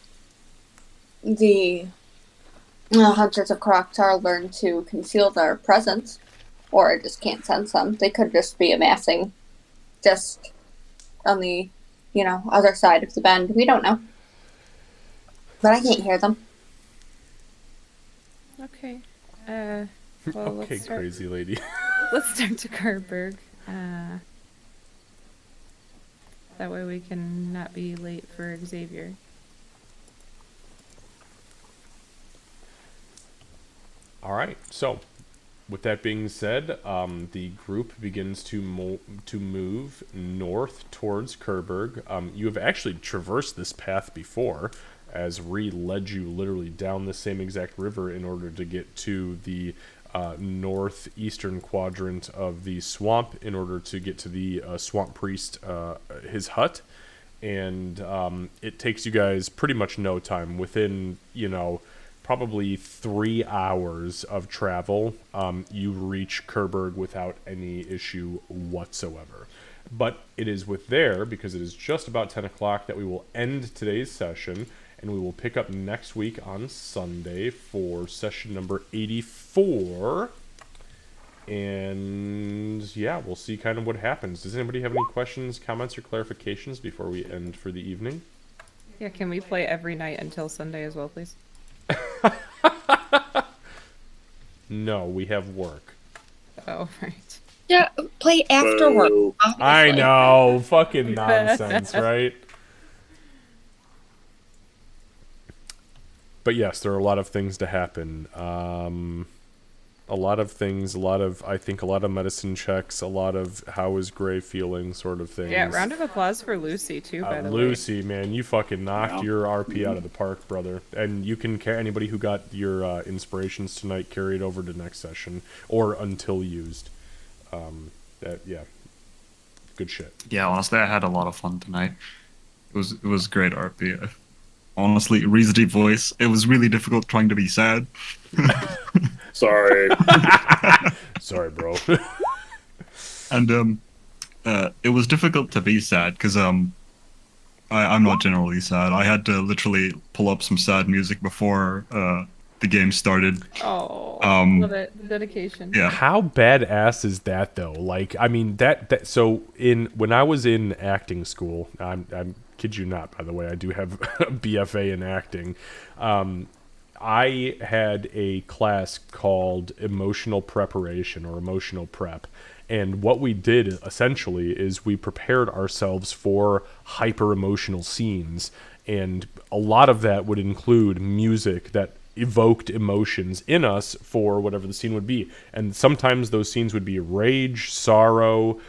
Hunters of Kroktar learn to conceal their presence, or just can't sense them, they could just be amassing just on the, other side of the bend. We don't know. But I can't hear them. Okay. Well, Okay, let's start. crazy lady. Let's start to Carberg. That way we can not be late for Xavier. All right. So, with that being said, the group begins to move north towards Kerberg. You have actually traversed this path before, as Ree led you literally down the same exact river in order to get to the northeastern quadrant of the swamp in order to get to the swamp priest, his hut. And it takes you guys pretty much no time. Within, probably 3 hours of travel, you reach Kerberg without any issue whatsoever. But it is with there, because it is just about 10 o'clock, that we will end today's session. and we will pick up next week on Sunday for session number 84. And yeah, we'll see kind of what happens. Does anybody have any questions, comments, or clarifications before we end for the evening? Yeah, can we play every night until Sunday as well, please? No, we have work. Oh, right. Yeah, play afterward. Boo. I obviously. know, fucking nonsense, right? But yes, there are a lot of things to happen. A lot of things, I think a lot of medicine checks, a lot of how is Gray feeling sort of things. Yeah, round of applause for Lucy, too, by the way. Lucy, man, you fucking knocked Yeah. your RP out of the park, brother. And you can carry anybody who got your inspirations tonight, carry it over to next session or until used. Yeah, good shit. Yeah, honestly, I had a lot of fun tonight. It was great RP. Honestly, Ree's deep voice. It was really difficult trying to be sad. Sorry. Sorry, bro. And it was difficult to be sad because I'm not generally sad. I had to literally pull up some sad music before the game started. Oh, love it. The dedication. Yeah. How badass is that though? Like, I mean, that so when I was in acting school, I'm kid you not, by the way, I do have a BFA in acting. I had a class called emotional preparation or emotional prep. And what we did essentially is we prepared ourselves for hyper emotional scenes. And a lot of that would include music that evoked emotions in us for whatever the scene would be. And sometimes those scenes would be rage, sorrow,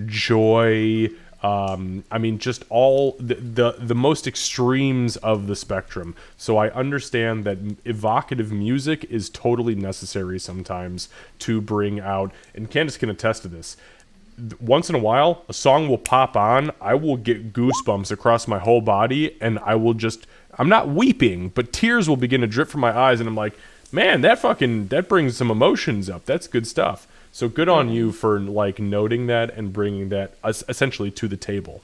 joy, I mean, just all the most extremes of the spectrum. So I understand that evocative music is totally necessary sometimes to bring out, and Candace can attest to this. Once in a while, a song will pop on, I will get goosebumps across my whole body, and I will just, I'm not weeping, but tears will begin to drip from my eyes, and I'm like, man, that brings some emotions up. That's good stuff. So good on you for like noting that and bringing that essentially to the table.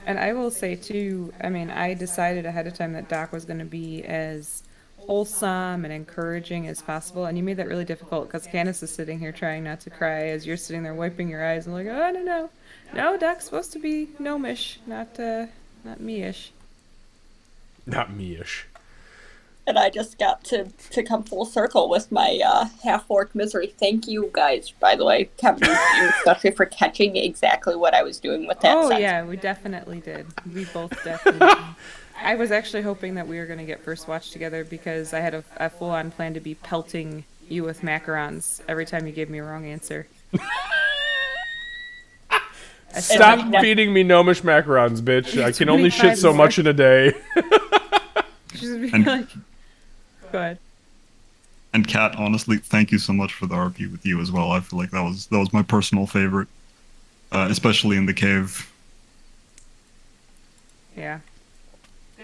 And I will say too, I mean, I decided ahead of time that Doc was going to be as wholesome and encouraging as possible, and you made that really difficult because Candace is sitting here trying not to cry as you're sitting there wiping your eyes and like, oh no, Doc's supposed to be gnomish, not me-ish. Not me-ish. And I just got to come full circle with my half-orc misery. Thank you guys, by the way, Kevin, especially for catching exactly what I was doing with that Oh sentence. yeah, we definitely did. We both definitely did. I was actually hoping that we were going to get first watch together because I had a full-on plan to be pelting you with macarons every time you gave me a wrong answer. Stop feeding me gnomish macarons, bitch. I can only shit so much in a day. She's gonna be like, go ahead. And Kat, honestly, thank you so much for the RP with you as well. I feel like that was my personal favorite, especially in the cave. Yeah.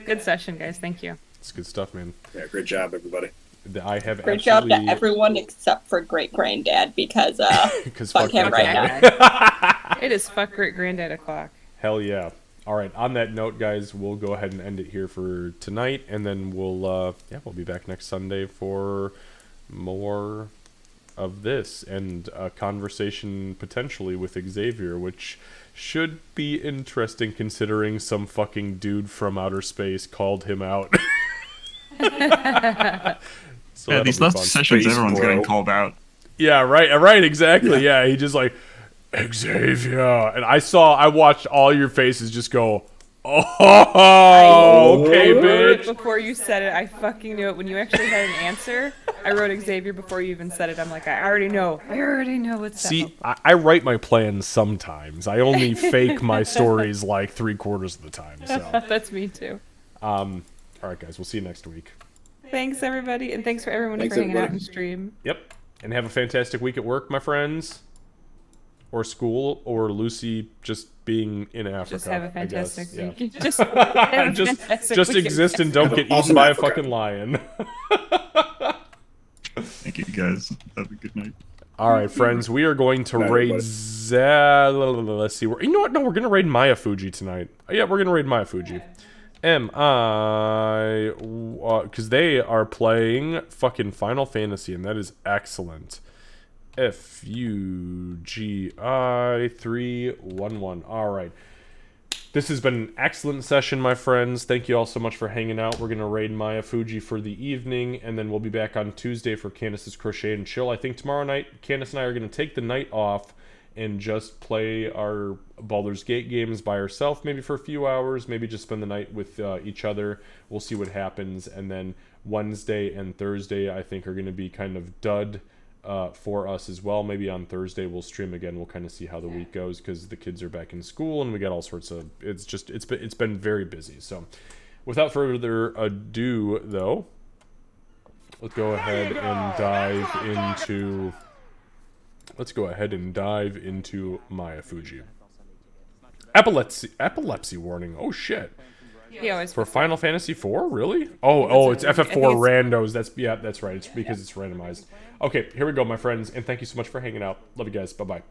Good session, guys. Thank you. It's good stuff, man. Yeah, great job, everybody. I have Great job absolutely... to everyone except for Great Granddad because Because fuck him right now. It is fuck great granddad o'clock. Hell yeah. All right, on that note, guys, we'll go ahead and end it here for tonight, and then we'll be back next Sunday for more of this and a conversation potentially with Xavier, which should be interesting considering some fucking dude from outer space called him out. So Yeah, these last fun. sessions, Space everyone's bro. getting called out. Yeah, right, exactly. Yeah, he just like, Xavier. And I watched all your faces just go, oh, okay, bitch. Before you said it, I fucking knew it. When you actually had an answer, I wrote Xavier before you even said it. I'm like, I already know what's See, I write my plans sometimes. I only fake my stories like 3/4 of the time. So, That's me too. all right, guys, we'll see you next week. Thanks, everybody, and thanks for everyone Thanks, for hanging out everybody. and stream. Yep, and have a fantastic week at work, my friends, or school, or Lucy just being in Africa. Just have a I guess. fantastic Yeah. week. Just have a fantastic just week. exist and don't get Awesome eaten by a Africa. fucking lion. Thank you, guys. Have a good night. All right, friends, we are going to Night, raid everybody. Let's see. You know what? No, we're going to raid Maya Fuji tonight. Yeah, we're going to raid Maya Fuji. am I? Because they are playing fucking Final Fantasy, and that is excellent. FUGI311. All right. This has been an excellent session, my friends. Thank you all so much for hanging out. We're going to raid Maya Fuji for the evening, and then we'll be back on Tuesday for Candace's Crochet and Chill. I think tomorrow night, Candace and I are going to take the night off and just play our Baldur's Gate games by ourselves, maybe for a few hours, maybe just spend the night with each other. We'll see what happens. And then Wednesday and Thursday, I think, are going to be kind of dud for us as well. Maybe on Thursday we'll stream again. We'll kind of see how the week goes because the kids are back in school and we got all sorts of. It's been very busy. So, without further ado, though, let's go ahead and dive into. Let's go ahead and dive into Maya Fuji. Epilepsy warning. Oh shit. Yeah, it's For Final Fantasy IV, really? Oh, it's FF4 randos. That's right. It's because it's randomized. Okay, here we go, my friends, and thank you so much for hanging out. Love you guys. Bye bye.